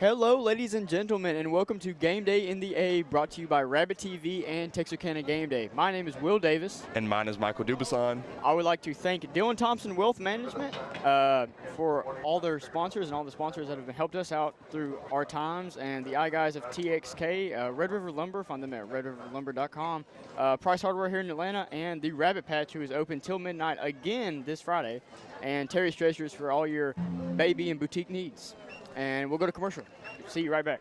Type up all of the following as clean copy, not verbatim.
Hello, ladies and gentlemen, and welcome to Game Day in the A, brought to you by Rabbit TV and Texarkana Game Day. My name is Will Davis. And mine is Michael Dubuson. I would like to thank Dylan Thompson Wealth Management for all their sponsors and all the sponsors that have helped us out through our times, and the guys of TXK, Red River Lumber, find them at redriverlumber.com, Price Hardware here in Atlanta, and the Rabbit Patch, who is open till midnight again this Friday, and Terry's Treasures for all your baby and boutique needs. And we'll go to commercial. See you right back.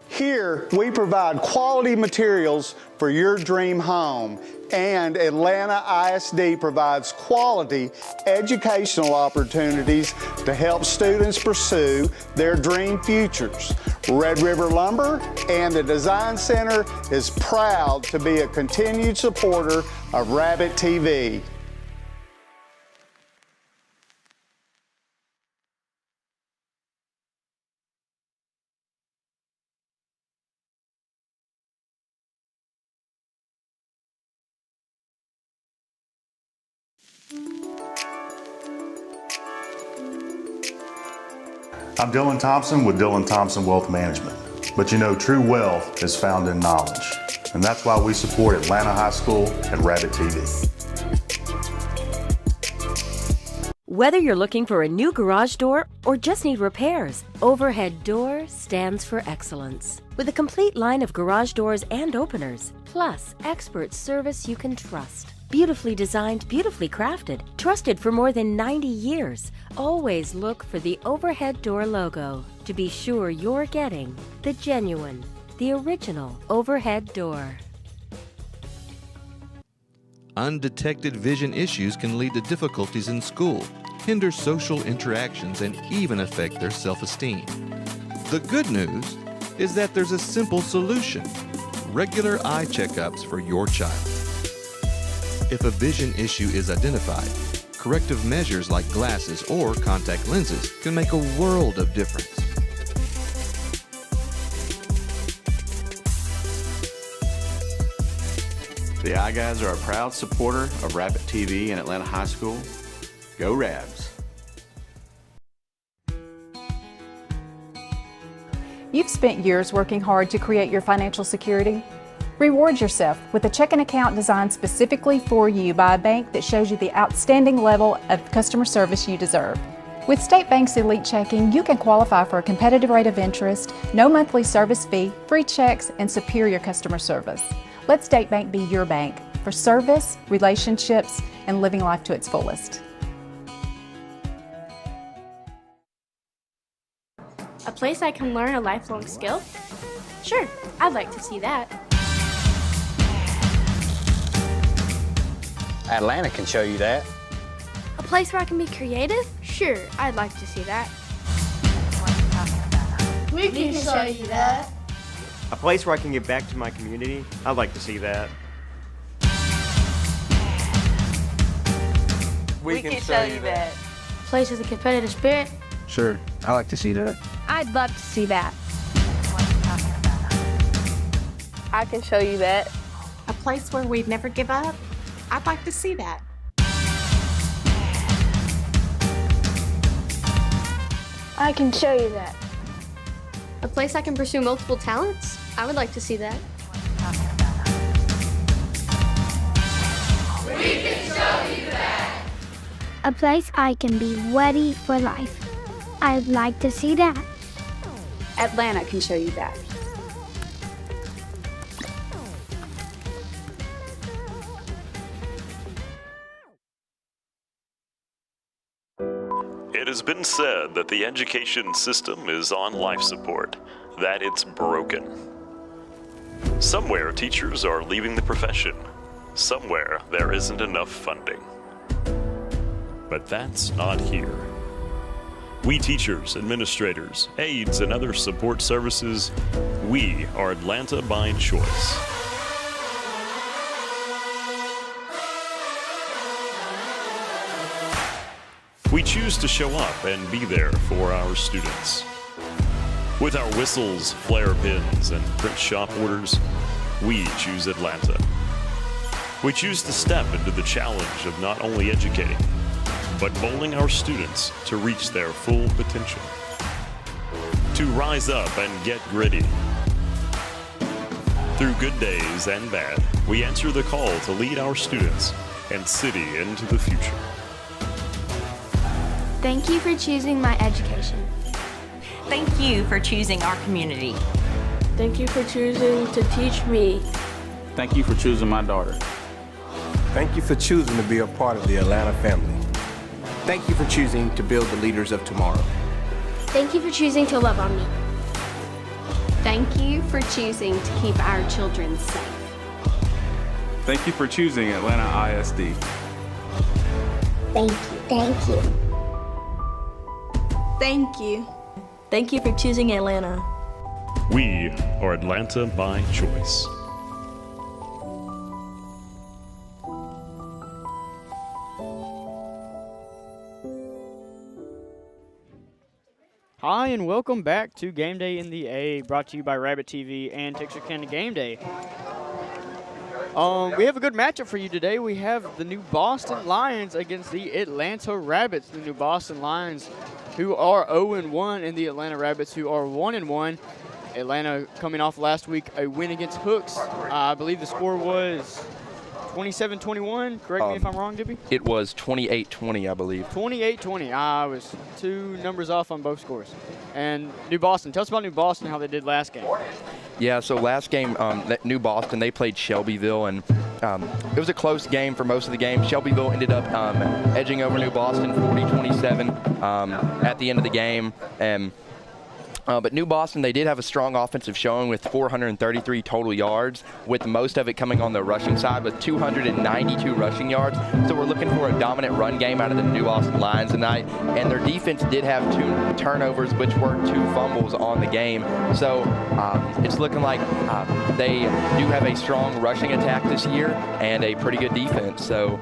Here, we provide quality materials for your dream home, and Atlanta ISD provides quality educational opportunities to help students pursue their dream futures. Red River Lumber and the Design Center is proud to be a continued supporter of Rabbit TV. I'm Dylan Thompson with Dylan Thompson Wealth Management. But you know, true wealth is found in knowledge. And that's why we support Atlanta High School and Rabbit TV. Whether you're looking for a new garage door or just need repairs, Overhead Door stands for excellence. With a complete line of garage doors and openers, plus expert service you can trust. Beautifully designed, beautifully crafted, trusted for more than 90 years. Always look for the Overhead Door logo to be sure you're getting the genuine, the original Overhead Door. Undetected vision issues can lead to difficulties in school, hinder social interactions, and even affect their self-esteem. The good news is that there's a simple solution: regular eye checkups for your child. If a vision issue is identified, corrective measures like glasses or contact lenses can make a world of difference. The Eye Guys are a proud supporter of Rabbit TV and Atlanta High School. Go Rabs! You've spent years working hard to create your financial security. Reward yourself with a checking account designed specifically for you by a bank that shows you the outstanding level of customer service you deserve. With State Bank's Elite Checking, you can qualify for a competitive rate of interest, no monthly service fee, free checks, and superior customer service. Let State Bank be your bank for service, relationships, and living life to its fullest. A place I can learn a lifelong skill? Sure, I'd like to see that. Atlanta can show you that. A place where I can be creative? Sure, I'd like to see that. We can show you that. A place where I can give back to my community? I'd like to see that. We can show you that. A place with a competitive spirit? Sure, I like to see that. I'd love to see that. I can show you that. A place where we'd never give up? I'd like to see that. I can show you that. A place I can pursue multiple talents? I would like to see that. We can show you that. A place I can be ready for life. I'd like to see that. Atlanta can show you that. It has been said that the education system is on life support, that it's broken. Somewhere teachers are leaving the profession. Somewhere there isn't enough funding. But that's not here. We teachers, administrators, aides, and other support services, we are Atlanta by choice. We choose to show up and be there for our students. With our whistles, flare pins, and print shop orders, we choose Atlanta. We choose to step into the challenge of not only educating, but molding our students to reach their full potential. To rise up and get gritty. Through good days and bad, we answer the call to lead our students and city into the future. Thank you for choosing my education. Thank you for choosing our community. Thank you for choosing to teach me. Thank you for choosing my daughter. Thank you for choosing to be a part of the Atlanta family. Thank you for choosing to build the leaders of tomorrow. Thank you for choosing to love on me. Thank you for choosing to keep our children safe. Thank you for choosing Atlanta ISD. Thank you. Thank you. Thank you. Thank you for choosing Atlanta. We are Atlanta by choice. Hi, and welcome back to Game Day in the A, brought to you by Rabbit TV and Texarkana Game Day. We have a good matchup for you today. We have the New Boston Lions against the Atlanta Rabbits. The New Boston Lions, who are 0-1, and the Atlanta Rabbits, who are 1-1. Atlanta coming off last week a win against Hooks. I believe the score was 27-21. Correct me if I'm wrong, Dippy? It was 28-20, I believe. 28-20. I was 2 numbers off on both scores. And New Boston. Tell us about New Boston, how they did last game. Yeah, so last game, New Boston, they played Shelbyville, and it was a close game for most of the game. Shelbyville ended up edging over New Boston 40-27 at the end of the game. But New Boston, they did have a strong offensive showing with 433 total yards, with most of it coming on the rushing side with 292 rushing yards. So we're looking for a dominant run game out of the New Boston Lions tonight. And their defense did have 2 turnovers, which were 2 fumbles on the game. So it's looking like they do have a strong rushing attack this year and a pretty good defense. So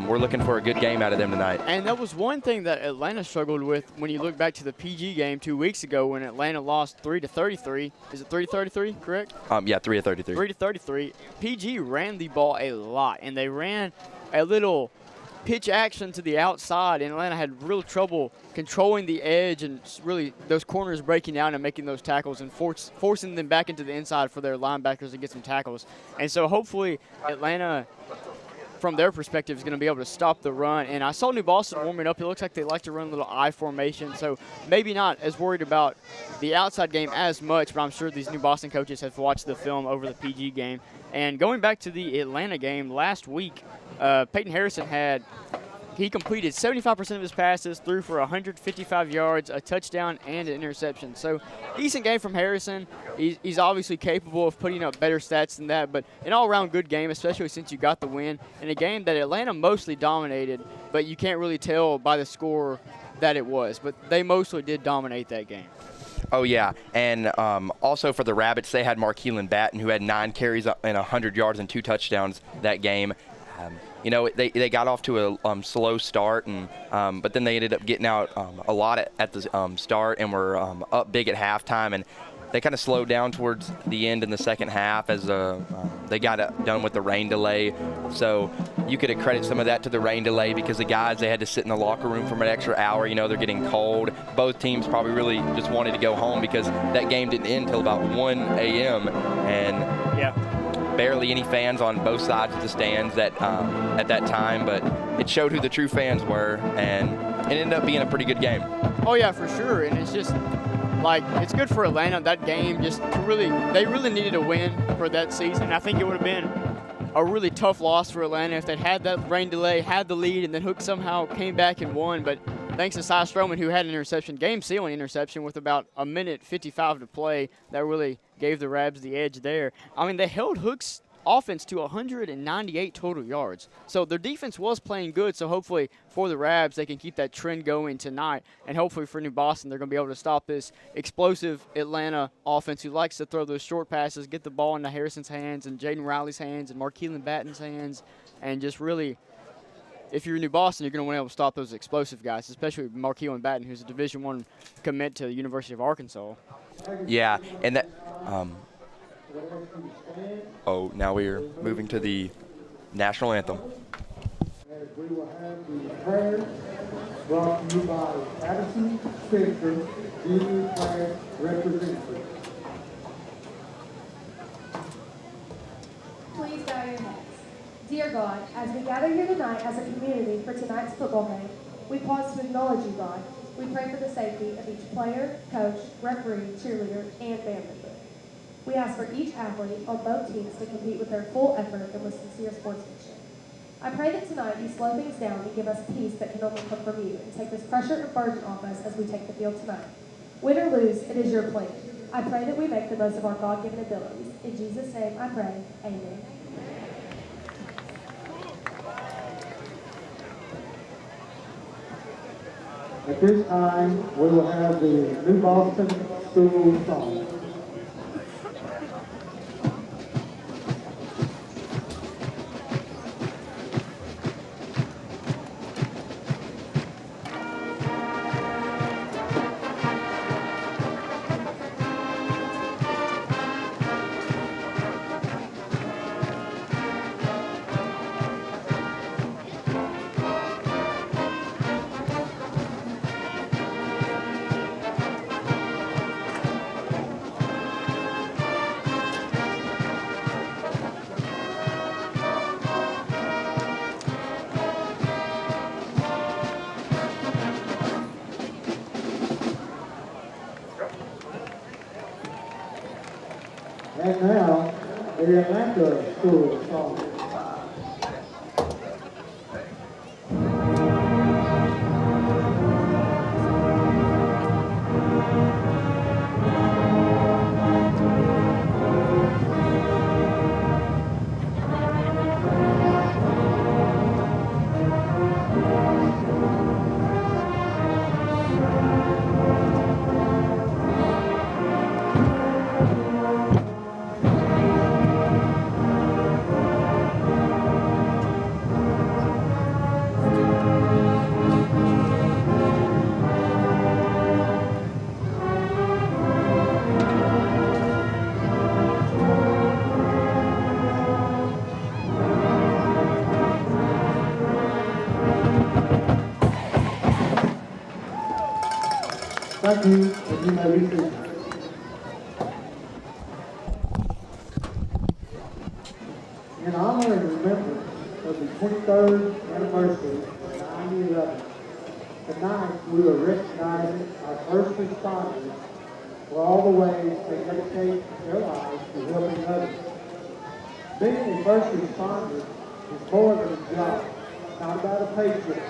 we're looking for a good game out of them tonight. And that was one thing that Atlanta struggled with when you look back to the PG game 2 weeks ago when Atlanta lost 3-33. Is it 3-33, correct? Yeah, 3-33. 3-33. PG ran the ball a lot, and they ran a little pitch action to the outside, and Atlanta had real trouble controlling the edge and really those corners breaking down and making those tackles and forcing them back into the inside for their linebackers to get some tackles. And so hopefully Atlanta, from their perspective, is going to be able to stop the run. And I saw New Boston warming up. It looks like they like to run a little I formation, so maybe not as worried about the outside game as much, but I'm sure these New Boston coaches have watched the film over the PG game. And going back to the Atlanta game last week, Peyton Harrison he completed 75% of his passes, threw for 155 yards, a touchdown, and an interception. So decent game from Harrison. He's obviously capable of putting up better stats than that, but an all-around good game, especially since you got the win in a game that Atlanta mostly dominated, but you can't really tell by the score that it was. But they mostly did dominate that game. Oh, yeah. And also for the Rabbits, they had Markeelan Batten, who had 9 carries and 100 yards and 2 touchdowns that game. You know, they got off to a slow start, and but then they ended up getting out a lot at the start and were up big at halftime, and they kind of slowed down towards the end in the second half as they got done with the rain delay. So you could credit some of that to the rain delay because the guys, they had to sit in the locker room for an extra hour. You know, they're getting cold. Both teams probably really just wanted to go home because that game didn't end until about 1 a.m. And yeah, barely any fans on both sides of the stands at that time, but it showed who the true fans were, and it ended up being a pretty good game. Oh, yeah, for sure. And it's just, like, it's good for Atlanta, that game, just to they really needed a win for that season. I think it would have been a really tough loss for Atlanta if they'd had that rain delay, had the lead, and then Hook somehow came back and won. But thanks to Cy Stroman, who had an interception, game-sealing interception with about 1:55 to play, that really gave the Rabs the edge there. I mean, they held Hook's offense to 198 total yards. So their defense was playing good, so hopefully for the Rabs, they can keep that trend going tonight. And hopefully for New Boston, they're going to be able to stop this explosive Atlanta offense who likes to throw those short passes, get the ball into Harrison's hands and Jaden Riley's hands and Markeelan Batten's hands, and just really, if you're New Boston, you're going to want to be able to stop those explosive guys, especially Markeelan Batten, who's a Division I commit to the University of Arkansas. Yeah, and that now we are moving to the national anthem. We will have the prayer brought to you by Addison Spencer, junior class representative. Please bow your heads. Dear God, as we gather here tonight as a community for tonight's football game, we pause to acknowledge you, God. We pray for the safety of each player, coach, referee, cheerleader, and band member. We ask for each athlete on both teams to compete with their full effort and with sincere sportsmanship. I pray that tonight you slow things down and give us peace that can only come from you, and take this pressure and burden off us as we take the field tonight. Win or lose, it is your plan. I pray that we make the most of our God-given abilities. In Jesus' name I pray, amen. At this time, we will have the New Boston School Song. And now, the Atlanta School Song. Thank you, and you may be seated. In honor and remembrance of the 23rd anniversary of 9/11, tonight we are recognizing our first responders for all the ways they dedicate their lives to helping others. Being a first responder is more than a job. It's not about a paycheck.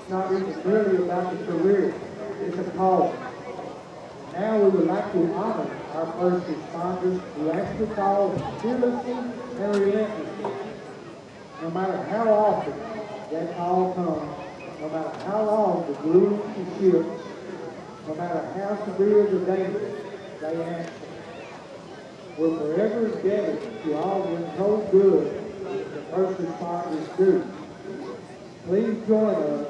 It's not even really about a career. It's a calling. Now we would like to honor our first responders who actually call fearlessly and relentlessly. No matter how often that call comes, no matter how long the gloom is shifts, no matter how severe the danger, they answer. We're forever indebted to all the untold good that first responders do. Please join us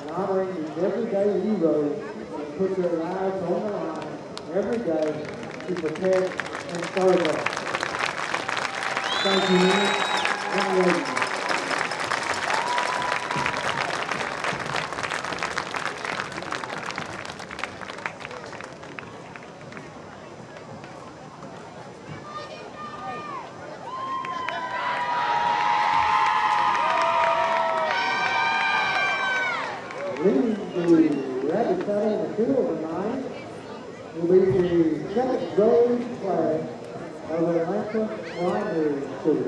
in honoring these everyday heroes that put their lives on the line every day to protect and serve us. Thank you, and ladies. Leading the rabbit saddle in the field tonight will be the second grade class of Atlanta Primary School.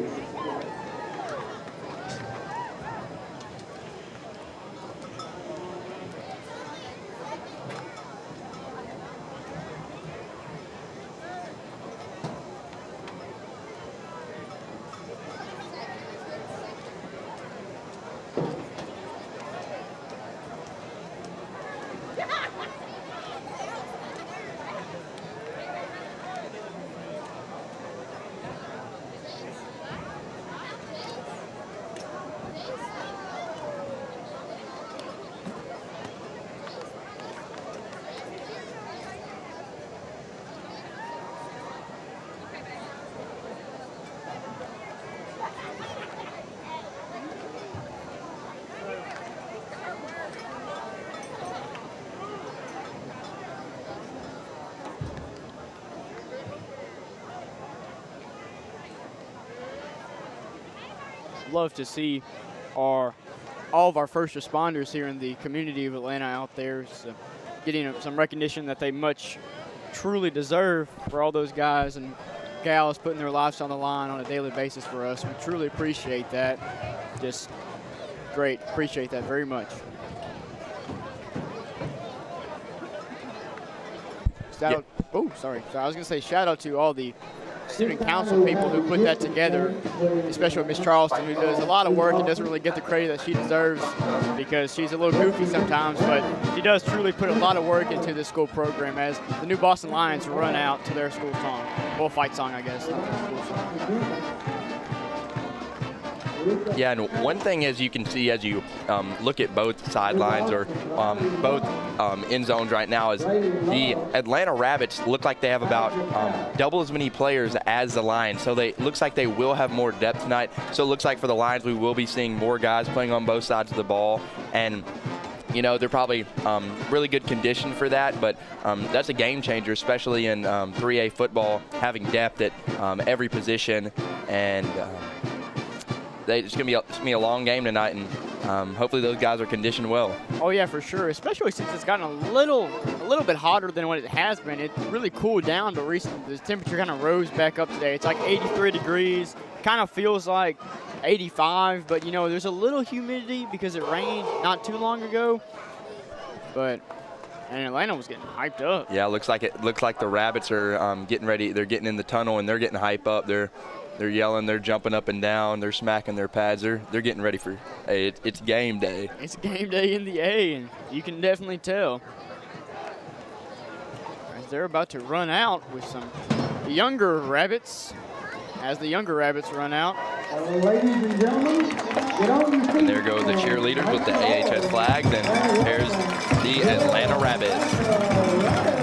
love to see all of our first responders here in the community of Atlanta out there getting some recognition that they much truly deserve for all those guys and gals putting their lives on the line on a daily basis for us. We truly appreciate that. Just great. Appreciate that very much. Shout out, oh, sorry. So I was going to say shout out to all the student council people who put that together, especially Miss Charleston, who does a lot of work and doesn't really get the credit that she deserves because she's a little goofy sometimes, but she does truly put a lot of work into this school program as the New Boston Lions run out to their school song. Well, fight song, I guess. Yeah, and one thing as you can see as you look at both sidelines or both end zones right now is the Atlanta Rabbits look like they have about double as many players as the Lions. So it looks like they will have more depth tonight. So it looks like for the Lions we will be seeing more guys playing on both sides of the ball. And you know, they're probably really good condition for that, but that's a game changer, especially in 3A football, having depth at every position. And it's going to be a long game tonight, and hopefully those guys are conditioned well. Oh yeah, for sure. Especially since it's gotten a little bit hotter than what it has been. It really cooled down, but recently the temperature kind of rose back up today. It's like 83 degrees. Kind of feels like 85, but you know, there's a little humidity because it rained not too long ago. And Atlanta was getting hyped up. Yeah, looks like the Rabbits are getting ready. They're getting in the tunnel and they're getting hyped up. They're yelling, they're jumping up and down, they're smacking their pads. They're getting ready for it's game day. It's game day in the A, and you can definitely tell. As they're about to run out with some younger Rabbits. As the younger Rabbits run out. Ladies and gentlemen, get on your feet. And there go the cheerleaders with the AHS flags, and there's the Atlanta Rabbits.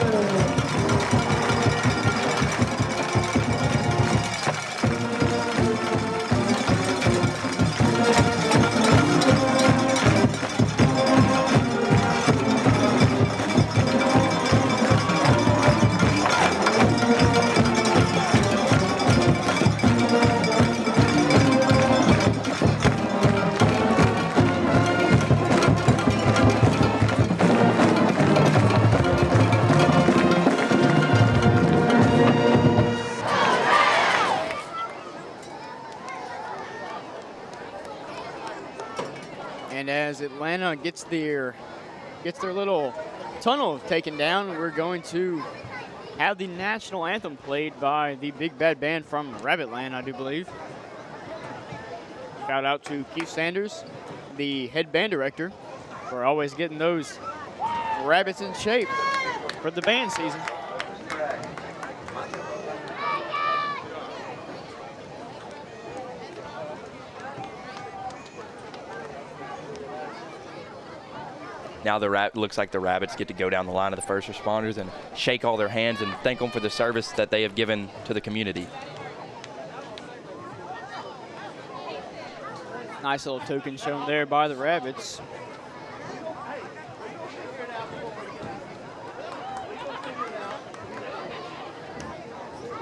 And as Atlanta gets their little tunnel taken down, we're going to have the national anthem played by the Big Bad Band from Rabbitland, I do believe. Shout out to Keith Sanders, the head band director, for always getting those Rabbits in shape for the band season. Now looks like the Rabbits get to go down the line of the first responders and shake all their hands and thank them for the service that they have given to the community. Nice little token shown there by the Rabbits.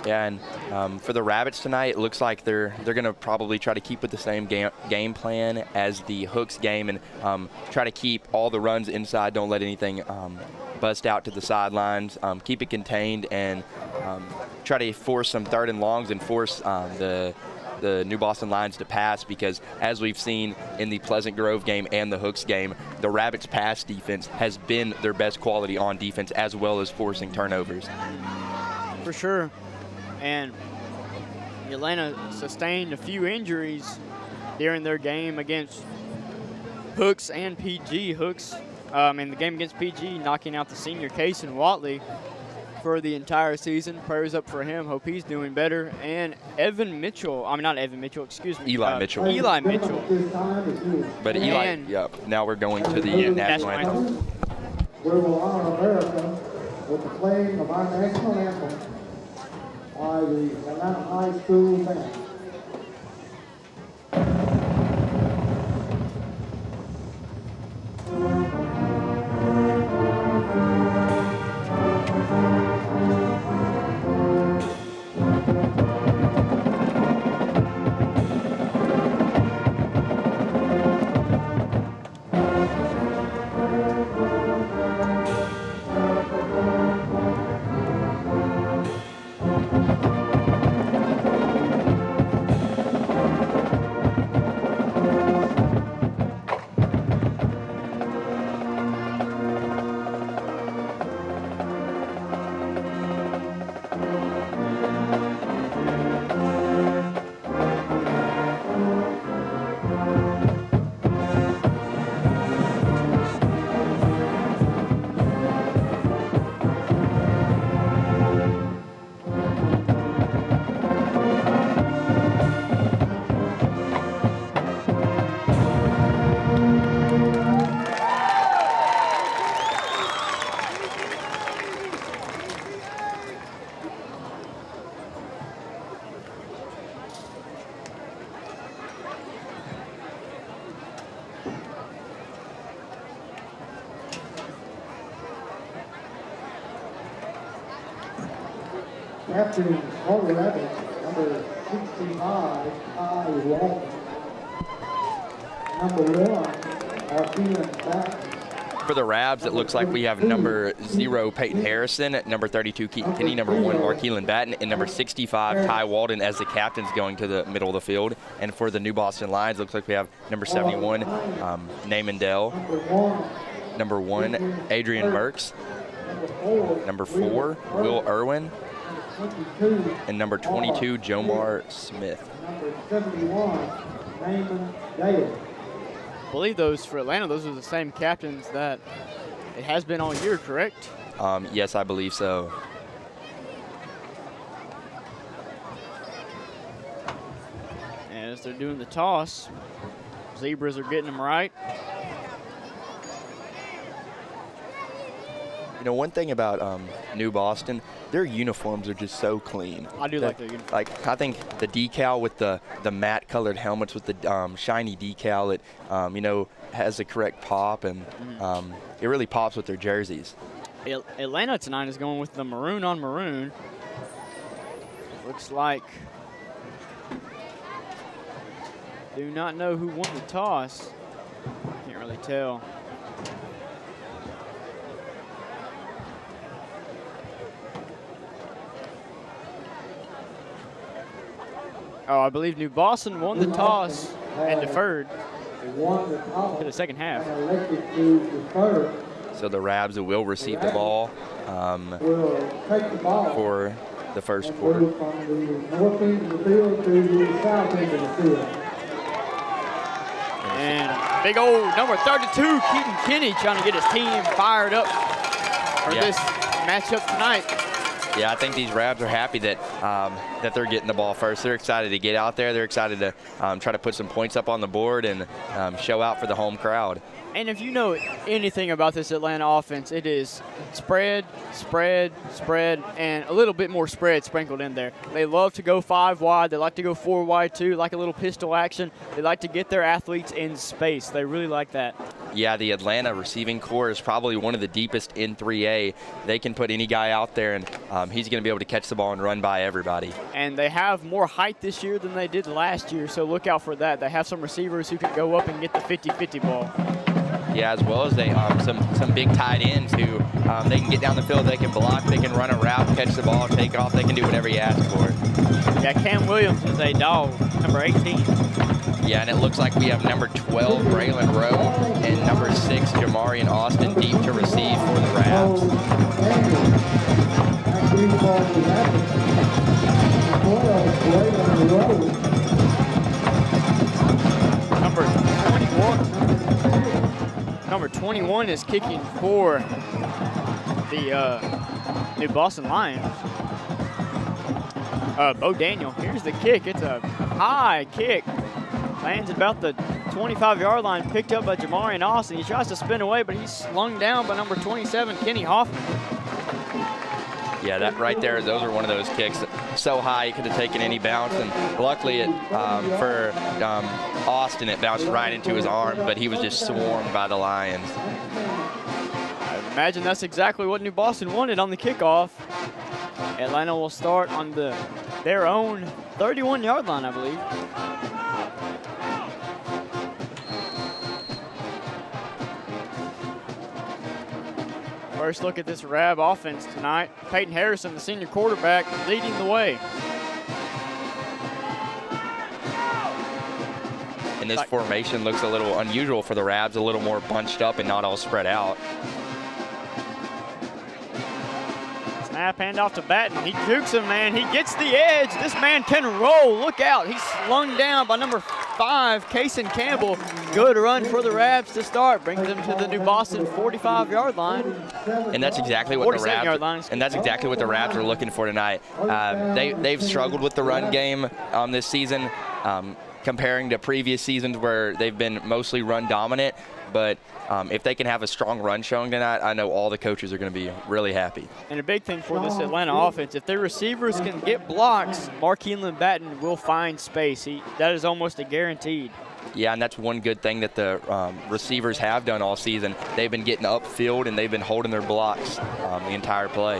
Yeah, and for the Rabbits tonight, it looks like they're going to probably try to keep with the same game plan as the Hooks game and try to keep all the runs inside. Don't let anything bust out to the sidelines. Keep it contained and try to force some third and longs and force the New Boston Lions to pass, because as we've seen in the Pleasant Grove game and the Hooks game, the Rabbits' pass defense has been their best quality on defense, as well as forcing turnovers. For sure. And Atlanta sustained a few injuries during their game against Hooks and PG. Hooks in the game against PG knocking out the senior Case and Watley for the entire season. Prayers up for him. Hope he's doing better. And Evan Mitchell, not Evan Mitchell, excuse me. Eli Mitchell. Eli Mitchell. But Eli, now we're going to the national anthem. We will honor America with the playing of our national anthem by the Atlanta High School Band. Captain Color Rapids, number 65, Ty Walton. Number 1, Markeelan Batten. For the Rabs, it looks like we have number 0, Peyton Harrison, number 32, Keaton Kinney, number 1, Markeelan Batten, and number 65, Ty Walden as the captains going to the middle of the field. And for the New Boston Lions, looks like we have number 71, Naaman Dell, number 1, Adrian Merks, number 4, Will Irwin, and number 22, Jomar Smith. Number 71, Naaman Dale. I believe those for Atlanta, those are the same captains that it has been all year, correct? Yes, I believe so. As they're doing the toss, Zebras are getting them right. You know, one thing about New Boston, their uniforms are just so clean. I do like their uniforms. Like, I think the decal with the matte colored helmets with the shiny decal, it, you know, has the correct pop, and it really pops with their jerseys. Atlanta tonight is going with the maroon on maroon. Looks like, do not know who won the toss. Can't really tell. Oh, I believe New Boston won the toss and deferred to the second half. So the Rabs will receive the ball for the first quarter. And big old number 32, Keaton Kinney, trying to get his team fired up for this matchup tonight. Yeah, I think these Rabs are happy that that they're getting the ball first. They're excited to get out there. They're excited to try to put some points up on the board and show out for the home crowd. And if you know anything about this Atlanta offense, it is spread, spread, spread, and a little bit more spread sprinkled in there. They love to go 5 wide. They like to go 4 wide too, like a little pistol action. They like to get their athletes in space. They really like that. Yeah, the Atlanta receiving core is probably one of the deepest in 3A. They can put any guy out there, and he's going to be able to catch the ball and run by everybody. And they have more height this year than they did last year, so look out for that. They have some receivers who can go up and get the 50-50 ball. Yeah, as well as they some big tight ends who they can get down the field, they can block, they can run a route, catch the ball, take off, they can do whatever you ask for. Yeah, Cam Williams is a dog, number 18. Yeah, and it looks like we have number 12, Braylon Rowe, and number 6, Jamarian Austin, deep to receive for the Rabs. Number 21 is kicking for the New Boston Lions. Bo Daniel, here's the kick. It's a high kick. Lands about the 25-yard line, picked up by Jamarian Austin. He tries to spin away, but he's slung down by number 27, Kenny Hoffman. Yeah, that right there, those are one of those kicks so high he could have taken any bounce, and luckily for Austin, it bounced right into his arm, but he was just swarmed by the Lions. I imagine that's exactly what New Boston wanted on the kickoff. Atlanta will start on their own 31-yard line, I believe. First look at this Rab offense tonight. Peyton Harrison, the senior quarterback, leading the way. And this formation looks a little unusual for the Rabs, a little more bunched up and not all spread out. Snap, handoff to Batten. He jukes him, man. He gets the edge. This man can roll. Look out. He's slung down by number 5, Kason Campbell. Good run for the Rabs to start. Brings them to the New Boston 45-yard line. And that's exactly what the Rabs. And that's exactly what the Rabs are looking for tonight. They've struggled with the run game this season, comparing to previous seasons where they've been mostly run dominant. But if they can have a strong run showing tonight, I know all the coaches are going to be really happy. And a big thing for this Atlanta offense, if their receivers can get blocks, Markeelan Batten will find space. That is almost a guaranteed. Yeah, and that's one good thing that the receivers have done all season. They've been getting upfield and they've been holding their blocks the entire play.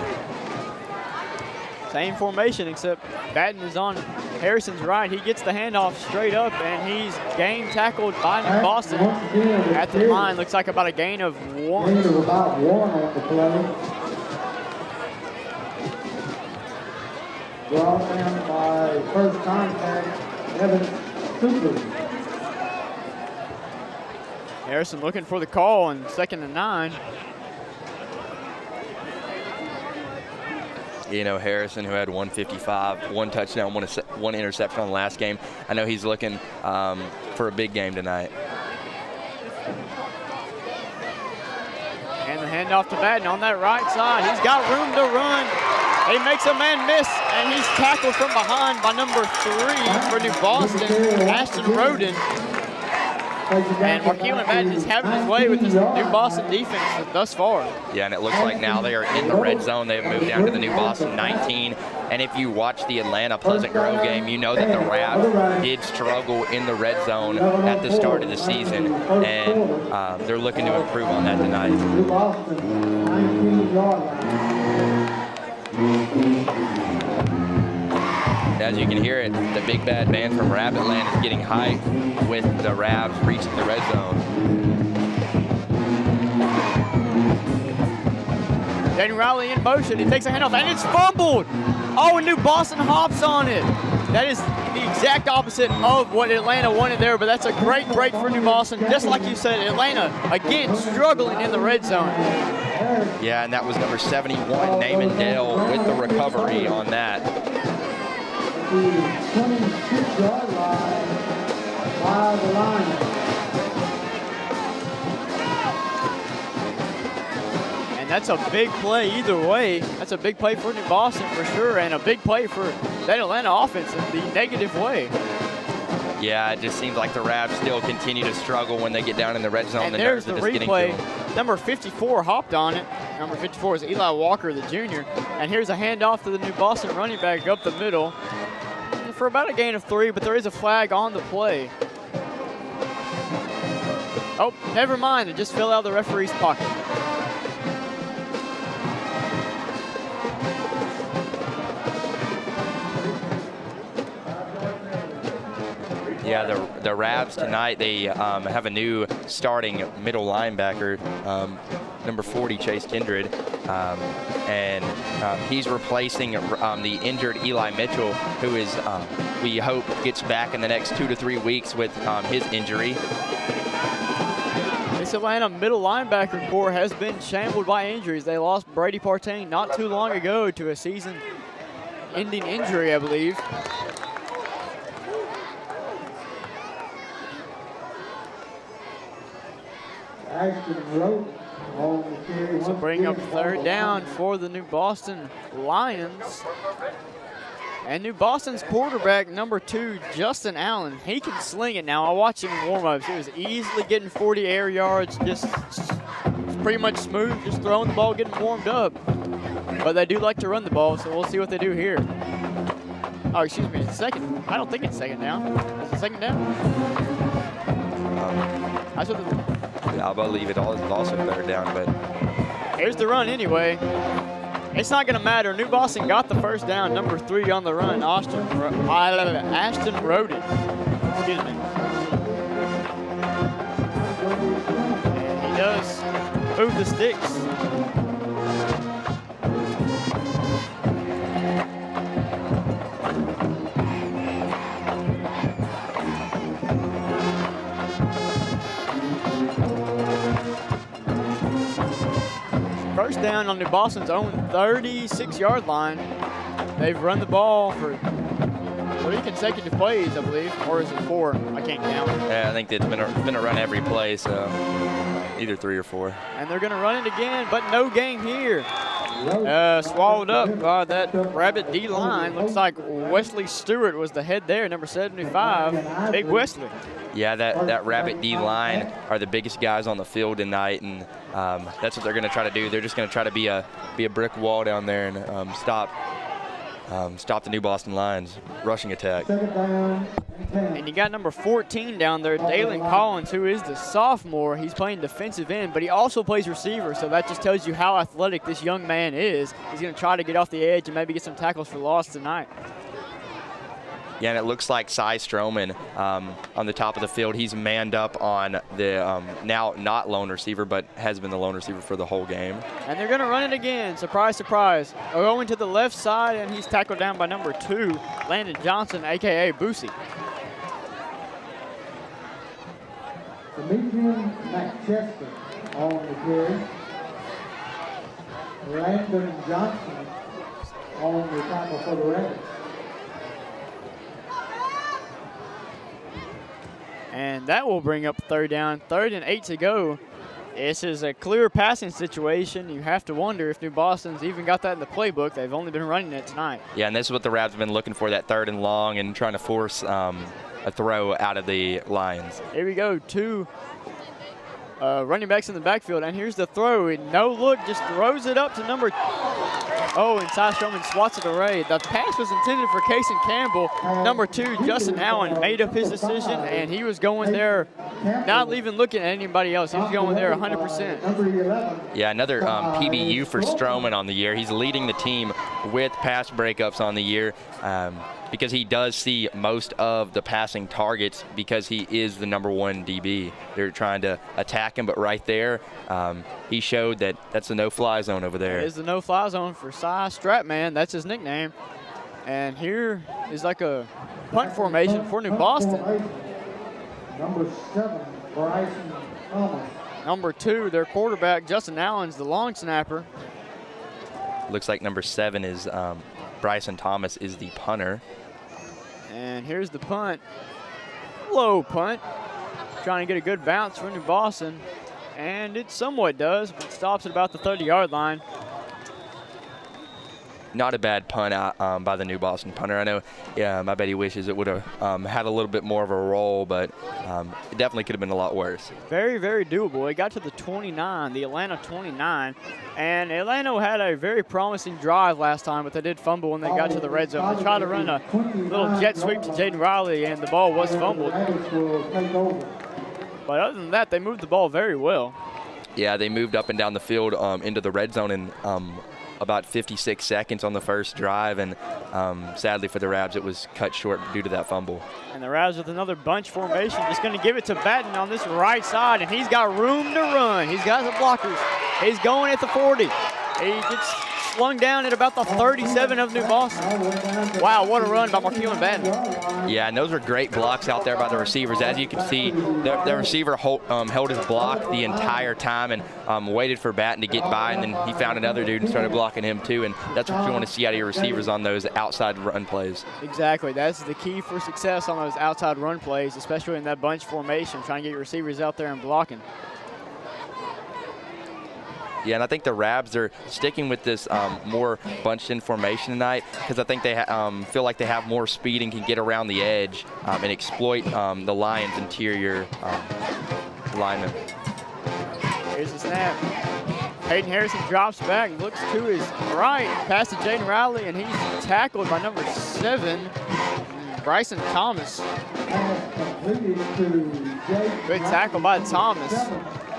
Same formation, except Batten is on Harrison's right. He gets the handoff straight up, and he's game tackled by New Boston at the line. Looks like about a gain of 1. Gain of about 1 on the play. Brought down by first contact, Evan Cooper. Harrison looking for the call on 2nd and 9. You know, Harrison, who had 155, 1 touchdown, 1 interception on the last game. I know he's looking for a big game tonight. And the handoff to Batten on that right side. He's got room to run. He makes a man miss, and he's tackled from behind by number 3 for New Boston, Ashton Roden. And Markeelan Batten is having his way with this New Boston defense thus far. Yeah, and it looks like now they are in the red zone. They've moved down to the New Boston 19. And if you watch the Atlanta Pleasant Grove game, you know that the Ravs did struggle in the red zone at the start of the season. And they're looking to improve on that tonight. New Boston, 19-yard line. As you can hear it, the big bad band from Rabbitland is getting hyped with the Ravs reaching the red zone. Danny Riley in motion. He takes a handoff, and it's fumbled. Oh, and New Boston hops on it. That is the exact opposite of what Atlanta wanted there, but that's a great break for New Boston. Just like you said, Atlanta, again, struggling in the red zone. Yeah, and that was number 71, Naaman Dale, with the recovery on that. The 26-yard line by the line. And that's a big play either way. That's a big play for New Boston for sure, and a big play for that Atlanta offense in the negative way. Yeah, it just seems like the Ravs still continue to struggle when they get down in the red zone. And there's the replay. Number 54 hopped on it. Number 54 is Eli Walker, the junior. And here's a handoff to the New Boston running back up the middle for about a gain of 3, but there is a flag on the play. Oh, never mind. It just fell out of the referee's pocket. Yeah, the Ravs tonight, they have a new starting middle linebacker, number 40, Chase Kindred, and he's replacing the injured Eli Mitchell, who is, we hope, gets back in the next 2 to 3 weeks with his injury. This Atlanta middle linebacker core has been shambled by injuries. They lost Brady Partain not too long ago to a season-ending injury, I believe. So bring up 3rd down for the New Boston Lions. And New Boston's quarterback, number 2, Justin Allen, he can sling it now. I watched him in warm-ups. He was easily getting 40 air yards, just pretty much smooth, just throwing the ball, getting warmed up. But they do like to run the ball, so we'll see what they do here. Oh, excuse me, it's 2nd. I don't think it's 2nd down. Is it 2nd down? That's what the... I believe it is also 3rd down, but... Here's the run anyway. It's not going to matter. New Boston got the 1st down. Number 3 on the run, Ashton Roden. Excuse me. And he does move the sticks. First down on New Boston's own 36-yard line. They've run the ball for 3 consecutive plays, I believe, or is it 4? I can't count. Yeah, I think it's been a run every play, so either 3 or 4. And they're going to run it again, but no gain here. Swallowed up by that Rabbit D-line. Looks like Wesley Stewart was the head there, number 75, Big Wesley. Yeah, that Rabbit D-line are the biggest guys on the field tonight, and that's what they're going to try to do. They're just going to try to be a brick wall down there and stop stop the New Boston Lions rushing attack. And you got number 14 down there, Dalen Collins, who is the sophomore. He's playing defensive end, but he also plays receiver, so that just tells you how athletic this young man is. He's going to try to get off the edge and maybe get some tackles for loss tonight. Yeah, and it looks like Cy Stroman on the top of the field. He's manned up on the now not lone receiver, but has been the lone receiver for the whole game. And they're going to run it again. Surprise, surprise. Going to the left side, and he's tackled down by number 2, Landon Johnson, a.k.a. Boosie. Demetrian McChester on the carry. Landon Johnson on the tackle for the Rapids. And that will bring up 3rd down. 3rd and 8 to go. This is a clear passing situation. You have to wonder if New Boston's even got that in the playbook. They've only been running it tonight. Yeah, and this is what the Raps have been looking for, that 3rd and long, and trying to force a throw out of the Lions. Here we go, 2 running backs in the backfield, and here's the throw. No look, just throws it up to number. Oh, and Cy Stroman swats it away. The pass was intended for Kason Campbell. Number 2, Justin Allen, made up his decision, and he was going there, not even looking at anybody else. He was going there 100%. Yeah, another PBU for Stroman on the year. He's leading the team with pass breakups on the year. Because he does see most of the passing targets because he is the number 1 DB. They're trying to attack him, but right there, he showed that that's a no-fly zone over there. It is the no-fly zone for Cy Stratman. That's his nickname. And here is like a punt formation for New Boston. Number 7, Bryson Thomas. Number 2, their quarterback, Justin Allen's the long snapper. Looks like number 7 is Bryson Thomas is the punter. And here's the punt. Low punt. Trying to get a good bounce for New Boston. And it somewhat does, but stops at about the 30-yard line. Not a bad punt by the New Boston punter. I know, yeah, I bet he wishes it would have had a little bit more of a roll, but it definitely could have been a lot worse. Very, very doable. It got to the 29, the Atlanta 29, and Atlanta had a very promising drive last time, but they did fumble when they got to the red zone. They tried to run a little jet sweep to Jaden Riley, and the ball was fumbled. But other than that, they moved the ball very well. Yeah, they moved up and down the field into the red zone in about 56 seconds on the first drive, and sadly for the Rabs, it was cut short due to that fumble. And the Rabs with another bunch formation, just going to give it to Batten on this right side, and he's got room to run. He's got the blockers. He's going at the 40. He gets slung down at about the 37 of New Boston. Wow, what a run by Markeelan Batten. Yeah, and those were great blocks out there by the receivers. As you can see, the receiver held his block the entire time and waited for Batten to get by, and then he found another dude and started blocking him too, and that's what you want to see out of your receivers on those outside run plays. Exactly. That's the key for success on those outside run plays, especially in that bunch formation, trying to get your receivers out there and blocking. Yeah, and I think the Rabs are sticking with this more bunched-in formation tonight because I think they feel like they have more speed and can get around the edge and exploit the Lions' interior linemen. Here's the snap. Hayden Harrison drops back, looks to his right, pass to Jaden Riley, and he's tackled by number 7, Bryson Thomas. Good tackle by Thomas.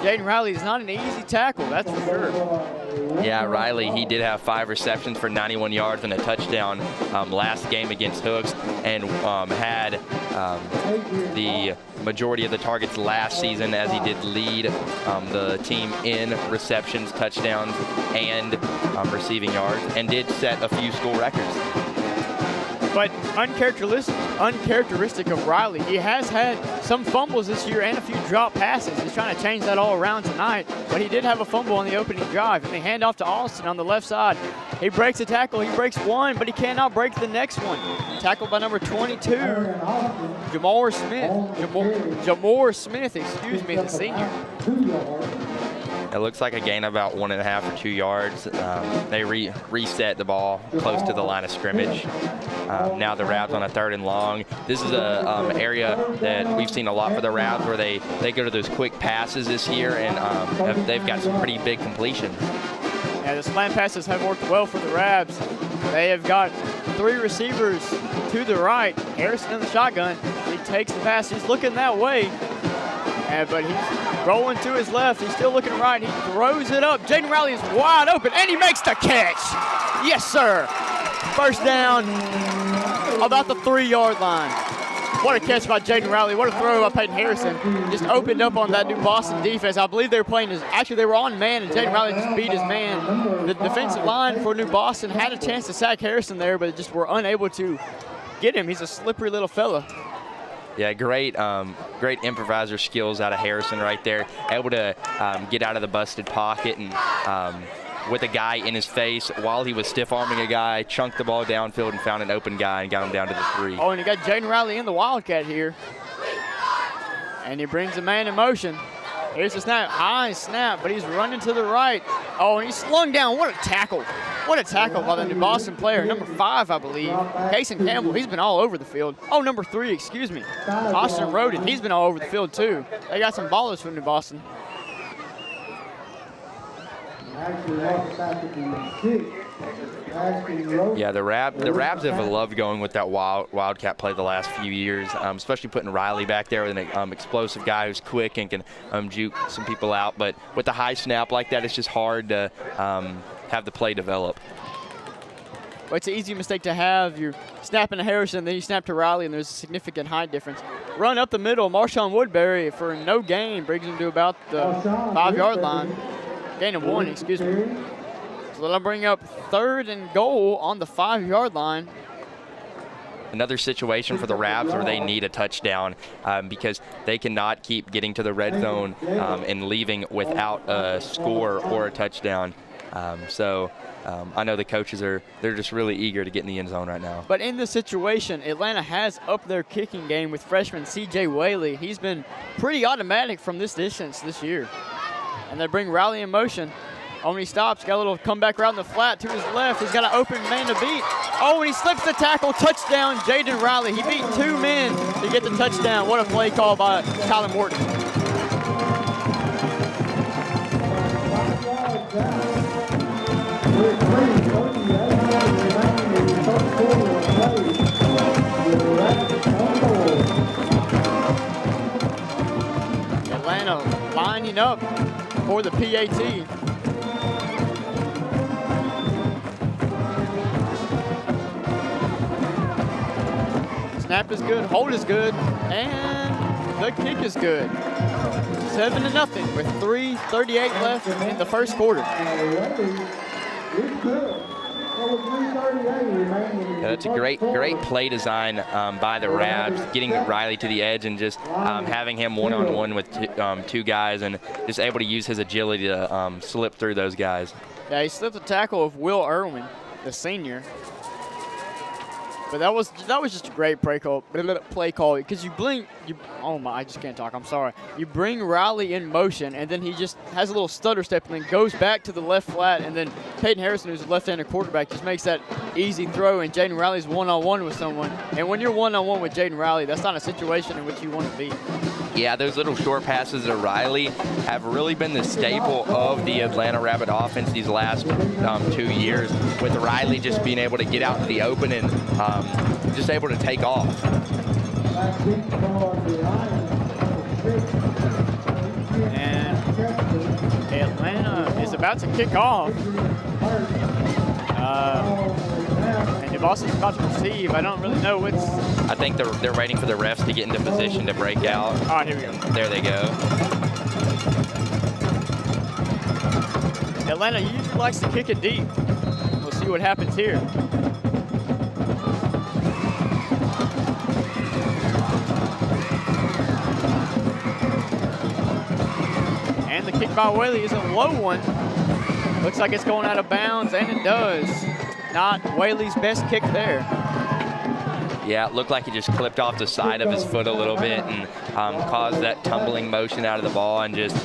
Jaden Riley is not an easy tackle, that's for sure. Yeah, Riley, he did have 5 receptions for 91 yards and a touchdown last game against Hooks, and had the majority of the targets last season, as he did lead the team in receptions, touchdowns, and receiving yards, and did set a few school records. But uncharacteristic of Riley, he has had some fumbles this year and a few drop passes. He's trying to change that all around tonight, but he did have a fumble on the opening drive. And they hand off to Austin on the left side. He breaks a tackle, he breaks one, but he cannot break the next one. Tackled by number 22, Jamar Smith, the senior. It looks like a gain of about 1.5 or 2 yards. They reset the ball close to the line of scrimmage. Now the Rabs on a 3rd and long. This is a area that we've seen a lot for the Rabs, where they go to those quick passes this year, and they've got some pretty big completions. Yeah, the slant passes have worked well for the Rabs. They have got 3 receivers to the right. Harrison in the shotgun. He takes the pass. He's looking that way. But he's rolling to his left. He's still looking right. He throws it up. Jaden Riley is wide open, and he makes the catch. Yes, sir. First down about the 3-yard line. What a catch by Jaden Riley. What a throw by Peyton Harrison. Just opened up on that New Boston defense. I believe they were playing actually they were on man, and Jaden Riley just beat his man. The defensive line for New Boston had a chance to sack Harrison there, but just were unable to get him. He's a slippery little fella. Yeah, great improviser skills out of Harrison right there. Able to get out of the busted pocket and with a guy in his face while he was stiff-arming a guy, chunked the ball downfield and found an open guy and got him down to the 3. Oh, and he got Jaden Riley in the Wildcat here. And he brings a man in motion. Here's the snap, high snap, but he's running to the right. Oh, and he's slung down. What a tackle. What a tackle by the New Boston player, number 5, I believe. Kason Campbell, he's been all over the field. Oh, number 3, excuse me. Austin Roden, he's been all over the field too. They got some ballers from New Boston. Yeah, the Rabs have loved going with that Wildcat play the last few years, especially putting Riley back there with an explosive guy who's quick and can juke some people out. But with the high snap like that, it's just hard to have the play develop. Well, it's an easy mistake to have. You're snapping to Harrison, then you snap to Riley, and there's a significant height difference. Run up the middle, Marshawn Woodbury for no gain, brings him to about the 5-yard line. Gain of 1, excuse me. So that'll bring up 3rd and goal on the 5-yard line. Another situation for the Rabs where they need a touchdown because they cannot keep getting to the red zone and leaving without a score or a touchdown. I know the coaches they're just really eager to get in the end zone right now. But in this situation, Atlanta has upped their kicking game with freshman C.J. Whaley. He's been pretty automatic from this distance this year. And they bring Riley in motion. Oh, when he stops, got a little comeback route in the flat to his left. He's got an open man to beat. Oh, and he slips the tackle. Touchdown, Jaden Riley. He beat 2 men to get the touchdown. What a play call by Tyler Morton. Atlanta lining up for the PAT. Snap is good, hold is good, and the kick is good. 7-0 with 3:38 left in the first quarter. That's a great play design by the Rabs, getting Riley to the edge and just having him one-on-one with 2 guys and just able to use his agility to slip through those guys. Yeah, he slipped the tackle of Will Irwin, the senior. But that was just a great play call because I just can't talk. I'm sorry. You bring Riley in motion, and then he just has a little stutter step and then goes back to the left flat, and then Peyton Harrison, who's a left-handed quarterback, just makes that easy throw, and Jaden Riley's one-on-one with someone. And when you're one-on-one with Jaden Riley, that's not a situation in which you want to be. Yeah, those little short passes to Riley have really been the staple of the Atlanta Rabbit offense these last 2 years, with Riley just being able to get out in the open and just able to take off. And Atlanta is about to kick off. And New Boston's about to receive. I don't really know what's... I think they're waiting for the refs to get into position to break out. All right, here we go. There they go. Atlanta usually likes to kick it deep. We'll see what happens here. And the kick by Whaley is a low one. Looks like it's going out of bounds, and it does. Not Whaley's best kick there. Yeah, it looked like he just clipped off the side of his foot a little bit and caused that tumbling motion out of the ball and just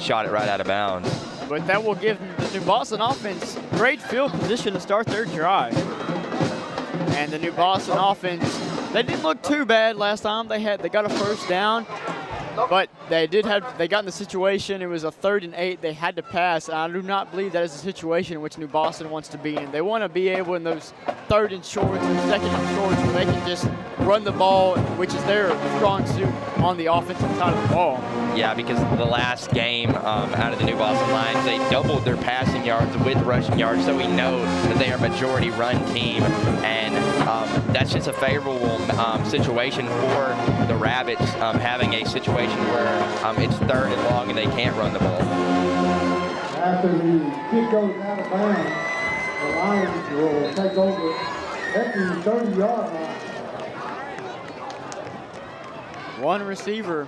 shot it right out of bounds. But that will give the New Boston offense great field position to start their drive. And the New Boston offense, they didn't look too bad last time. They got a first down. But they got in the situation. It was a 3rd and 8. They had to pass. And I do not believe that is a situation in which New Boston wants to be in. They want to be able in those 3rd and shorts or 2nd and shorts where they can just run the ball, which is their strong suit on the offensive side of the ball. Yeah, because the last game out of the New Boston Lions, they doubled their passing yards with rushing yards, so we know that they are a majority run team, and that's just a favorable situation for the Rabbits, having a situation where it's 3rd and long and they can't run the ball. After the kick goes out of bounds, the Lions will take over at the 30-yard line. One receiver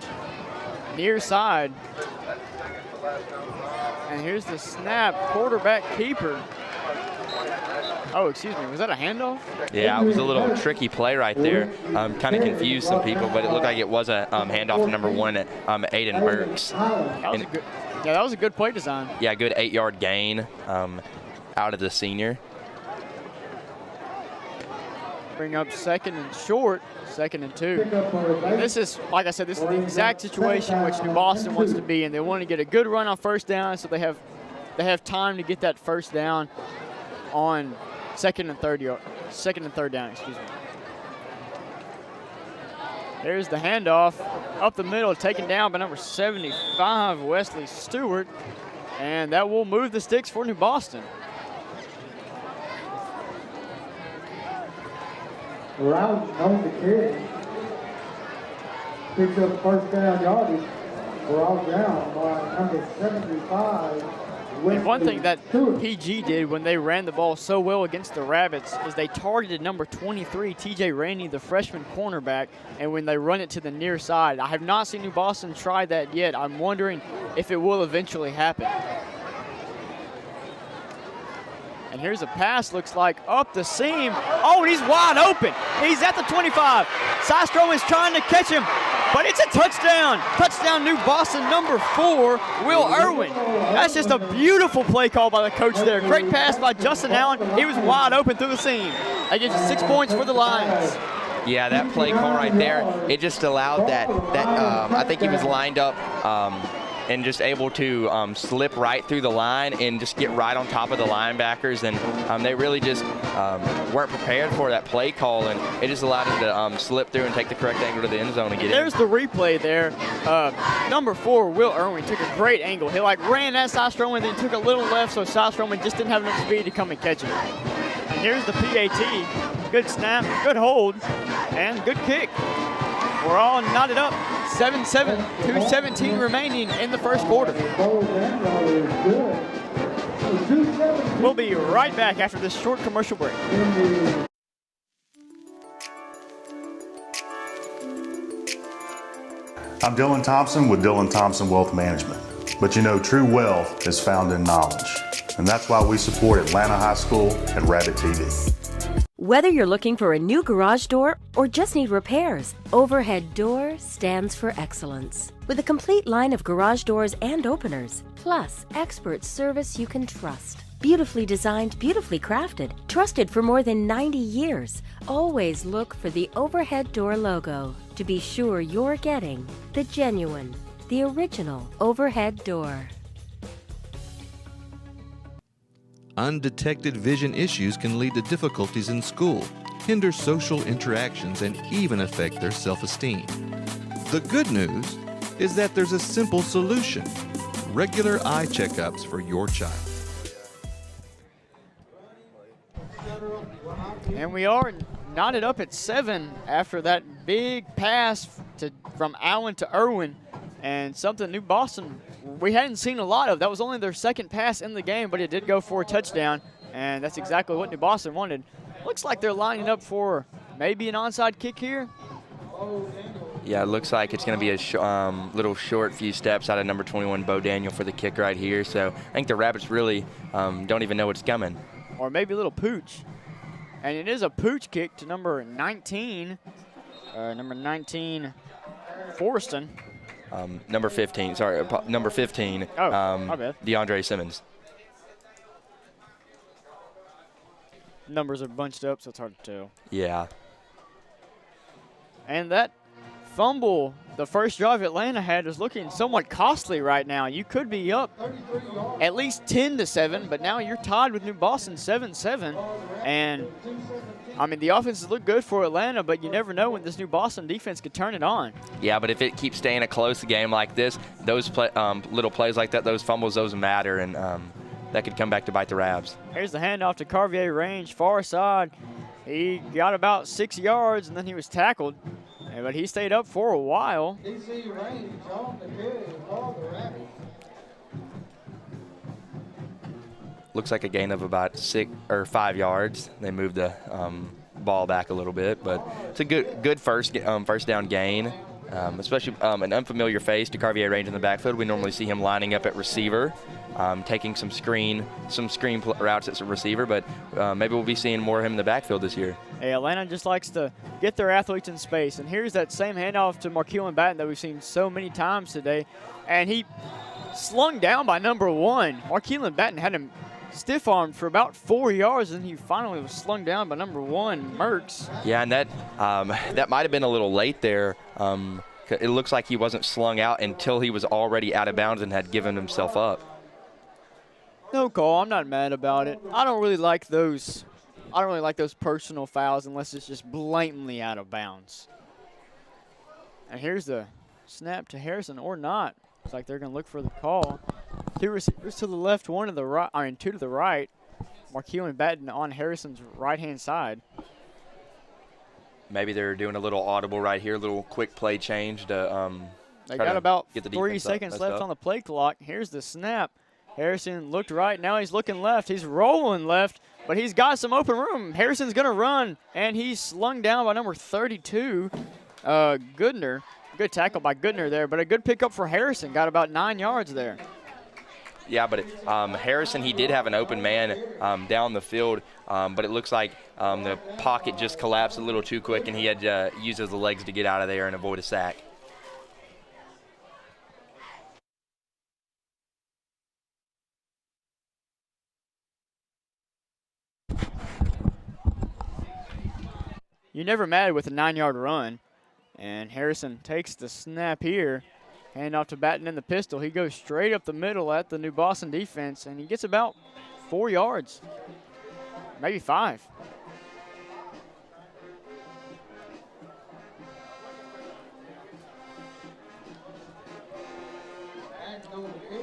near side. And here's the snap, quarterback keeper. Oh, excuse me, was that a handoff? Yeah, it was a little tricky play right there. Kind of confused some people, but it looked like it was a handoff to number 1, Aiden Burks. That was a good play design. Yeah, good 8-yard gain out of the senior. Bring up 2nd and short, 2nd and 2. And this is, like I said, this is the exact situation which New Boston wants to be in. They want to get a good run on 1st down, so they have time to get that 1st down on 2nd and 3rd down, excuse me. There's the handoff up the middle, taken down by number 75, Wesley Stewart, and that will move the sticks for New Boston. Rouse known to carry. Picks up 1st down yardage. We're all down by number 75. And one thing that PG did when they ran the ball so well against the Rabbits is they targeted number 23, TJ Rainey, the freshman cornerback, and when they run it to the near side. I have not seen New Boston try that yet. I'm wondering if it will eventually happen. And here's a pass, looks like up the seam. Oh, and he's wide open. He's at the 25. Systrom is trying to catch him, but it's a touchdown. Touchdown, New Boston, number 4, Will Irwin. That's just a beautiful play call by the coach there. Great pass by Justin Allen. He was wide open through the seam. That gives you 6 points for the Lions. Yeah, that play call right there, it just allowed that I think he was lined up and just able to slip right through the line and just get right on top of the linebackers. And they really just weren't prepared for that play call, and it just allowed him to slip through and take the correct angle to the end zone and get There's in. the replay there. Number 4, Will Irwin, took a great angle. He ran at Systrom and then took a little left, so Systrom just didn't have enough speed to come and catch him. And here's the PAT. Good snap, good hold, and good kick. We're all knotted up. 7-7, 2:17 remaining in the 1st quarter. We'll be right back after this short commercial break. I'm Dylan Thompson with Dylan Thompson Wealth Management. But you know, true wealth is found in knowledge. And that's why we support Atlanta High School and Rabbit TV. Whether you're looking for a new garage door or just need repairs, Overhead Door stands for excellence. With a complete line of garage doors and openers, plus expert service you can trust. Beautifully designed, beautifully crafted, trusted for more than 90 years. Always look for the Overhead Door logo to be sure you're getting the genuine, the original Overhead Door. Undetected vision issues can lead to difficulties in school, hinder social interactions, and even affect their self-esteem. The good news is that there's a simple solution: regular eye checkups for your child. And we are knotted up at 7 after that big pass from Allen to Irwin, and something New Boston we hadn't seen a lot of. That was only their 2nd pass in the game, but it did go for a touchdown, and that's exactly what New Boston wanted. Looks like they're lining up for maybe an onside kick here. Yeah, it looks like it's going to be a little short few steps out of number 21, Bo Daniel, for the kick right here. So I think the Rabbits really don't even know what's coming. Or maybe a little pooch. And it is a pooch kick to number 19. Number 19, Forston. Number 15, sorry, number 15, my bad. DeAndre Simmons. Numbers are bunched up, so it's hard to tell. Yeah. And that fumble the first drive Atlanta had is looking somewhat costly right now. You could be up at least 10-7, but now you're tied with New Boston 7-7. And, I mean, the offenses look good for Atlanta, but you never know when this New Boston defense could turn it on. Yeah, but if it keeps staying a close game like this, those little plays like that, those fumbles, those matter, and that could come back to bite the Rabs. Here's the handoff to Carvier Range, far side. He got about 6 yards, and then he was tackled. But he stayed up for a while. DC Range on the carry for the Rabbits. Looks like a gain of about 6 or 5 yards. They moved the ball back a little bit, but it's a good first down gain. Especially an unfamiliar face to Carvier Range in the backfield. We normally see him lining up at receiver, taking some screen routes at receiver, but maybe we'll be seeing more of him in the backfield this year. Hey, Atlanta just likes to get their athletes in space. And here's that same handoff to Markeelan Batten that we've seen so many times today. And he slung down by number 1. Markeelan Batten had him stiff-armed for about 4 yards, and he finally was slung down by number 1, Merckx. Yeah, and that might have been a little late there. It looks like he wasn't slung out until he was already out of bounds and had given himself up. No call. I'm not mad about it. I don't really like those personal fouls unless it's just blatantly out of bounds. And here's the snap to Harrison, or not. Looks like they're going to look for the call. 2 receivers to the left, 1 to the right. 2 to the right. Markeelan Batten on Harrison's right-hand side. Maybe they're doing a little audible right here, a little quick play change to They got about get the 3 seconds left on the play clock. Here's the snap. Harrison looked right. Now he's looking left. He's rolling left, but he's got some open room. Harrison's going to run, and he's slung down by number 32, Goodner. Good tackle by Goodner there, but a good pickup for Harrison. Got about 9 yards there. Yeah, but Harrison, he did have an open man down the field, but it looks like the pocket just collapsed a little too quick, and he had to use his legs to get out of there and avoid a sack. You're never mad with a 9-yard run. And Harrison takes the snap here. Hand off to Batten in the pistol. He goes straight up the middle at the New Boston defense, and he gets about 4 yards, maybe 5.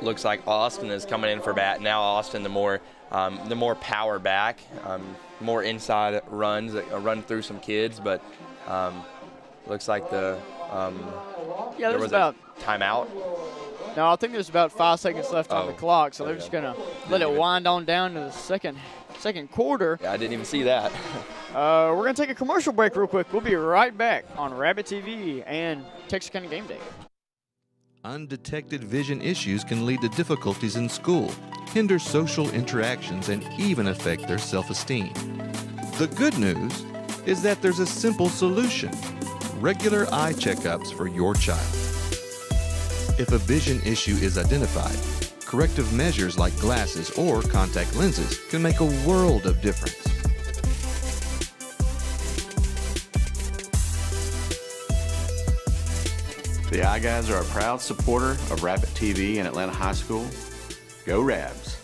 Looks like Austin is coming in for Batten. Now Austin, the more power back, more inside runs that run through some kids, but looks like there was a timeout. No, I think there's about 5 seconds left on the clock, so they're just going to let it wind on down to the second quarter. Yeah, I didn't even see that. We're going to take a commercial break real quick. We'll be right back on Rabbit TV and Texarkana Game Day. Undetected vision issues can lead to difficulties in school, hinder social interactions, and even affect their self-esteem. The good news is that there's a simple solution: regular eye checkups for your child. If a vision issue is identified, corrective measures like glasses or contact lenses can make a world of difference. The Eye Guys are a proud supporter of Rabbit TV and Atlanta High School. Go Rabs!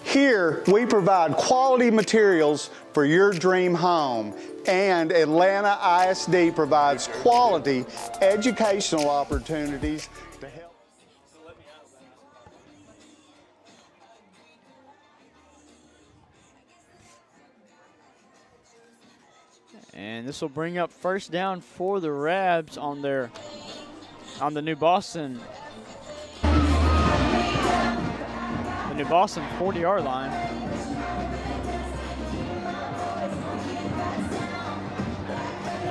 Here, we provide quality materials for your dream home, and Atlanta ISD provides quality educational opportunities to help. And this will bring up first down for the Rabs on the New Boston 40-yard line.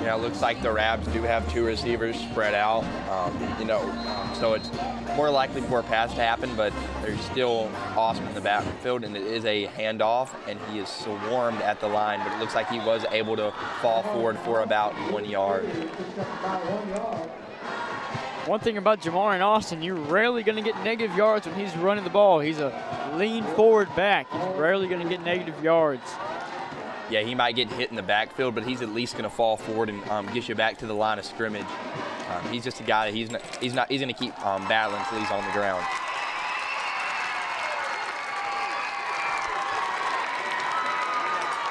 Yeah, it looks like the Rabs do have 2 receivers spread out, so it's more likely for a pass to happen, but there's still Austin in the backfield, and it is a handoff, and he is swarmed at the line, but it looks like he was able to fall forward for about 1 yard. One thing about Jamar and Austin, you're rarely going to get negative yards when he's running the ball. He's a lean forward back. He's rarely going to get negative yards. Yeah, he might get hit in the backfield, but he's at least going to fall forward and get you back to the line of scrimmage. He's just a guy that he's going to keep battling until he's on the ground.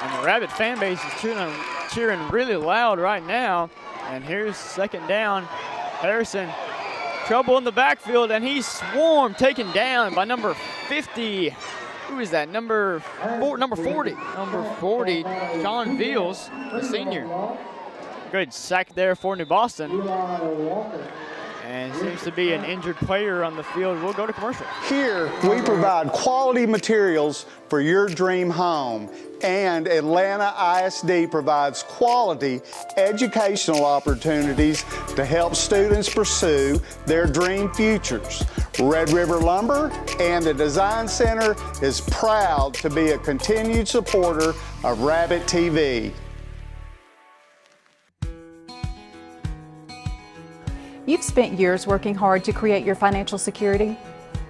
And the Rabbit fan base is cheering really loud right now. And here's second down. Harrison, trouble in the backfield, and he's swarmed, taken down by number 50. Who is that? Number 40. Number 40, Sean Veals, the senior. Good sack there for New Boston. And seems to be an injured player on the field. We'll go to commercial. Here, we provide quality materials for your dream home. And Atlanta ISD provides quality educational opportunities to help students pursue their dream futures. Red River Lumber and the Design Center is proud to be a continued supporter of Rabbit TV. You've spent years working hard to create your financial security.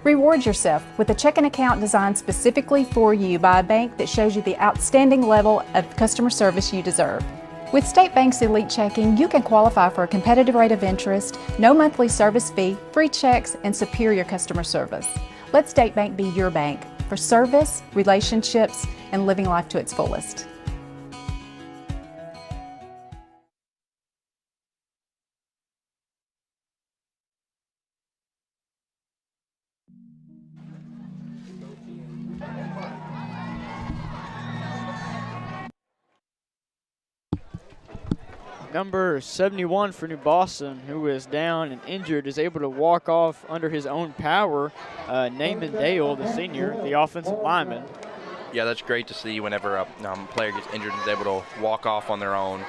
Reward yourself with a checking account designed specifically for you by a bank that shows you the outstanding level of customer service you deserve. With State Bank's Elite Checking, you can qualify for a competitive rate of interest, no monthly service fee, free checks, and superior customer service. Let State Bank be your bank for service, relationships, and living life to its fullest. Number 71 for New Boston, who is down and injured, is able to walk off under his own power. Naaman Dale, the senior, the offensive lineman. Yeah, that's great to see whenever a player gets injured and is able to walk off on their own.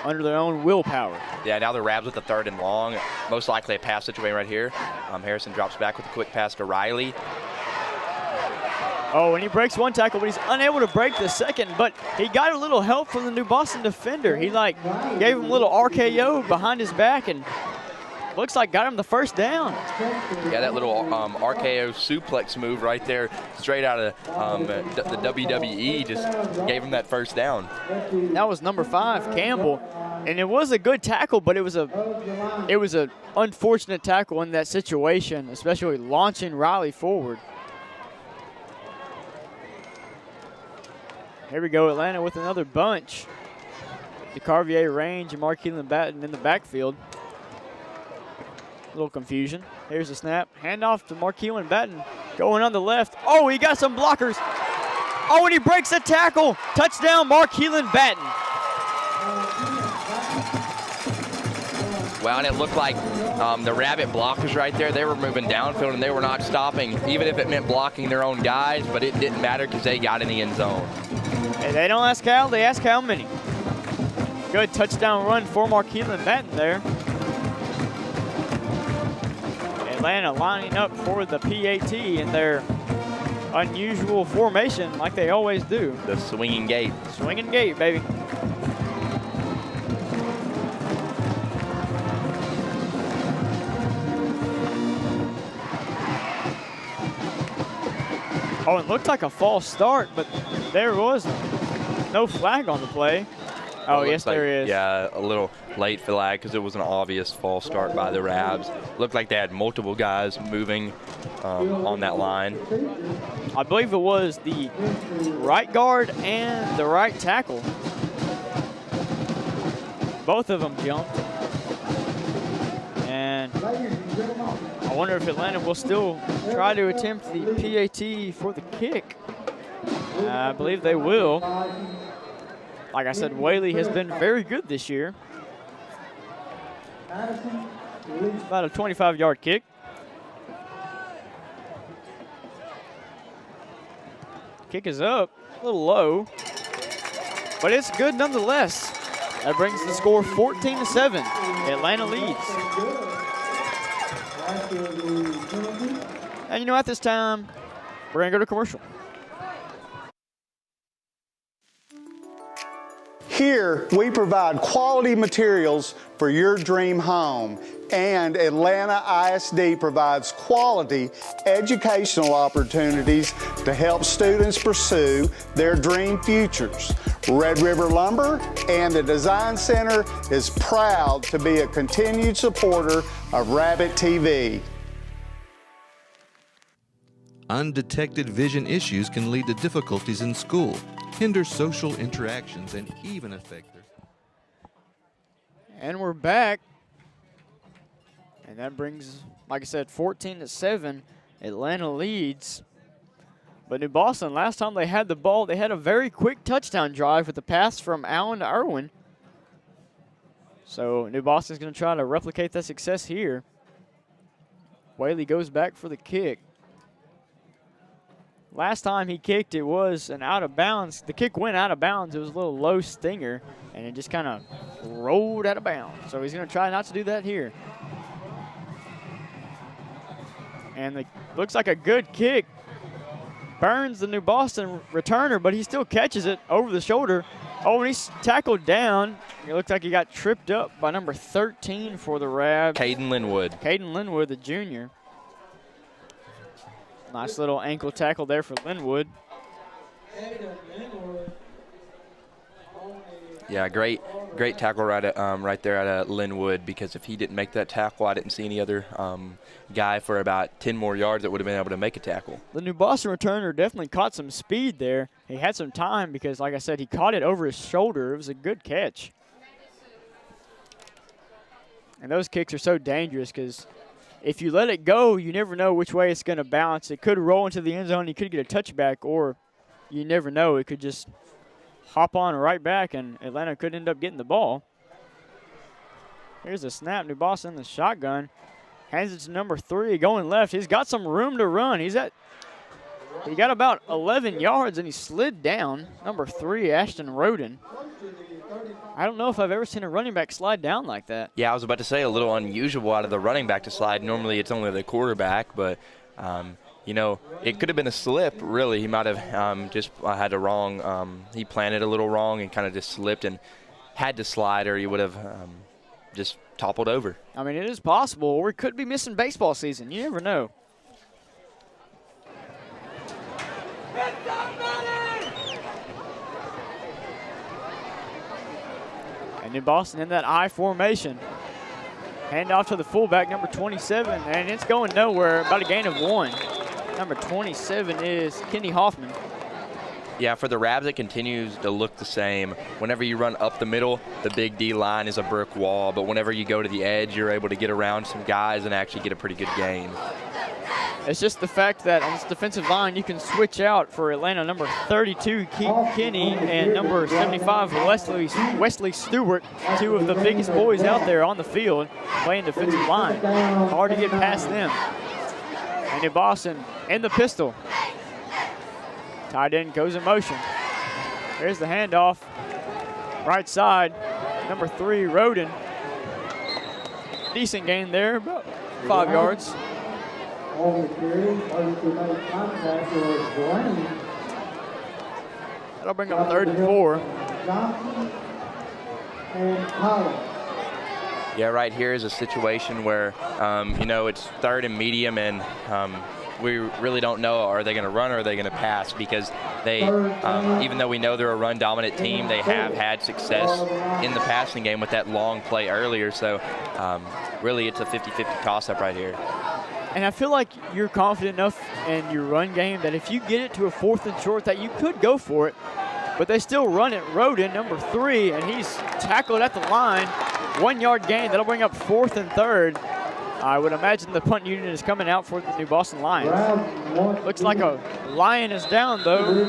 Under their own willpower. Yeah, now the Rabs with the 3rd and long. Most likely a pass situation right here. Harrison drops back with a quick pass to Riley. Oh, and he breaks one tackle, but he's unable to break the second. But he got a little help from the New Boston defender. He gave him a little RKO behind his back and looks like got him the first down. Yeah, that little RKO suplex move right there, straight out of the WWE, just gave him that first down. That was number 5, Campbell. And it was a good tackle, but it was a unfortunate tackle in that situation, especially launching Riley forward. Here we go, Atlanta with another bunch. DeCarvier, Range, and Markeelan Batten in the backfield. A little confusion. Here's the snap. Handoff to Markeelan Batten. Going on the left. Oh, he got some blockers. Oh, and he breaks a tackle. Touchdown, Markeelan Batten. Wow, and it looked like the Rabbit blockers right there, they were moving downfield and they were not stopping, even if it meant blocking their own guys, but it didn't matter because they got in the end zone. Hey, they don't ask how, they ask how many. Good touchdown run for Markeelan Batten there. Atlanta lining up for the PAT in their unusual formation like they always do. The swinging gate. Swinging gate, baby. Oh, it looked like a false start, but there was no flag on the play. Oh, yes, there is. Yeah, a little late flag because it was an obvious false start by the Rabs. Looked like they had multiple guys moving on that line. I believe it was the right guard and the right tackle. Both of them jumped. And I wonder if Atlanta will still try to attempt the PAT for the kick. I believe they will. Like I said, Whaley has been very good this year. About a 25-yard kick. Kick is up, a little low, but it's good nonetheless. That brings the score 14-7. Atlanta leads. And you know, at this time, we're going to go to commercial. Here, we provide quality materials for your dream home. and Atlanta ISD provides quality educational opportunities to help students pursue their dream futures. Red River Lumber and the Design Center is proud to be a continued supporter of Rabbit TV. Undetected vision issues can lead to difficulties in school, hinder social interactions, and even affect their... And we're back. And that brings, like I said, 14-7. Atlanta leads. But New Boston, last time they had the ball, they had a very quick touchdown drive with a pass from Allen to Irwin. So New Boston's going to try to replicate that success here. Whaley goes back for the kick. Last time he kicked, it was an out of bounds. The kick went out of bounds. It was a little low stinger, and it just kind of rolled out of bounds. So he's going to try not to do that here. And it looks like a good kick. Burns the New Boston returner, but he still catches it over the shoulder. Oh, and he's tackled down. It looks like he got tripped up by number 13 for the Rabs. Caden Linwood. Caden Linwood, the junior. Nice little ankle tackle there for Linwood. Yeah, great tackle right there at Linwood, because if he didn't make that tackle, I didn't see any other guy for about 10 more yards that would have been able to make a tackle. The New Boston returner definitely caught some speed there. He had some time because, like I said, he caught it over his shoulder. It was a good catch. And those kicks are so dangerous because if you let it go, you never know which way it's going to bounce. It could roll into the end zone. You could get a touchback, or you never know. It could just hop on right back, and Atlanta could end up getting the ball. Here's a snap. New Boston in the shotgun. Hands it to number 3, going left. He's got some room to run. He got about 11 yards, and he slid down. Number 3, Ashton Roden. I don't know if I've ever seen a running back slide down like that. Yeah, I was about to say a little unusual out of the running back to slide. Normally it's only the quarterback, but, you know, it could have been a slip, really. He might have just had a wrong, he planted a little wrong and kind of just slipped and had to slide, or he would have just toppled over. I mean, it is possible, or we could be missing baseball season. You never know. And New Boston in that I formation. Hand off to the fullback, number 27, and it's going nowhere, about a gain of 1. Number 27 is Kenny Hoffman. Yeah, for the Rabs, it continues to look the same. Whenever you run up the middle, the big D line is a brick wall, but whenever you go to the edge, you're able to get around some guys and actually get a pretty good gain. It's just the fact that on this defensive line, you can switch out for Atlanta, number 32, Kenny, and number 75, Wesley Stewart, 2 of the biggest boys out there on the field playing defensive line. Hard to get past them. And New Boston in the pistol. Tight end goes in motion. There's the handoff. Right side, number 3, Roden. Decent gain there, about 5 yards. That'll bring up 3rd and 4. Yeah, right here is a situation where, you know, it's 3rd and medium, and we really don't know, are they going to run or are they going to pass, because they, even though we know they're a run-dominant team, they have had success in the passing game with that long play earlier. So really it's a 50-50 toss-up right here. And I feel like you're confident enough in your run game that if you get it to a 4th and short, that you could go for it. But they still run it. Roden, number 3, and he's tackled at the line. 1-yard gain. That'll bring up 4th and 3rd. I would imagine the punt unit is coming out for the New Boston Lions. Looks like a Lion is down, though.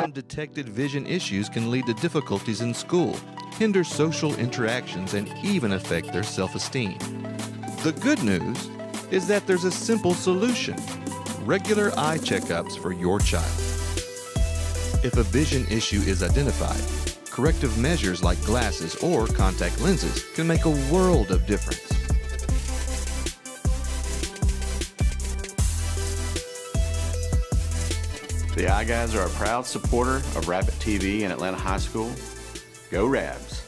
Undetected vision issues can lead to difficulties in school, hinder social interactions, and even affect their self-esteem. The good news is that there's a simple solution: regular eye checkups for your child. If a vision issue is identified, corrective measures like glasses or contact lenses can make a world of difference. The Eye Guys are a proud supporter of Rabbit TV and Atlanta High School. Go Rabs!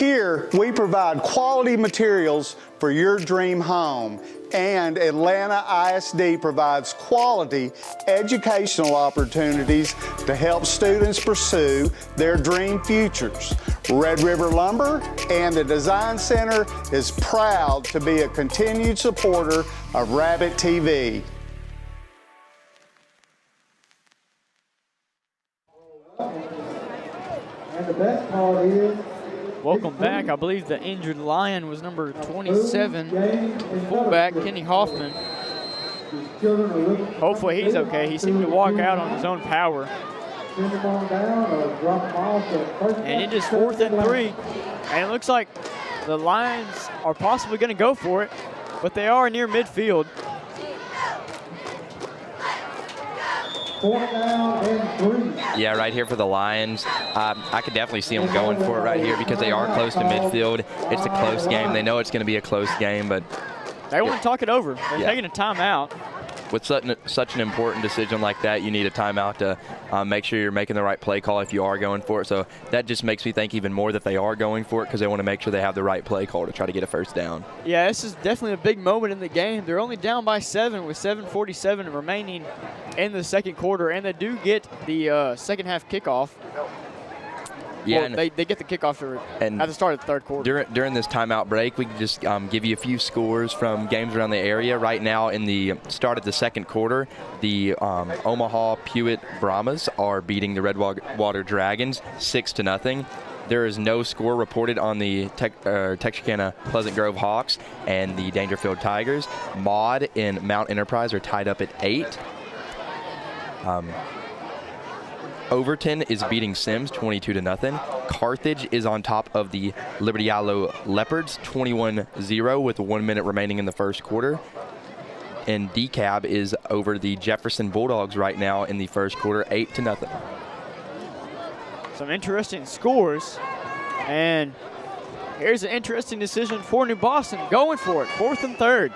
Here, we provide quality materials for your dream home, and Atlanta ISD provides quality educational opportunities to help students pursue their dream futures. Red River Lumber and the Design Center is proud to be a continued supporter of Rabbit TV. And the best part is, Welcome back. I believe the injured Lion was number 27, fullback Kenny Hoffman. Hopefully he's okay. He seemed to walk out on his own power. And it is 4th and 3. And it looks like the Lions are possibly going to go for it, but they are near midfield. 4th down and 3. Yeah, right here for the Lions. I could definitely see them going for it right here because they are close to midfield. It's a close game. They know it's going to be a close game, but they want to talk it over. They're taking a timeout. With such an important decision like that, you need a timeout to make sure you're making the right play call if you are going for it. So that just makes me think even more that they are going for it because they want to make sure they have the right play call to try to get a first down. Yeah, this is definitely a big moment in the game. They're only down by 7 with 7:47 remaining in the second quarter, and they do get the second half kickoff. Yeah, well, they get the kickoff at the start of the third quarter. During this timeout break, we can just give you a few scores from games around the area. Right now, in the start of the second quarter, the Omaha Pewitt Brahmas are beating the Redwater Dragons 6-0. There is no score reported on the Texarkana Pleasant Grove Hawks and the Dangerfield Tigers. Maud and Mount Enterprise are tied up at 8. Overton is beating Sims 22-0. Carthage is on top of the Liberty Islo Leopards 21-0 with 1 minute remaining in the first quarter. And DeKalb is over the Jefferson Bulldogs right now in the first quarter 8-0. Some interesting scores. And here's an interesting decision for New Boston. Going for it, 4th and 3rd.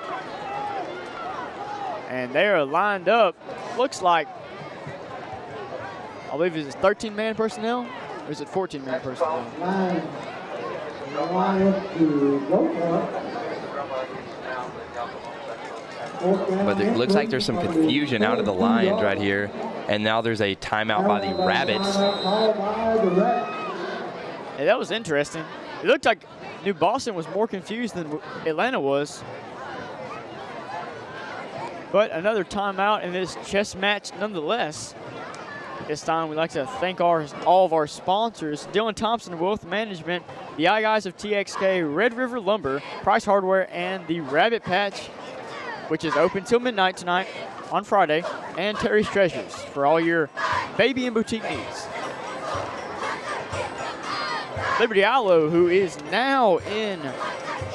And they are lined up. Looks like, I believe it's 13-man personnel, or is it 14-man personnel? But it looks like there's some confusion out of the Lions right here, and now there's a timeout by the Rabbits. Yeah, that was interesting. It looked like New Boston was more confused than Atlanta was. But another timeout in this chess match nonetheless. This time, we'd like to thank all of our sponsors, Dylan Thompson Wealth Management, the iGuys of TXK, Red River Lumber, Price Hardware, and the Rabbit Patch, which is open till midnight tonight on Friday, and Terry's Treasures for all your baby and boutique needs. Liberty Islo, who is now in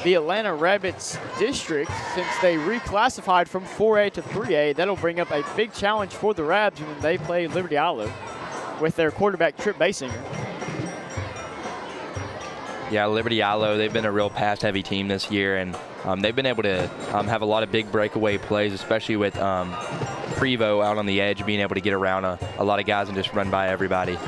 the Atlanta Rabbits district since they reclassified from 4A to 3A. That'll bring up a big challenge for the Rabs when they play Liberty Islo with their quarterback Trip Basinger. Yeah, Liberty Islo, they've been a real pass-heavy team this year, and they've been able to have a lot of big breakaway plays, especially with Prevo out on the edge, being able to get around a lot of guys and just run by everybody.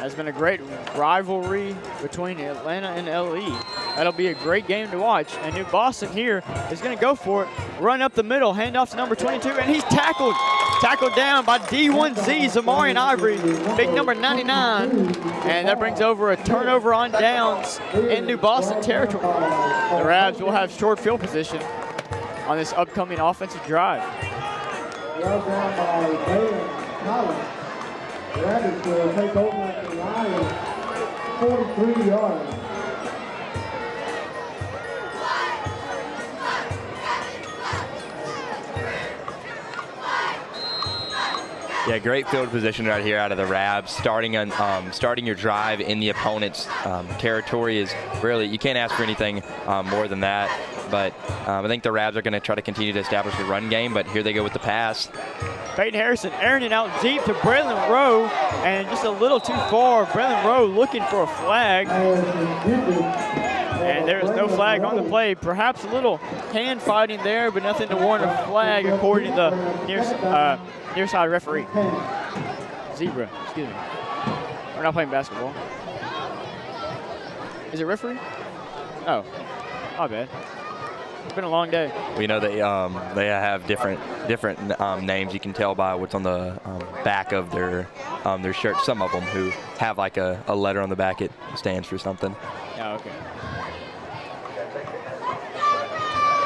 Has been a great rivalry between Atlanta and LE. That'll be a great game to watch. And New Boston here is going to go for it. Run up the middle, handoff to number 22, and he's tackled. Tackled down by D1Z, Zamarian Ivory, big number 99. And that brings over a turnover on downs in New Boston territory. The Rabs will have short field position on this upcoming offensive drive. Well down by Baylor Collins. The Rabbits will take over at the Lions, 43 yards. Yeah, great field position right here out of the Rabs. Starting your drive in the opponent's territory is really, you can't ask for anything more than that. But I think the Rabs are going to try to continue to establish the run game, but here they go with the pass. Peyton Harrison airing it out deep to Braylon Rowe, and just a little too far. Braylon Rowe looking for a flag. And there is no flag on the play. Perhaps a little hand fighting there, but nothing to warrant a flag according to the near side referee. Zebra, excuse me. We're not playing basketball. Is it referee? Oh, my bad. It's been a long day. We know they have different names. You can tell by what's on the back of their shirt. Some of them who have like a letter on the back, it stands for something. Oh, okay.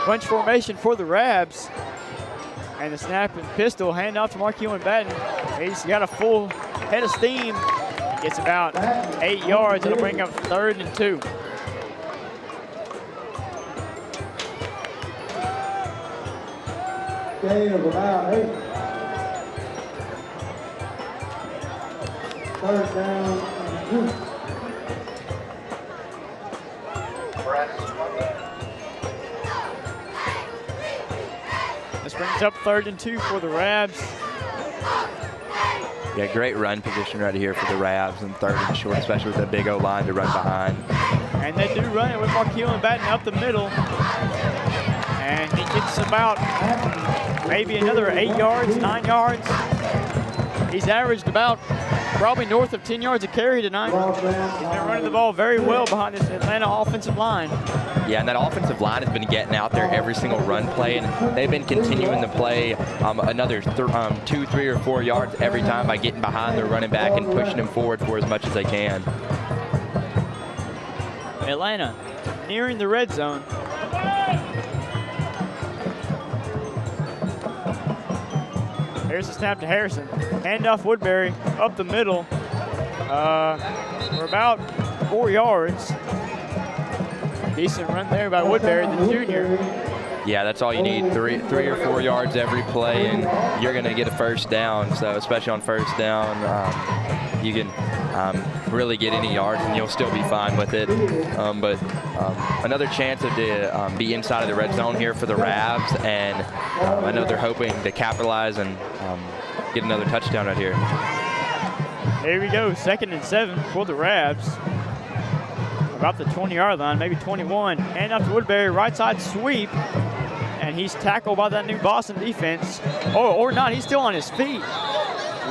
Bunch formation for the Rabs. And the snap and pistol, hand off to Markeelan Batten. He's got a full head of steam. Gets about 8 yards. It'll bring up 3rd and 2. Gain of about 8. 3rd down and 2. This brings up 3rd and 2 for the Rabs. Yeah, great run position right here for the Rabs and 3rd and short, especially with that big O-line to run behind. And they do run it with Markeelan Batten up the middle. And he gets about maybe another 8 yards, 9 yards. He's averaged about probably north of 10 yards a carry tonight. He's been running the ball very well behind this Atlanta offensive line. Yeah, and that offensive line has been getting out there every single run play, and they've been continuing to play another 2, 3, or 4 yards every time by getting behind their running back and pushing him forward for as much as they can. Atlanta nearing the red zone. Here's the snap to Harrison. Handoff Woodbury up the middle for about 4 yards. Decent run there by Woodbury, the junior. Yeah, that's all you need, 3 or 4 yards every play, and you're going to get a first down. So especially on first down, you can really get any yards and you'll still be fine with it. But another chance to be inside of the red zone here for the Rabs, and I know they're hoping to capitalize and get another touchdown right here. Here we go, 2nd and 7 for the Rabs. About the 20-yard line, maybe 21. Hand off to Woodbury, right side sweep. And he's tackled by that New Boston defense. Or not, he's still on his feet.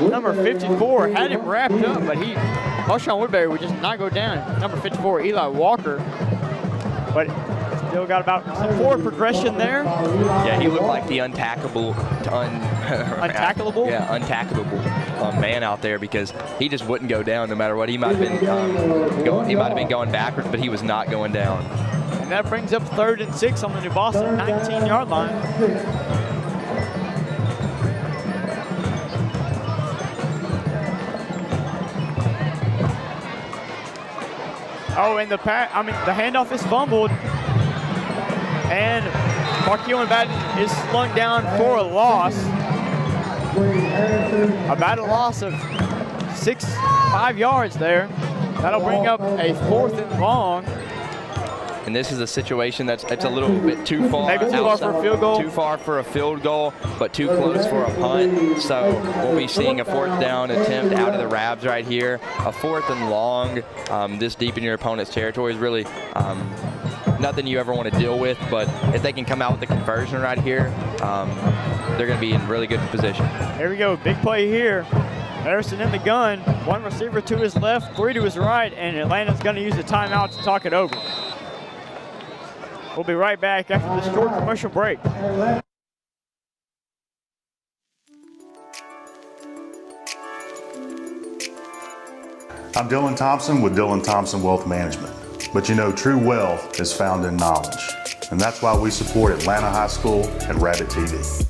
Number 54 had him wrapped up, but Marshawn Woodbury would just not go down. Number 54, Eli Walker. But still got about some forward progression there. Yeah, he looked like the untackleable Untackleable? Untackleable man out there, because he just wouldn't go down no matter what. He might have been going backwards, but he was not going down. And that brings up 3rd and 6 on the New Boston 19-yard line. Oh, and the handoff is fumbled. And Markeelan Batten is slung down for a loss. About a loss of 5 yards there. That'll bring up a 4th and long. And this is a situation that's a little bit too far. Maybe too far for a field goal. Too far for a field goal, but too close for a punt. So we'll be seeing a 4th down attempt out of the Rabs right here. A 4th and long this deep in your opponent's territory is really nothing you ever want to deal with. But if they can come out with the conversion right here, they're going to be in really good position. Here we go, big play here. Harrison in the gun, 1 receiver to his left, 3 to his right, and Atlanta's going to use the timeout to talk it over. We'll be right back after this short commercial break. I'm Dylan Thompson with Dylan Thompson Wealth Management. But you know, true wealth is found in knowledge. And that's why we support Atlanta High School and Rabbit TV.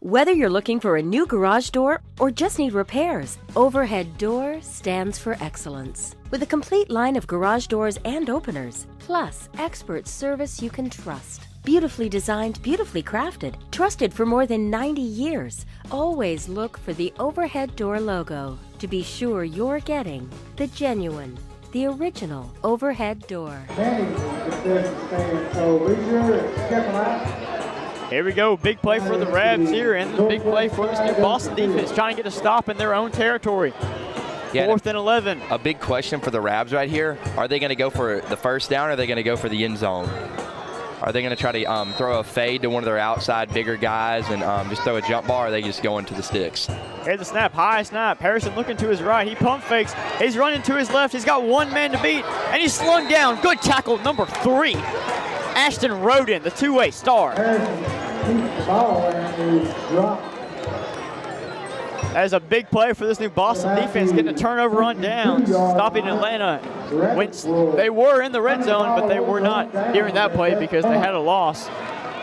Whether you're looking for a new garage door or just need repairs, Overhead Door stands for excellence. With a complete line of garage doors and openers, plus expert service you can trust. Beautifully designed, beautifully crafted, trusted for more than 90 years. Always look for the Overhead Door logo to be sure you're getting the genuine, the original Overhead Door. Here we go, big play for the Rabs here, and the big play for this New Boston defense, trying to get a stop in their own territory. Yeah, 4th and 11. A big question for the Rabs right here, are they going to go for the first down or are they going to go for the end zone? Are they going to try to throw a fade to one of their outside bigger guys and just throw a jump ball, or are they just going to the sticks? Here's the snap, high snap. Harrison looking to his right. He pump fakes. He's running to his left. He's got one man to beat, and he's slung down. Good tackle, number 3. Ashton Roden, the two-way star. Harrison keeps the ball and is dropped. That is a big play for this New Boston defense, getting a turnover on downs, stopping Atlanta. They were in the red zone, but they were not during that play because they had a loss.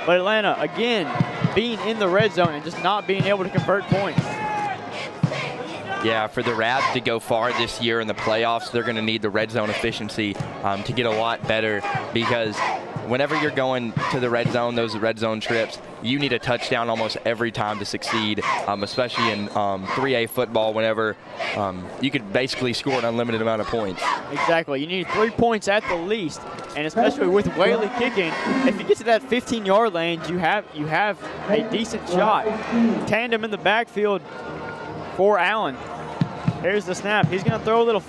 But Atlanta, again, being in the red zone and just not being able to convert points. Yeah, for the Rabs to go far this year in the playoffs, they're going to need the red zone efficiency to get a lot better, because whenever you're going to the red zone, those red zone trips, you need a touchdown almost every time to succeed, especially in 3A football, whenever you could basically score an unlimited amount of points. Exactly. You need 3 points at the least, and especially with Whaley kicking, if you get to that 15-yard lane, you have a decent shot. Tandem in the backfield for Allen. Here's the snap. He's going to throw a little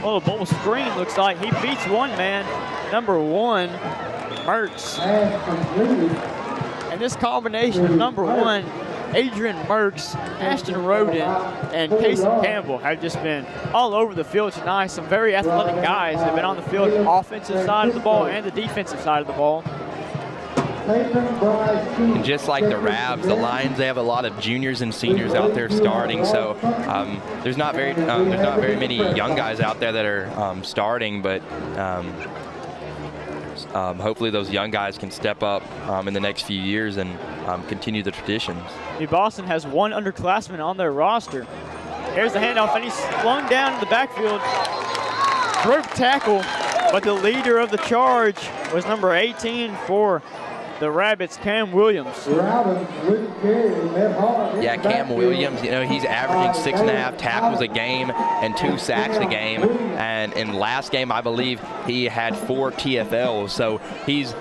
bubble screen, looks like. He beats one man, number 1, Mertz. And this combination of number 1, Adrian Mertz, Ashton Roden, and Casey Campbell have just been all over the field tonight. Some very athletic guys have been on the field, offensive side of the ball and the defensive side of the ball. And just like the Rabs, the Lions, they have a lot of juniors and seniors out there starting. So there's not very many young guys out there that are starting, but hopefully those young guys can step up in the next few years and continue the traditions. New Boston has 1 underclassman on their roster. Here's the handoff, and he's slung down in the backfield. Broke tackle, but the leader of the charge was number 18 for the Rabbits, Cam Williams. Yeah, Cam Williams, he's averaging 6.5 tackles a game and 2 sacks a game. And in last game, I believe he had 4 TFLs. So he's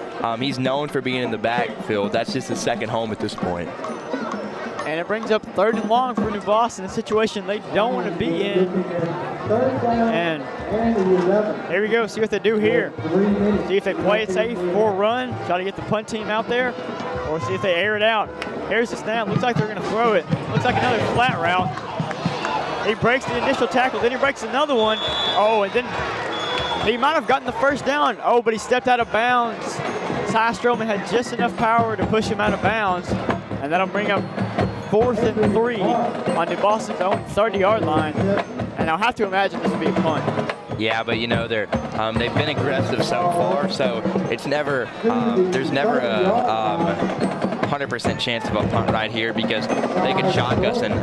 known for being in the backfield. That's just his second home at this point. And it brings up 3rd and long for New Boston, a situation they don't want to be in. And here we go, see what they do here. See if they play it safe for a run, try to get the punt team out there, or see if they air it out. Here's the snap, looks like they're going to throw it. Looks like another flat route. He breaks the initial tackle, then he breaks another one. Oh, and then he might have gotten the first down. Oh, but he stepped out of bounds. Ty Stroman had just enough power to push him out of bounds, and that'll bring up 4th and 3 on New Boston's own 30-yard line. And I'll have to imagine this will be a punt. Yeah, but they've been aggressive so far, so it's never there's never a 100% chance of a punt right here, because they could shock us and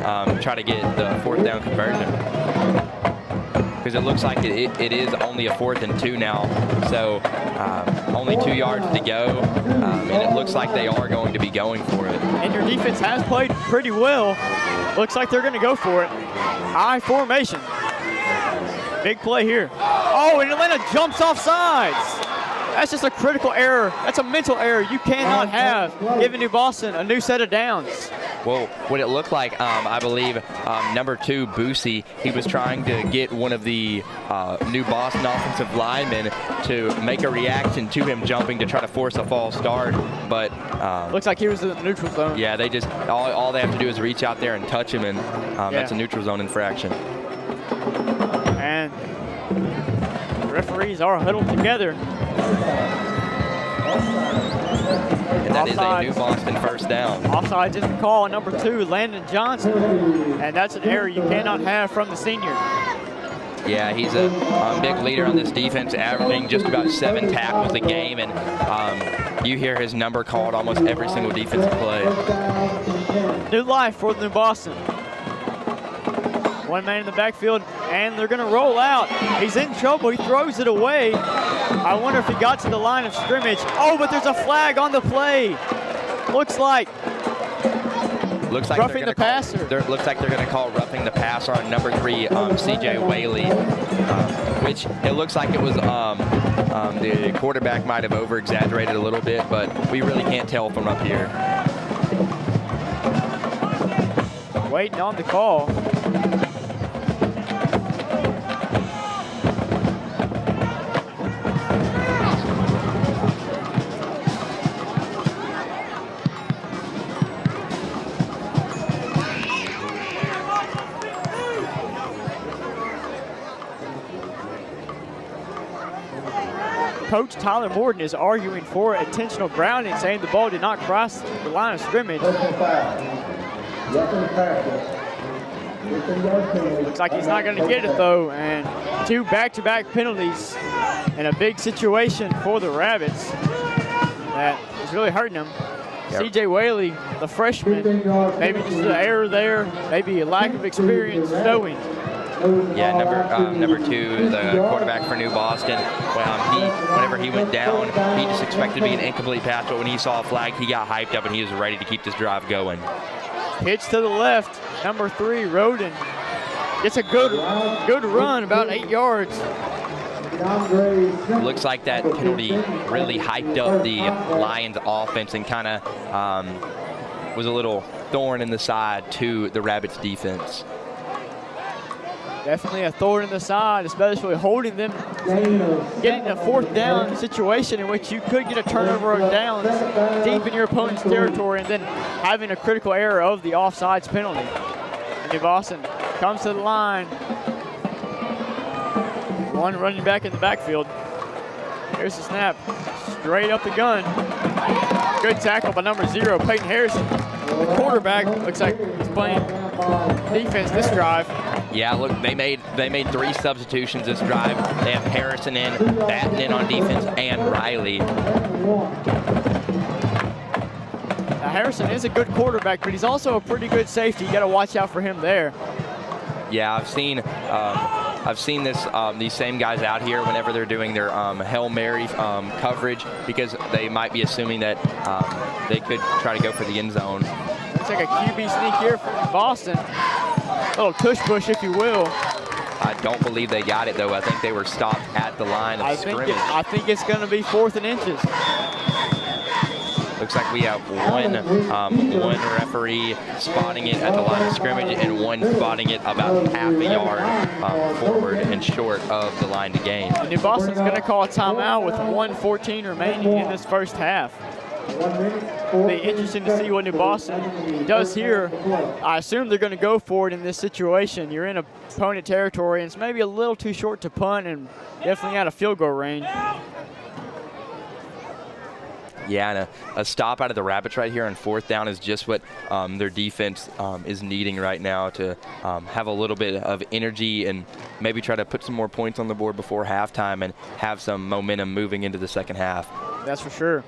try to get the 4th down conversion. Because it looks like it is only a 4th and 2 now, so only 2 yards to go, and it looks like they are going to be going for it. And your defense has played pretty well. Looks like they're going to go for it. High formation. Big play here. Oh, and Atlanta jumps off sides. That's just a critical error. That's a mental error you cannot have, giving New Boston a new set of downs. Well, what it looked like, I believe, number 2, Boosie, he was trying to get one of the New Boston offensive linemen to make a reaction to him jumping to try to force a false start, but looks like he was in the neutral zone. Yeah, they just all they have to do is reach out there and touch him, and that's a neutral zone infraction. And the referees are huddled together. And that is a New Boston first down. Offside is the call on number 2, Landon Johnson. And that's an error you cannot have from the senior. Yeah, he's a big leader on this defense, averaging just about 7 tackles a game. And you hear his number called almost every single defensive play. New life for New Boston. 1 man in the backfield, and they're going to roll out. He's in trouble. He throws it away. I wonder if he got to the line of scrimmage. Oh, but there's a flag on the play. Looks like roughing the passer. Looks like they're going to call roughing the passer on number 3, C.J. Whaley, which it looks like it was the quarterback might have over-exaggerated a little bit, but we really can't tell from up here. Waiting on the call. Coach Tyler Morton is arguing for intentional grounding, saying the ball did not cross the line of scrimmage. Looks like he's not going to get it, though, and 2 back-to-back penalties in a big situation for the Rabbits that is really hurting them. C.J. Whaley, the freshman, maybe just an error there, maybe a lack of experience showing. Yeah, number 2, the quarterback for New Boston. Whenever he went down, he just expected to be an incomplete pass, but when he saw a flag, he got hyped up and he was ready to keep this drive going. Pitch to the left, number 3, Roden. Gets a good run, about 8 yards. Looks like that penalty really hyped up the Lions offense and kind of was a little thorn in the side to the Rabbits defense. Definitely a thorn in the side, especially holding them, getting a 4th down situation in which you could get a turnover of downs deep in your opponent's territory and then having a critical error of the offsides penalty. And New Boston comes to the line. 1 running back in the backfield. Here's the snap, straight up the gun. Good tackle by number 0, Peyton Harrison. The quarterback looks like he's playing defense this drive. Yeah, look, they made 3 substitutions this drive. They have Harrison in, Batten in on defense, and Riley. Now Harrison is a good quarterback, but he's also a pretty good safety. You got to watch out for him there. Yeah, I've seen this these same guys out here whenever they're doing their Hail Mary coverage, because they might be assuming that they could try to go for the end zone. Looks like a QB sneak here from Boston. A little tush push, if you will. I don't believe they got it, though. I think they were stopped at the line of scrimmage. I think it's going to be 4th and inches. Looks like we have one referee spotting it at the line of scrimmage and one spotting it about half a yard forward and short of the line to gain. And New Boston's going to call a timeout with 1:14 remaining in this first half. It'll be interesting to see what New Boston does here. I assume they're going to go for it in this situation. You're in opponent territory, and it's maybe a little too short to punt and definitely out of field goal range. Yeah, and a stop out of the Rabbits right here on 4th down is just what their defense is needing right now to have a little bit of energy and maybe try to put some more points on the board before halftime and have some momentum moving into the second half. That's for sure.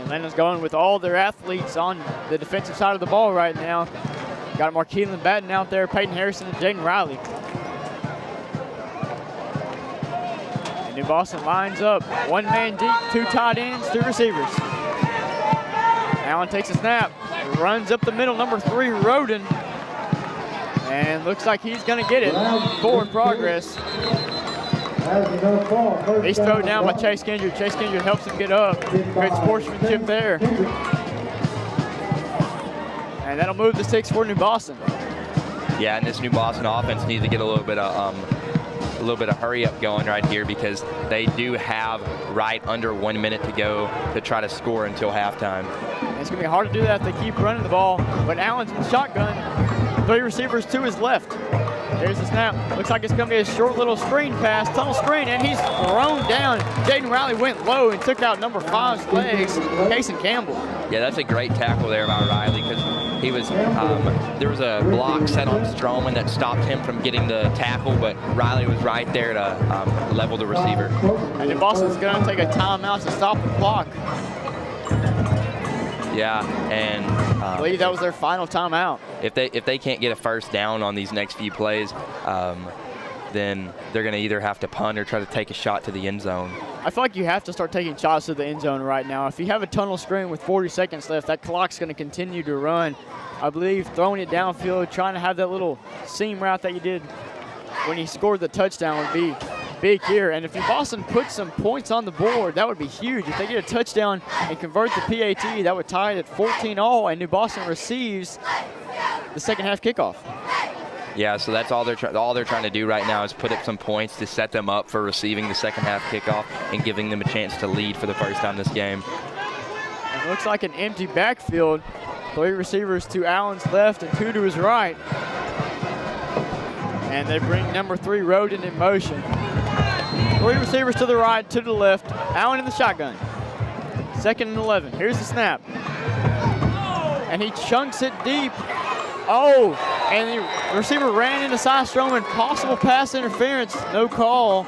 Atlanta's going with all their athletes on the defensive side of the ball right now. Got Markeelan Batten out there, Peyton Harrison, and Jaden Riley. And New Boston lines up. 1 man deep, 2 tight ends, 2 receivers. Allen takes a snap, runs up the middle, number 3, Roden. And looks like he's going to get it. Forward progress. He's thrown down by Chase Kindred. Chase Kindred helps him get up. Great sportsmanship there. And that'll move the 6 for New Boston. Yeah, and this New Boston offense needs to get a little bit of hurry up going right here, because they do have right under 1 minute to go to try to score until halftime. And it's going to be hard to do that if they keep running the ball. But Allen's in shotgun. 3 receivers to his left. There's the snap. Looks like it's going to be a short little screen pass, tunnel screen, and he's thrown down. Jaden Riley went low and took out number 5's legs, Cason Campbell. Yeah, that's a great tackle there by Riley, because he was there was a block set on Stroman that stopped him from getting the tackle, but Riley was right there to level the receiver. And then Boston's going to take a timeout to stop the clock. Yeah, and I believe that was their final timeout. If they can't get a first down on these next few plays, then they're going to either have to punt or try to take a shot to the end zone. I feel like you have to start taking shots to the end zone right now. If you have a tunnel screen with 40 seconds left, that clock's going to continue to run. I believe throwing it downfield, trying to have that little seam route that you did when he scored the touchdown would be big here. And if New Boston puts some points on the board, that would be huge. If they get a touchdown and convert the PAT, that would tie it at 14-all, and New Boston receives the second half kickoff. Yeah, so that's all they're trying to do right now is put up some points to set them up for receiving the second half kickoff and giving them a chance to lead for the first time this game. It looks like an empty backfield. 3 receivers to Allen's left and 2 to his right. And they bring number 3, Roden, in motion. 3 receivers to the right, 2 to the left. Allen in the shotgun. 2nd and 11. Here's the snap. And he chunks it deep. Oh, and the receiver ran into Cy Stroman. Possible pass interference. No call.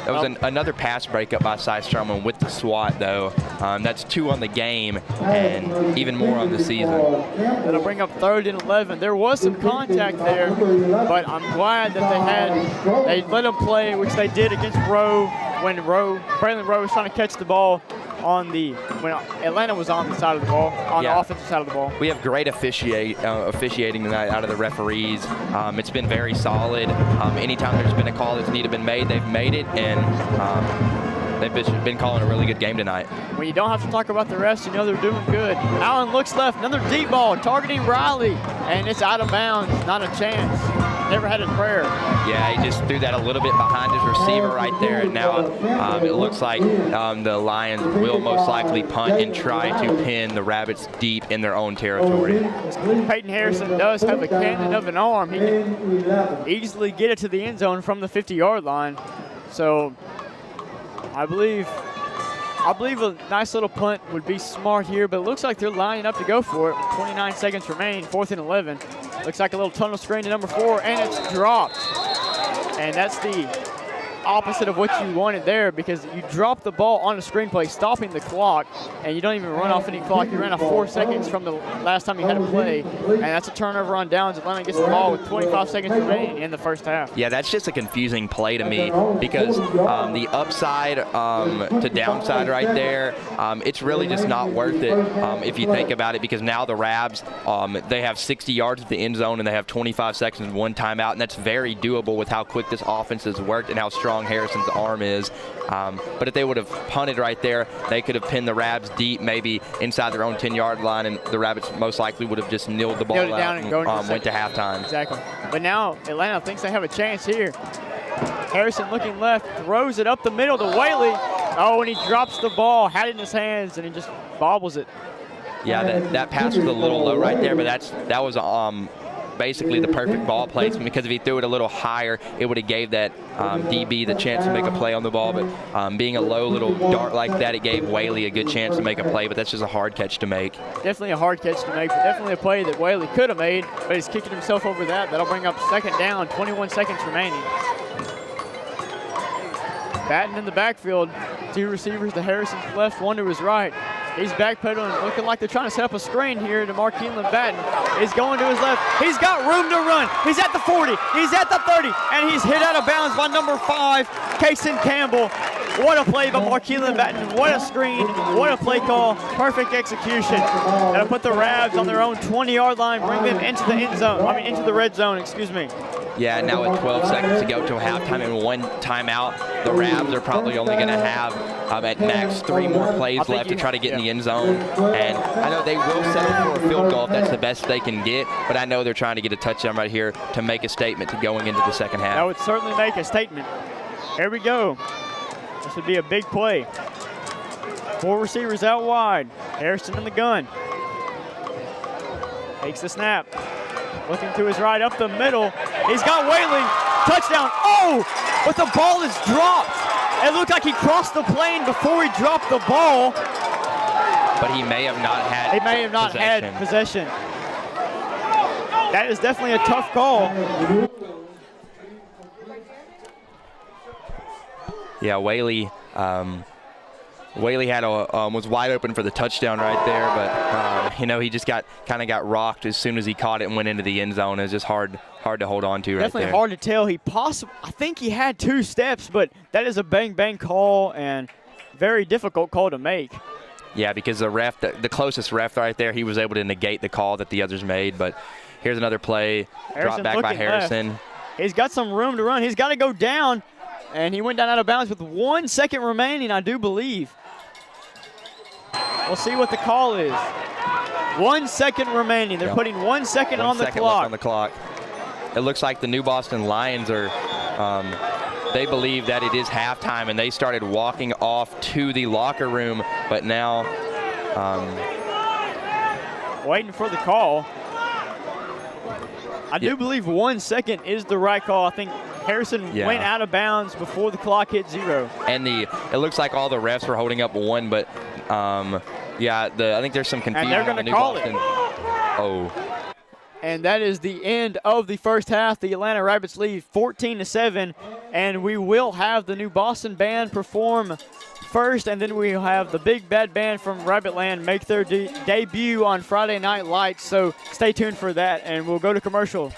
That was another pass breakup by Cy Stroman with the swat, though. That's 2 on the game and even more on the season. That'll bring up 3rd and 11. There was some contact there, but I'm glad that they let him play, which they did against Rowe when Braylon Rowe was trying to catch the ball when Atlanta was on the side of the ball, on the offensive side of the ball. We have great officiating tonight out of the referees. It's been very solid. Anytime there's been a call that's needed to be made, they've made it, and they've been calling a really good game tonight. When you don't have to talk about the rest, you know they're doing good. Allen looks left, another deep ball targeting Riley, and it's out of bounds, not a chance. Never had a prayer. Yeah, he just threw that a little bit behind his receiver right there, and now it looks like the Lions will most likely punt and try to pin the Rabbits deep in their own territory. Peyton Harrison does have a cannon of an arm. He can easily get it to the end zone from the 50-yard line. So I believe a nice little punt would be smart here, but it looks like they're lining up to go for it. 29 seconds remain, 4th and 11. Looks like a little tunnel screen to number 4, and it's dropped. And that's the opposite of what you wanted there, because you dropped the ball on a screenplay, stopping the clock, and you don't even run off any clock. You ran off 4 seconds from the last time you had to play, and that's a turnover on downs. Atlanta gets the ball with 25 seconds remaining in the first half. Yeah, that's just a confusing play to me, because the upside to downside right there, it's really just not worth it if you think about it, because now the Rabs, they have 60 yards at the end zone and they have 25 seconds and 1 timeout, and that's very doable with how quick this offense has worked and how strong Harrison's arm is. But if they would have punted right there, they could have pinned the Rabs deep, maybe inside their own 10-yard line, and the Rabbits most likely would have just kneeled the ball out and went to halftime. Exactly. But now Atlanta thinks they have a chance here. Harrison looking left, throws it up the middle to Whaley. Oh, and he drops the ball, had it in his hands, and he just bobbles it. Yeah, that pass was a little low right there, but that was basically the perfect ball placement, because if he threw it a little higher, it would have gave that DB the chance to make a play on the ball. But being a low little dart like that, it gave Whaley a good chance to make a play, but that's just a hard catch to make. Definitely a hard catch to make, but definitely a play that Whaley could have made, but he's kicking himself over that. That'll bring up 2nd down, 21 seconds remaining. Batten in the backfield, 2 receivers to Harrison's left, 1 to his right. He's backpedaling, looking like they're trying to set up a screen here to Markeelan Batten. He's going to his left. He's got room to run. He's at the 40. He's at the 30. And he's hit out of bounds by number 5, Kason Campbell. What a play by Markeelan Batten. What a screen. What a play call. Perfect execution. That'll put the Rabs on their own 20-yard line, bring them into the end zone. Into the red zone, excuse me. Yeah, now with 12 seconds to go to halftime and 1 timeout, the Rabs are probably only going to have at max 3 more plays left to try to get in the end zone. And I know they will settle for a field goal if that's the best they can get, but I know they're trying to get a touchdown right here to make a statement to going into the second half. That would certainly make a statement. Here we go. This would be a big play. 4 receivers out wide. Harrison in the gun. Takes the snap. Looking to his right, up the middle. He's got Whaley. Touchdown. Oh, but the ball is dropped. It looked like he crossed the plane before he dropped the ball. But he may have not had possession. That is definitely a tough call. Yeah, Whaley had was wide open for the touchdown right there, but he just got rocked as soon as he caught it and went into the end zone. It was just hard to hold on to right there. Definitely hard to tell. I think he had 2 steps, but that is a bang drop and very difficult call to make. Yeah, because the closest ref right there, he was able to negate the call that the others made. But here's another play, drop back by Harrison. Left. He's got some room to run. He's got to go down, and he went down out of bounds with 1 second remaining, I do believe. We'll see what the call is. 1 second remaining. They're putting 1 second on the clock. Left on the clock. It looks like the New Boston Lions are, they believe that it is halftime, and they started walking off to the locker room, but now waiting for the call. I do believe 1 second is the right call. I think Harrison went out of bounds before the clock hit 0. And it looks like all the refs were holding up 1, but I think there's some confusion. And they're going to call it. Oh. And that is the end of the first half. The Atlanta Rabbits lead 14-7, and we will have the New Boston band perform first, and then we'll have the Big Bad Band from Rabbitland make their debut on Friday Night Lights. So stay tuned for that, and we'll go to commercial.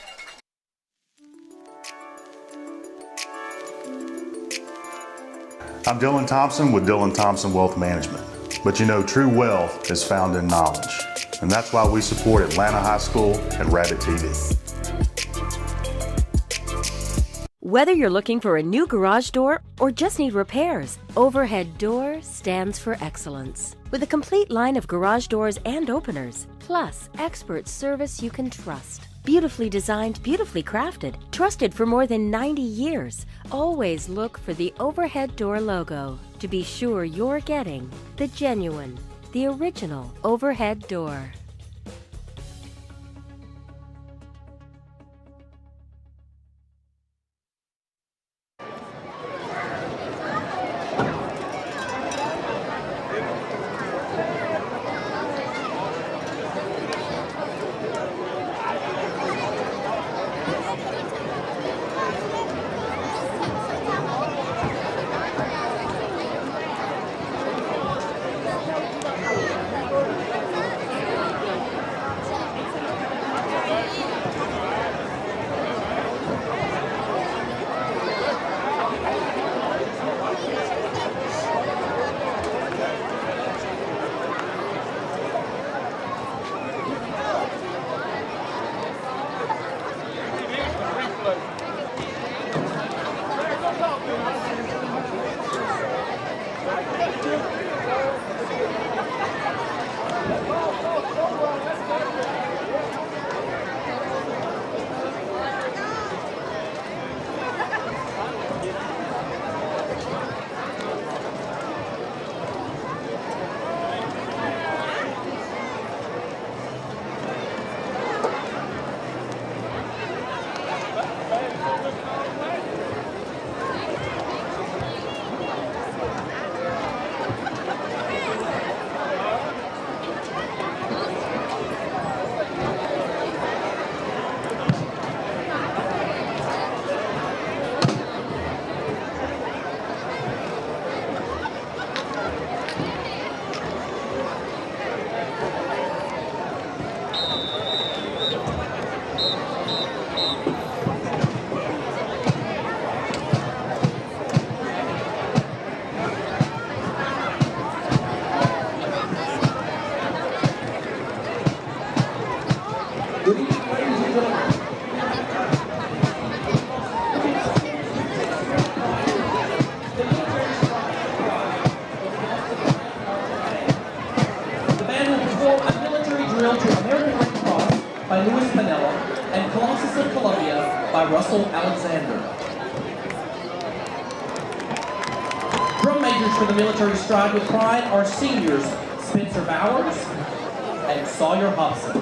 I'm Dylan Thompson with Dylan Thompson Wealth Management. But you know, true wealth is found in knowledge. And that's why we support Atlanta High School and Rabbit TV. Whether you're looking for a new garage door or just need repairs, Overhead Door stands for excellence. With a complete line of garage doors and openers, plus expert service you can trust. Beautifully designed, beautifully crafted, trusted for more than 90 years. Always look for the Overhead Door logo to be sure you're getting the genuine, the original Overhead Door. Drum majors for the Military Stride with Pride are seniors Spencer Bowers and Sawyer Hobson.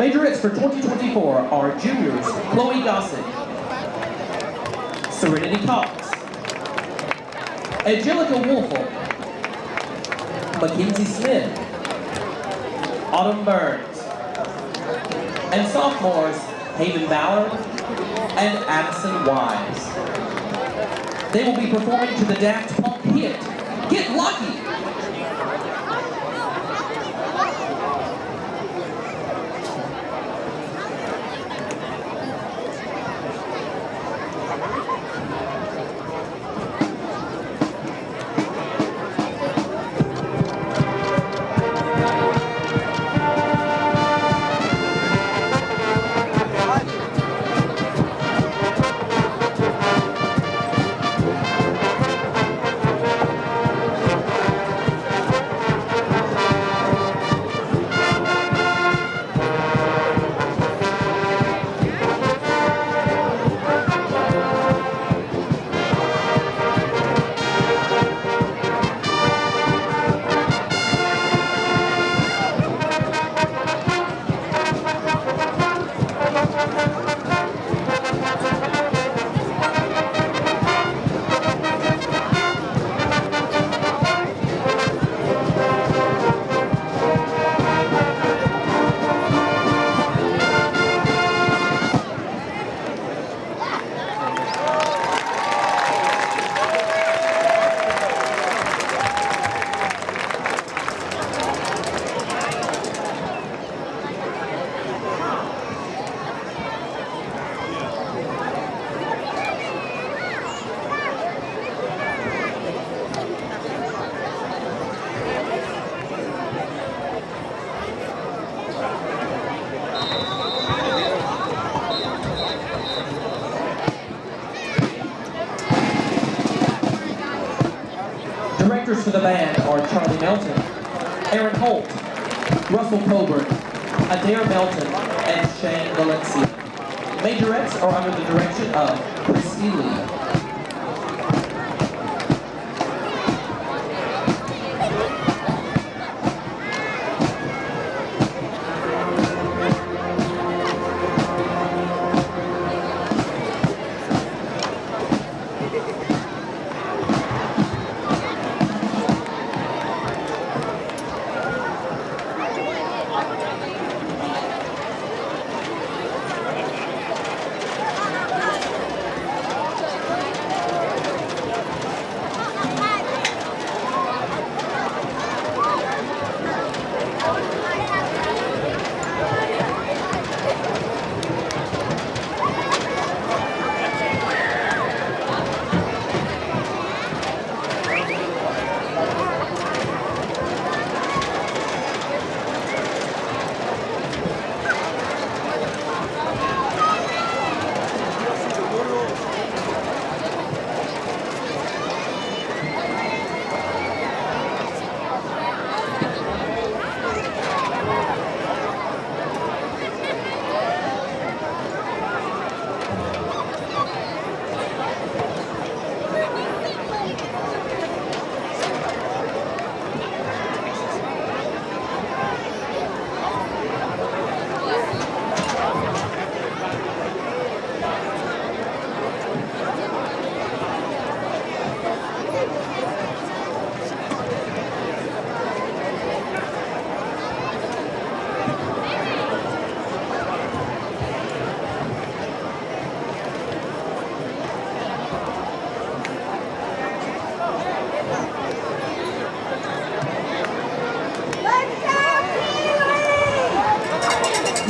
Majorettes for 2024 are juniors Chloe Gossett, Serenity Cox, Angelica Wolfel, Mackenzie Smith, Autumn Burns, and sophomores Haven Ballard and Addison Wise. They will be performing to the Daft Punk hit, Get Lucky. Directors for the band are Charlie Melton, Aaron Holt, Russell Coburn, Adair Melton, and Shane Valencia. Majorettes are under the direction of Christy Lee.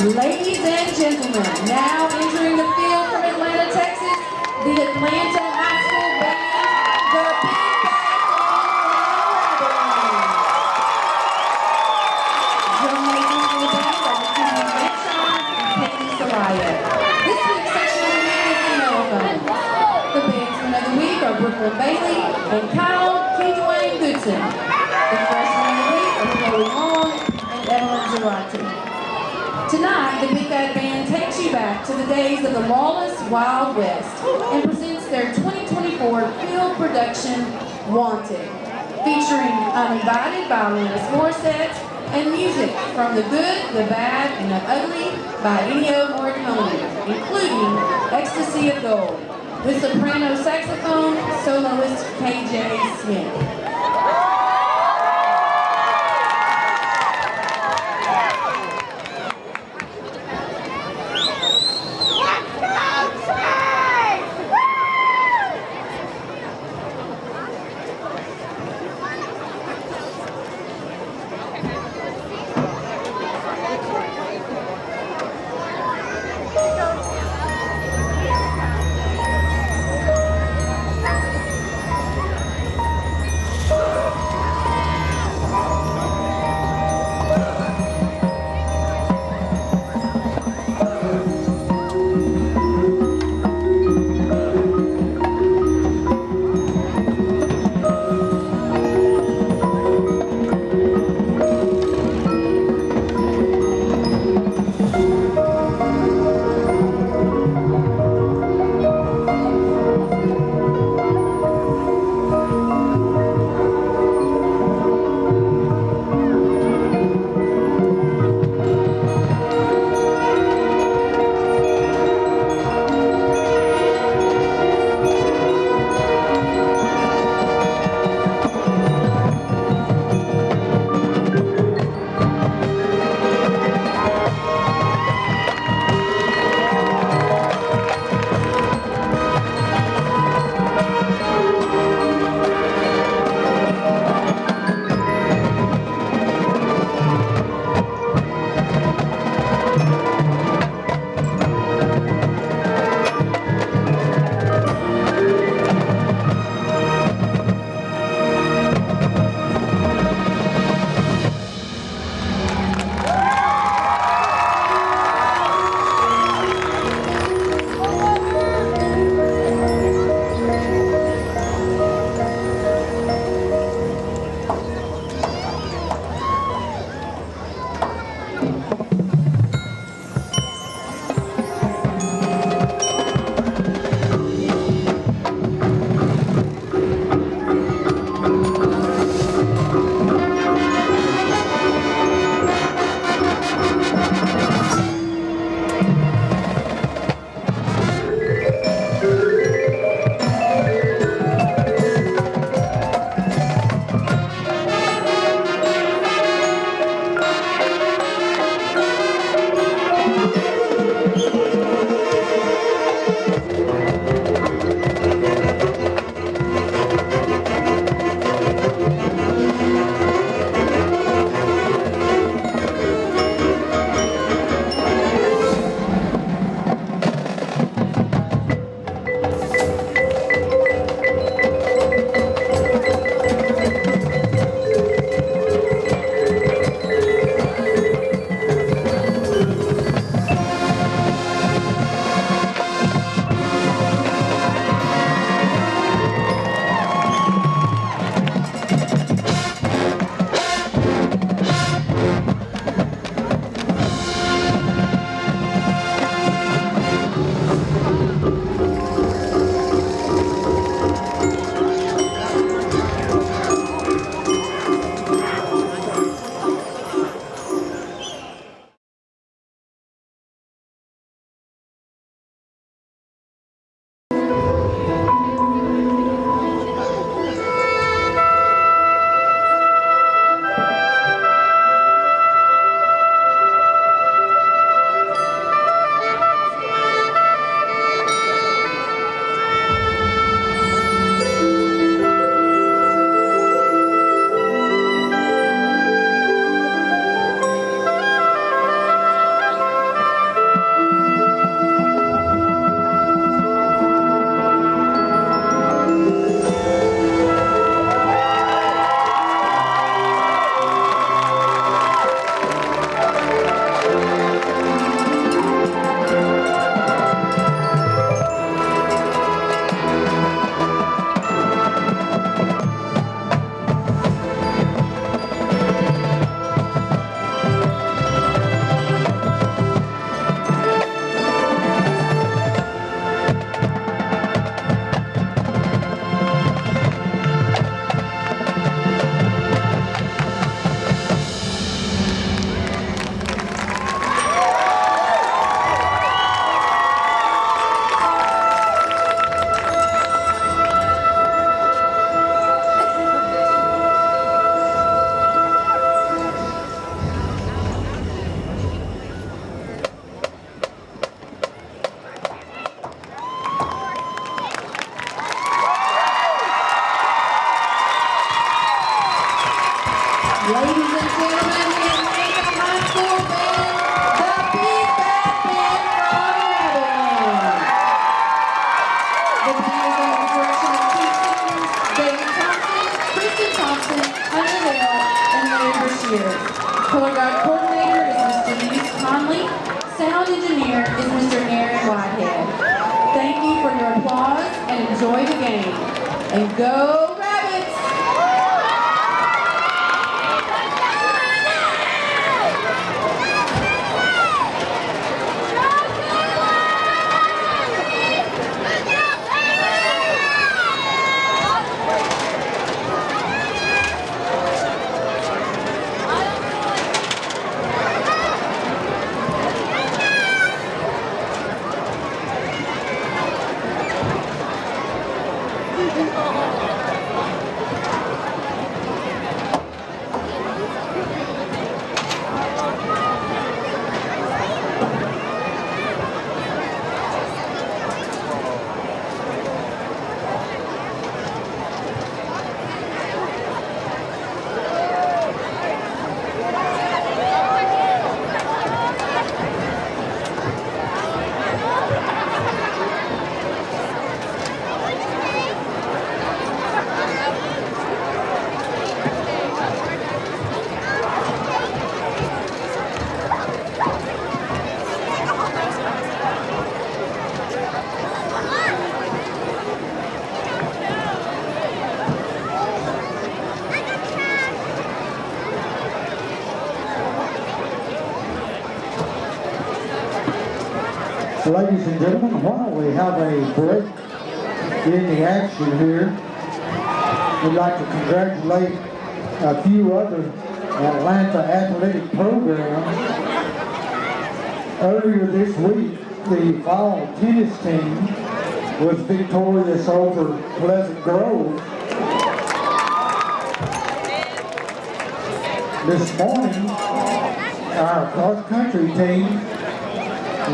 Ladies and gentlemen, now entering the field from Atlanta, Texas, the Atlanta High School Band, the Big Drum makers for the band are Susan Mitchell and Katie Soraya. This week's section of the band is the mellophones. The bandsmen of the week are Brooklyn Bailey and Kyle Dwayne Goodson. The freshmen of the week are Chloe Long and Evelyn Zarate. Tonight, the Big Bad Band takes you back to the days of the lawless Wild West and presents their 2024 field production, Wanted, featuring Uninvited by Alanis Morissette, and music from the good, the bad, and the ugly by Ennio Morricone, including Ecstasy of Gold, with soprano saxophone soloist KJ Smith. Ladies and gentlemen, we have Gameday High School band, the Big Bad Band from Babylon. The band is under the direction of Keith Simmons, David Thompson, Kristen Thompson, Hunter Hill, and Larry Brashear. Color guard coordinator is Mr. Denise Conley. Sound engineer is Mr. Aaron Whitehead. Thank you for your applause and enjoy the game. And go Rabbits! Ladies and gentlemen, while we have a break in the action here, we'd like to congratulate a few other Atlanta athletic programs. Earlier this week, the fall tennis team was victorious over Pleasant Grove. This morning, our cross-country team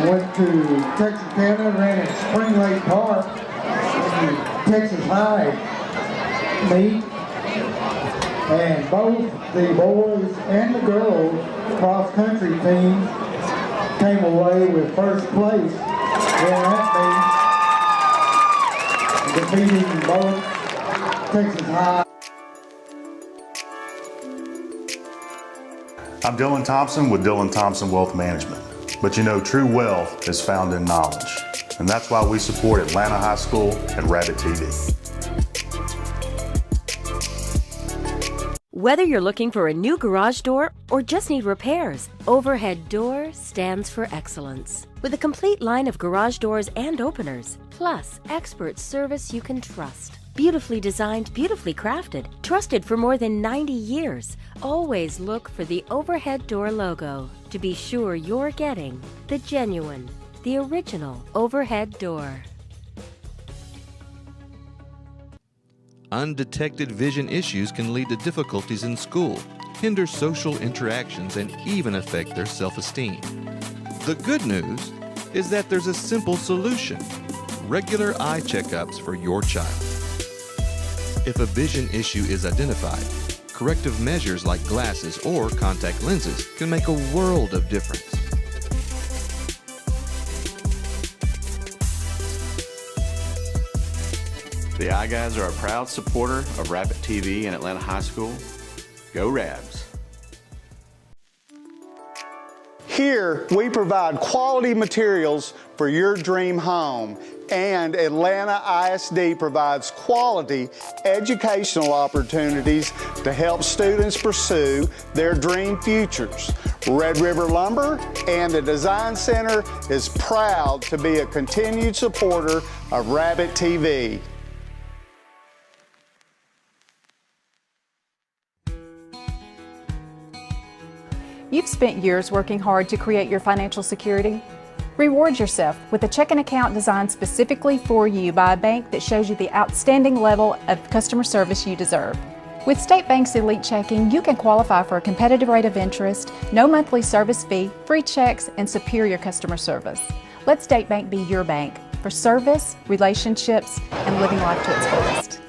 went to Texarkana, ran at Spring Lake Park, the Texas High meet, and both the boys and the girls cross-country teams came away with first place in that meet, defeating both Texas High. I'm Dylan Thompson with Dylan Thompson Wealth Management. But you know, true wealth is found in knowledge. And that's why we support Atlanta High School and Rabbit TV. Whether you're looking for a new garage door or just need repairs, Overhead Door stands for excellence. With a complete line of garage doors and openers, plus expert service you can trust. Beautifully designed, beautifully crafted, trusted for more than 90 years. Always look for the Overhead Door logo to be sure you're getting the genuine, the original Overhead Door. Undetected vision issues can lead to difficulties in school, hinder social interactions, and even affect their self-esteem. The good news is that there's a simple solution: regular eye checkups for your child. If a vision issue is identified, corrective measures like glasses or contact lenses can make a world of difference. The Eye Guys are a proud supporter of Rabbit TV and Atlanta High School. Go Rabs! Here, we provide quality materials for your dream home, and Atlanta ISD provides quality educational opportunities to help students pursue their dream futures. Red River Lumber and the Design Center is proud to be a continued supporter of Rabbit TV. You've spent years working hard to create your financial security. Reward yourself with a checking account designed specifically for you by a bank that shows you the outstanding level of customer service you deserve. With State Bank's Elite Checking, you can qualify for a competitive rate of interest, no monthly service fee, free checks, and superior customer service. Let State Bank be your bank for service, relationships, and living life to its fullest.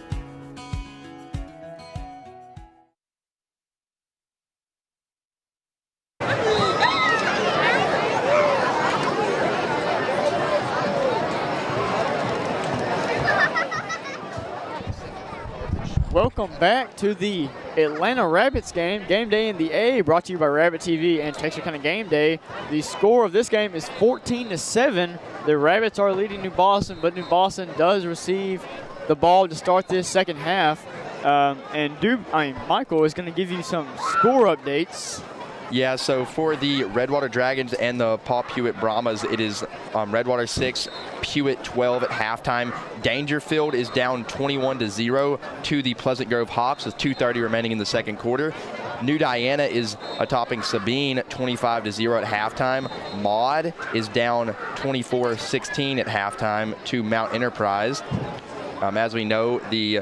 Welcome back to the Atlanta Rabbits game. Game Day in the A, brought to you by Rabbit TV and Texarkana Game Day. The score of this game is 14-7. The Rabbits are leading New Boston, but New Boston does receive the ball to start this second half. Michael is going to give you some score updates. Yeah, so for the Redwater Dragons and the Paul Pewitt Brahmas, it is Redwater 6, Pewitt 12 at halftime. Dangerfield is down 21-0 to the Pleasant Grove Hawks with 2:30 remaining in the second quarter. New Diana is topping Sabine 25-0 at halftime. Maud is down 24-16 at halftime to Mount Enterprise. As we know, the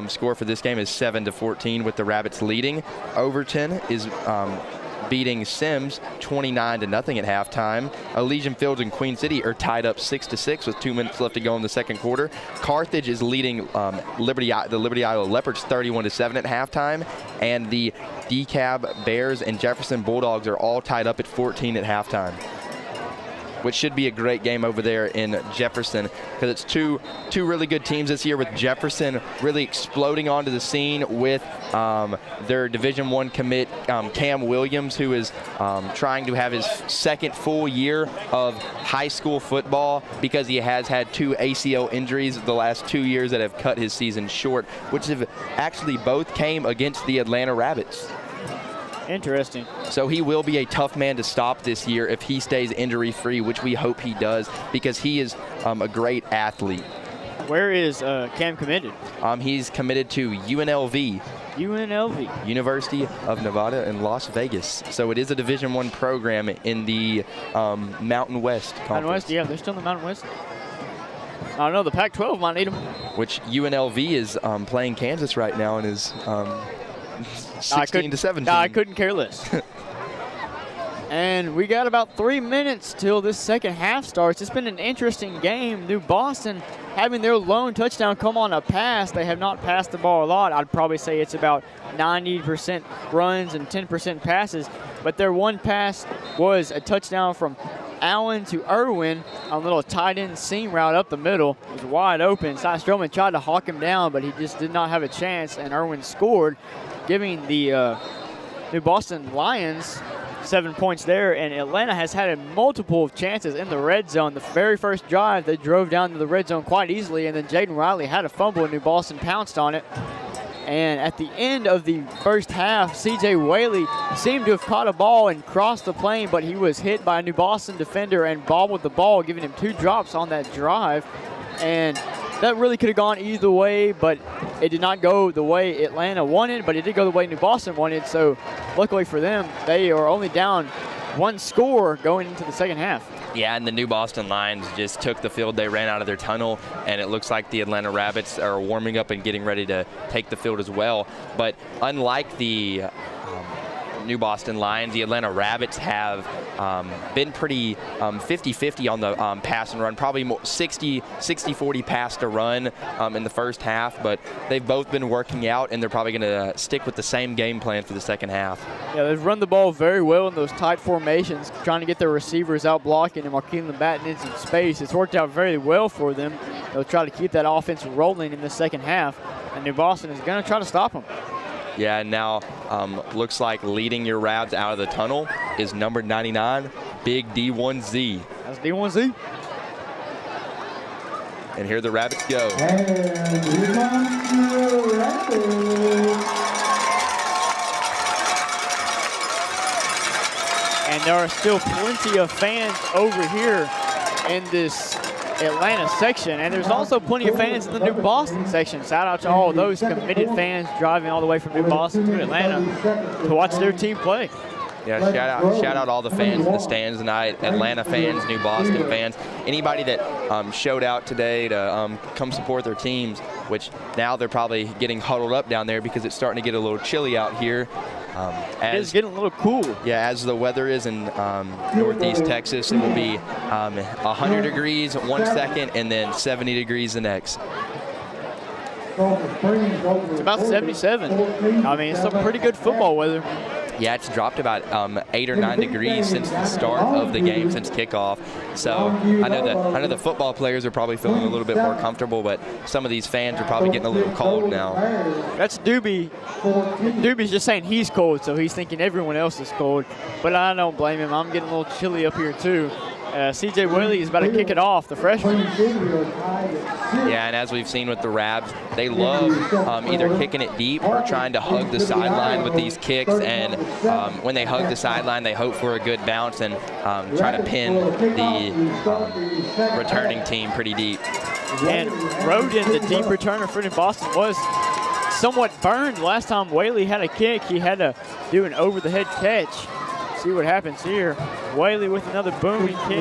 score for this game is 7-14 with the Rabbits leading. Overton is beating Sims 29-0 at halftime. Elysian Fields and Queen City are tied up 6-6 with 2 minutes left to go in the second quarter. Carthage is leading the Liberty Isle Leopards 31-7 at halftime, and the DeKalb Bears and Jefferson Bulldogs are all tied up at 14 at halftime, which should be a great game over there in Jefferson, because it's two really good teams this year, with Jefferson really exploding onto the scene with their Division I commit Cam Williams, who is trying to have his second full year of high school football because he has had 2 ACL injuries the last 2 years that have cut his season short, which have actually both came against the Atlanta Rabbits. Interesting. So he will be a tough man to stop this year if he stays injury-free, which we hope he does, because he is a great athlete. Where is Cam committed? He's committed to UNLV. UNLV. University of Nevada in Las Vegas. So it is a Division I program in the Mountain West Conference. Mountain West, yeah, they're still in the Mountain West. I don't know, the Pac-12 might need them. Which UNLV is playing Kansas right now and is 16-17. I couldn't care less. And we got about 3 minutes till this second half starts. It's been an interesting game. New Boston having their lone touchdown come on a pass. They have not passed the ball a lot. I'd probably say it's about 90% runs and 10% passes. But their one pass was a touchdown from Allen to Irwin on a little tight end seam route up the middle. It was wide open. Cy Stroman tried to hawk him down, but he just did not have a chance, and Irwin scored, giving the New Boston Lions 7 points there. And Atlanta has had multiple chances in the red zone. The very first drive, they drove down to the red zone quite easily, and then Jaden Riley had a fumble, and New Boston pounced on it. And at the end of the first half, C.J. Whaley seemed to have caught a ball and crossed the plane, but he was hit by a New Boston defender and bobbled the ball, giving him 2 drops on that drive. And that really could have gone either way, but it did not go the way Atlanta wanted, but it did go the way New Boston wanted. So luckily for them, they are only down 1 score going into the second half. Yeah, and the New Boston Lions just took the field. They ran out of their tunnel, and it looks like the Atlanta Rabbits are warming up and getting ready to take the field as well. But unlike the New Boston Lions, the Atlanta Rabbits have been pretty 50-50 on the pass and run, probably 60-40 pass to run in the first half, but they've both been working out, and they're probably going to stick with the same game plan for the second half. Yeah, they've run the ball very well in those tight formations, trying to get their receivers out blocking and Marquise Labatt in some space. It's worked out very well for them. They'll try to keep that offense rolling in the second half, and New Boston is going to try to stop them. Yeah, and now looks like leading your Rabs out of the tunnel is number 99, Big D1Z. That's D1Z. And here the Rabbits go. And here comes the Rabbits. And there are still plenty of fans over here in this Atlanta section, and there's also plenty of fans in the New Boston section. Shout out to all those committed fans driving all the way from New Boston to Atlanta to watch their team play. Yeah, shout out all the fans in the stands tonight, Atlanta fans, New Boston fans, anybody that showed out today to come support their teams, which now they're probably getting huddled up down there because it's starting to get a little chilly out here. It's getting a little cool. Yeah, as the weather is in northeast Texas, it will be 100 degrees 1 second and then 70 degrees the next. It's about 77. I mean, it's some pretty good football weather. Yeah, it's dropped about 8 or 9 degrees since the start of the game, since kickoff. So I know the football players are probably feeling a little bit more comfortable, but some of these fans are probably getting a little cold now. That's Doobie. Doobie's just saying he's cold, so he's thinking everyone else is cold. But I don't blame him. I'm getting a little chilly up here too. C.J. Whaley is about to kick it off, the freshman. Yeah, and as we've seen with the Rabs, they love either kicking it deep or trying to hug the sideline with these kicks. And when they hug the sideline, they hope for a good bounce and try to pin the returning team pretty deep. And Roden, the deep returner for New Boston, was somewhat burned last time Whaley had a kick. He had to do an over-the-head catch. See what happens here. Whaley with another booming kick.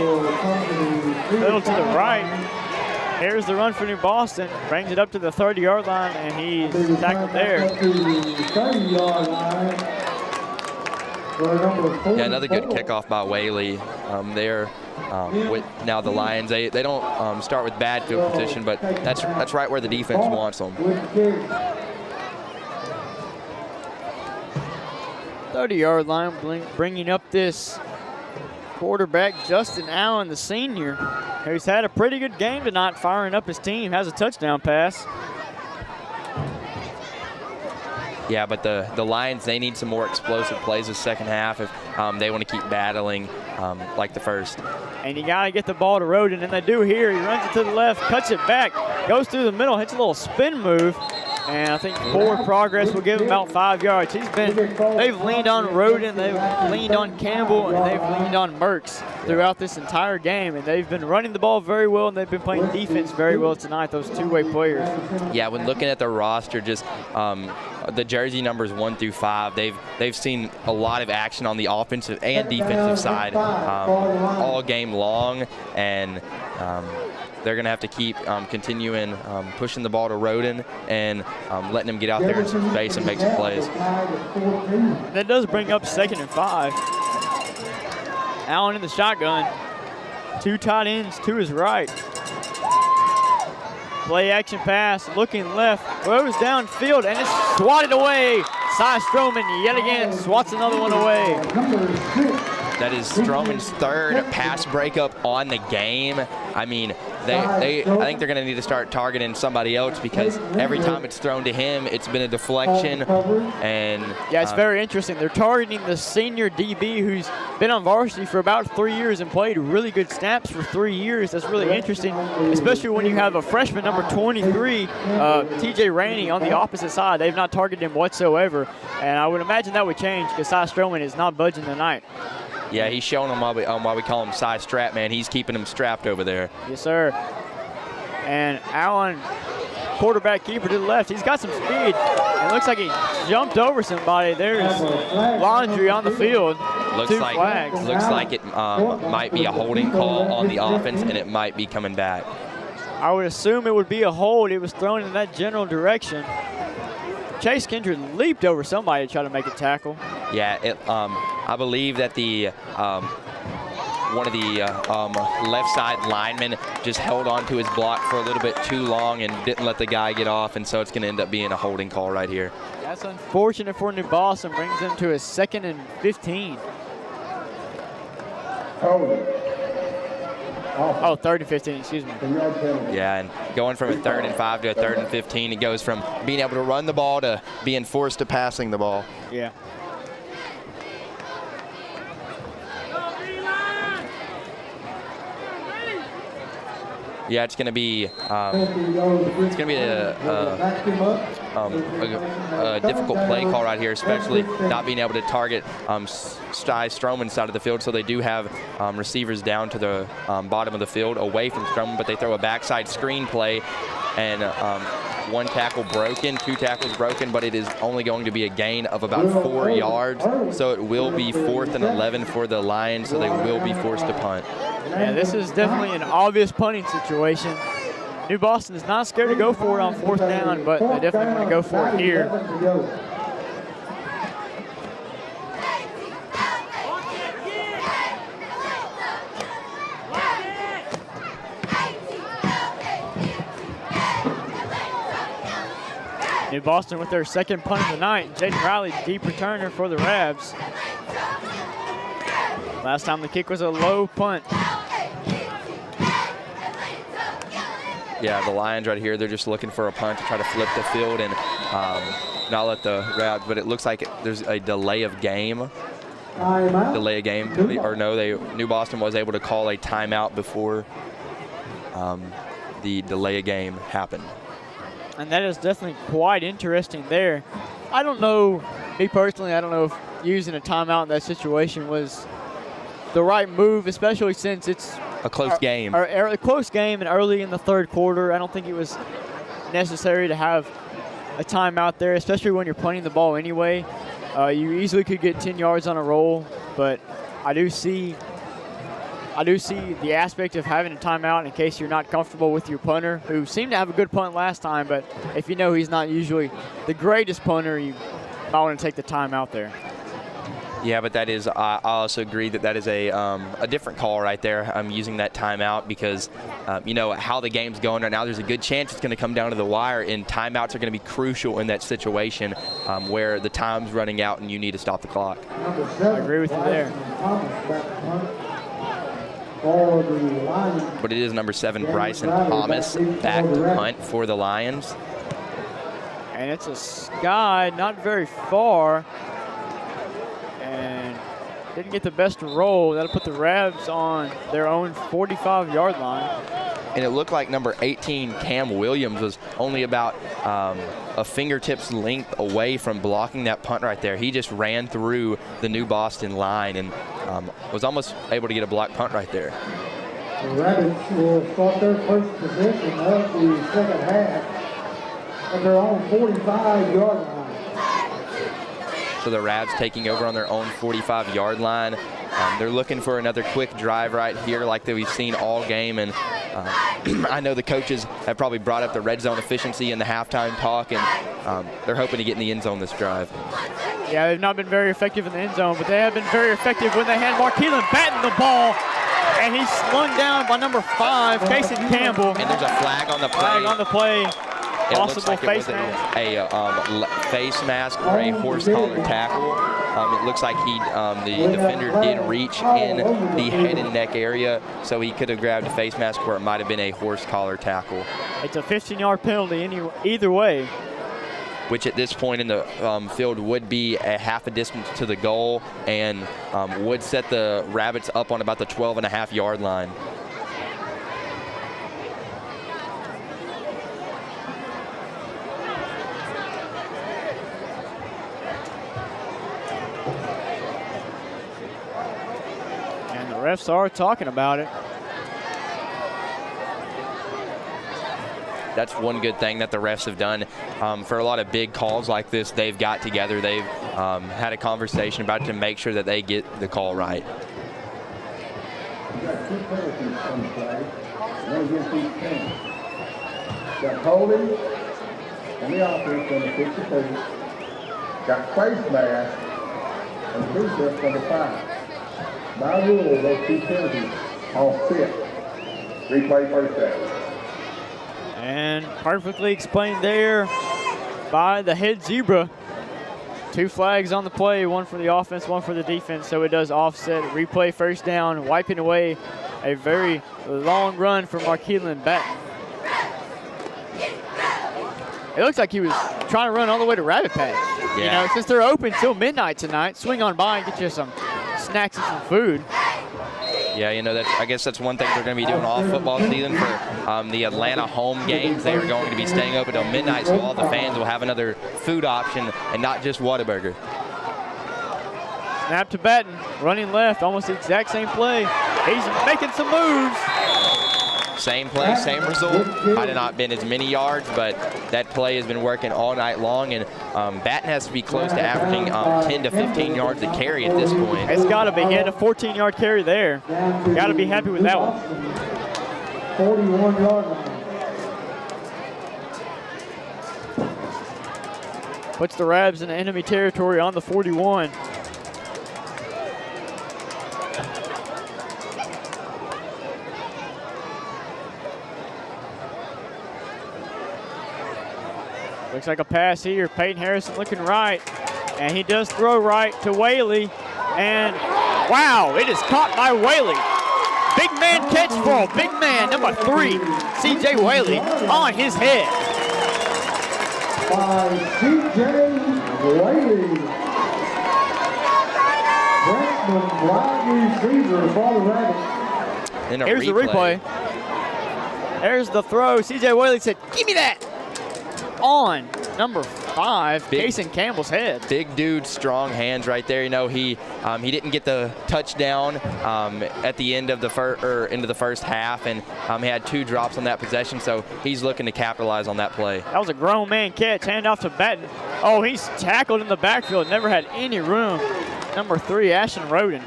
Little to the right. Here's the run for New Boston. Brings it up to the 30-yard line, and he's tackled there. Yeah, another good kickoff by Whaley. With now the Lions, they don't start with bad field position, but that's right where the defense wants them. 30-yard line, bringing up this quarterback, Justin Allen, the senior, who's had a pretty good game tonight, firing up his team, has a touchdown pass. Yeah, but the Lions, they need some more explosive plays the second half if they want to keep battling like the first. And you got to get the ball to Roden, and they do here. He runs it to the left, cuts it back, goes through the middle, hits a little spin move. And I think forward progress will give him about 5 yards. They've leaned on Roden, they've leaned on Campbell, and they've leaned on Merckx throughout this entire game. And they've been running the ball very well, and they've been playing defense very well tonight, those two-way players. Yeah, when looking at the roster, just the jersey numbers 1 through 5, they've seen a lot of action on the offensive and defensive side all game long. And they're going to have to keep continuing pushing the ball to Roden and letting him get out there in some space and make some plays. That does bring up 2nd and 5. Allen in the shotgun. 2 tight ends to his right. Play action pass, looking left, throws downfield, and it's swatted away. Cy Stroman yet again swats another one away. That is Stroman's 3rd pass breakup on the game. I mean, I think they're going to need to start targeting somebody else because every time it's thrown to him, it's been a deflection. And yeah, it's very interesting. They're targeting the senior DB who's been on varsity for about 3 years and played really good snaps for 3 years. That's really interesting, especially when you have a freshman, number 23, T.J. Rainey, on the opposite side. They've not targeted him whatsoever, and I would imagine that would change because Cy Stroman is not budging tonight. Yeah, he's showing them why we call him side strap, man. He's keeping him strapped over there. Yes, sir. And Allen, quarterback keeper to the left. He's got some speed. It looks like he jumped over somebody. There's laundry on the field. Looks 2 like flags. Looks like it might be a holding call on the offense, and it might be coming back. I would assume it would be a hold. It was thrown in that general direction. Chase Kindred leaped over somebody to try to make a tackle. Yeah, I believe that the one of the left side linemen just held on to his block for a little bit too long and didn't let the guy get off, and so it's going to end up being a holding call right here. That's unfortunate for New Boston. Brings them to a 2nd and 15. Oh, 3rd and 15, excuse me. Yeah, and going from a 3rd and 5 to a 3rd and 15, it goes from being able to run the ball to being forced to passing the ball. Yeah. Yeah, it's going to be a difficult play call right here, especially not being able to target Stroman's side of the field. So they do have receivers down to the bottom of the field away from Stroman, but they throw a backside screen play, and 1 tackle broken, 2 tackles broken, but it is only going to be a gain of about 4 yards. So it will be 4th and 11 for the Lions, so they will be forced to punt. Yeah, this is definitely an obvious punting situation. New Boston is not scared to go for it on 4th down, but they definitely want to go for it here. New Boston with their second punt of the night. Jaden Riley, deep returner for the Ravs. Last time the kick was a low punt. Yeah, the Lions right here, they're just looking for a punt to try to flip the field and not let the Ravs, but it looks like there's a delay of game. Delay of game, or no, New Boston was able to call a timeout before the delay of game happened. And that is definitely quite interesting there. I don't know, me personally, I don't know if using a timeout in that situation was the right move, especially since it's a close game. A close game and early in the third quarter. I don't think it was necessary to have a timeout there, especially when you're punting the ball anyway. You easily could get 10 yards on a roll, but I do see the aspect of having a timeout in case you're not comfortable with your punter, who seemed to have a good punt last time, but if you know he's not usually the greatest punter, you might want to take the timeout there. Yeah, but that is, I also agree that is a different call right there. I'm using that timeout because, you know, how the game's going right now, there's a good chance it's going to come down to the wire, and timeouts are going to be crucial in that situation where the time's running out and you need to stop the clock. I agree with you there. But it is number 7, Bryson Thomas, back to punt for the Lions. And it's a sky, not very far. And didn't get the best roll. That'll put the Ravs on their own 45-yard line. And it looked like number 18, Cam Williams, was only about a fingertips length away from blocking that punt right there. He just ran through the New Boston line and was almost able to get a block punt right there. The Rabbits will start their first possession of the second half at their own 45-yard line. So the Ravs taking over on their own 45-yard line. They're looking for another quick drive right here like that we've seen all game. And I know the coaches have probably brought up the red zone efficiency in the halftime talk, and they're hoping to get in the end zone this drive. Yeah, they've not been very effective in the end zone, but they have been very effective when they hand Markeelan Batten the ball. And he's slung down by number 5, Kason Campbell. And there's a flag on the play. Flag on the play. It looks like face mask. A face mask or a horse collar tackle. It looks like the defender did reach in the head and neck area, so he could have grabbed a face mask, or it might have been a horse collar tackle. It's a 15-yard penalty either way. Which at this point in the field would be a half a distance to the goal and would set the Rabbits up on about the 12.5-yard line. Refs are talking about it. That's one good thing that the refs have done. For a lot of big calls like this, they've got together. They've had a conversation about it to make sure that they get the call right. You got 2 penalties on the play, one against each team. Got holding on the offense on the 52. Got face mask on the defense on the 5. By rule, those 2 penalties all fit. Replay first down. And perfectly explained there by the head zebra. 2 flags on the play, one for the offense, one for the defense, so it does offset. Replay first down, wiping away a very long run for Markeelan Batten. It looks like he was trying to run all the way to Rabbit Patch. Yeah. You know, since they're open till midnight tonight, swing on by and get you some snacks and some food. Yeah, you know, I guess that's one thing they're going to be doing all football season for the Atlanta home games. They are going to be staying open till midnight, so all the fans will have another food option and not just Whataburger. Snap to Batten, running left, almost the exact same play. He's making some moves. Same play, same result. Might have not been as many yards, but that play has been working all night long, and Batten has to be close to averaging 10 to 15 yards a carry at this point. It's got to be. He had a 14-yard carry there. Got to be happy with that one. 41-yard line. Puts the Rabs in enemy territory on the 41. Looks like a pass here. Peyton Harrison looking right. And he does throw right to Whaley. And wow, it is caught by Whaley. Big man catch for big man, number 3, C.J. Whaley, on his head. By C.J. Whaley. Freshman wide receiver for the Rabbits. Here's the replay. There's the throw. C.J. Whaley said, give me that. On number 5, Kason Campbell's head. Big dude, strong hands right there. You know, he didn't get the touchdown at the end of the first half, and he had 2 drops on that possession, so he's looking to capitalize on that play. That was a grown man catch. Hand off to Batten. Oh, he's tackled in the backfield. Never had any room. Number 3, Ashton Roden.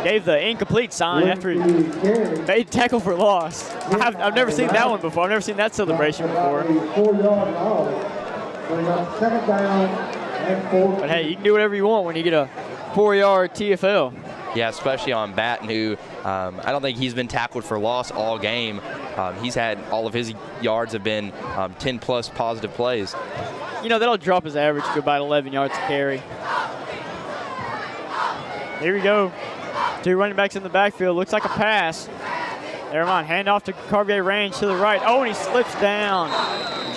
Gave the incomplete sign after he made tackle for loss. I've never seen that one before. I've never seen that celebration before. 4-yard loss. Second down and 4. But hey, you can do whatever you want when you get a 4-yard TFL. Yeah, especially on Batten, who I don't think he's been tackled for loss all game. He's had all of his yards have been 10-plus positive plays. You know, that'll drop his average to about 11 yards to carry. Here we go. 2 running backs in the backfield. Looks like a pass. Never mind. Hand off to Cartier Range to the right. Oh, and he slips down.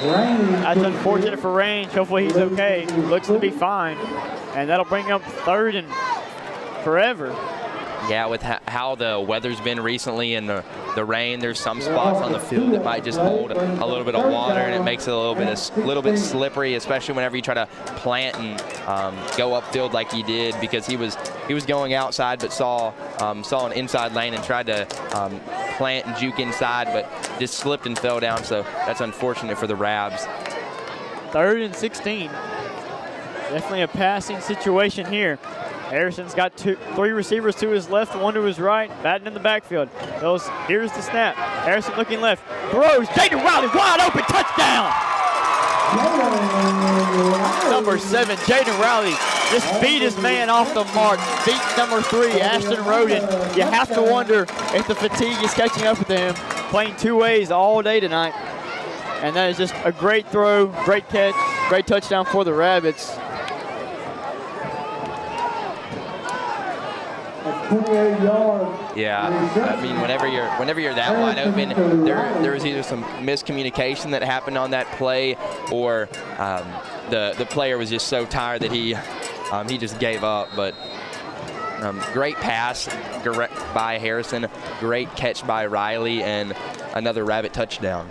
That's unfortunate for Range. Hopefully he's okay. Looks to be fine. And that'll bring up 3rd and forever. Yeah, with how the weather's been recently and the rain, there's some spots on the field that might just hold a little bit of water, and it makes it a little bit slippery, especially whenever you try to plant and go upfield like he did, because he was going outside but saw an inside lane and tried to plant and juke inside, but just slipped and fell down. So that's unfortunate for the Rabs. 3rd and 16. Definitely a passing situation here. Harrison's got 3 receivers to his left, 1 to his right. Batten in the backfield. Here's the snap. Harrison looking left. Throws. Jaden Riley wide open. Touchdown. Number 7, Jaden Riley just beat his man off the mark. Beat number 3, Ashton Roden. You have to wonder if the fatigue is catching up with him. Playing 2 ways all day tonight. And that is just a great throw, great catch, great touchdown for the Rabbits. 28 yards. Yeah, I mean, whenever you're that wide open, there was either some miscommunication that happened on that play, or the player was just so tired that he just gave up. But great pass by Harrison, great catch by Riley, and another Rabbit touchdown.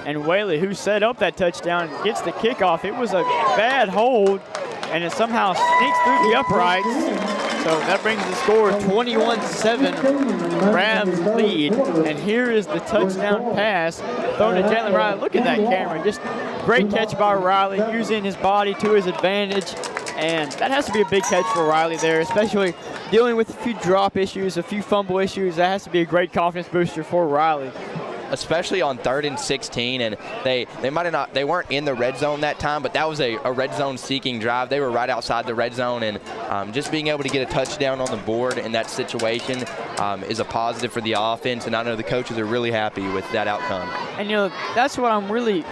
And Whaley, who set up that touchdown, gets the kickoff. It was a bad hold, and it somehow sneaks through the uprights. So that brings the score 21-7, Rabs lead. And here is the touchdown pass thrown to Jalen Riley. Look at that camera. Just great catch by Riley, using his body to his advantage. And that has to be a big catch for Riley there, especially dealing with a few drop issues, a few fumble issues. That has to be a great confidence booster for Riley. Especially on 3rd and 16, and they weren't in the red zone that time, but that was a red zone seeking drive. They were right outside the red zone, and just being able to get a touchdown on the board in that situation is a positive for the offense, and I know the coaches are really happy with that outcome. And you know, that's what I really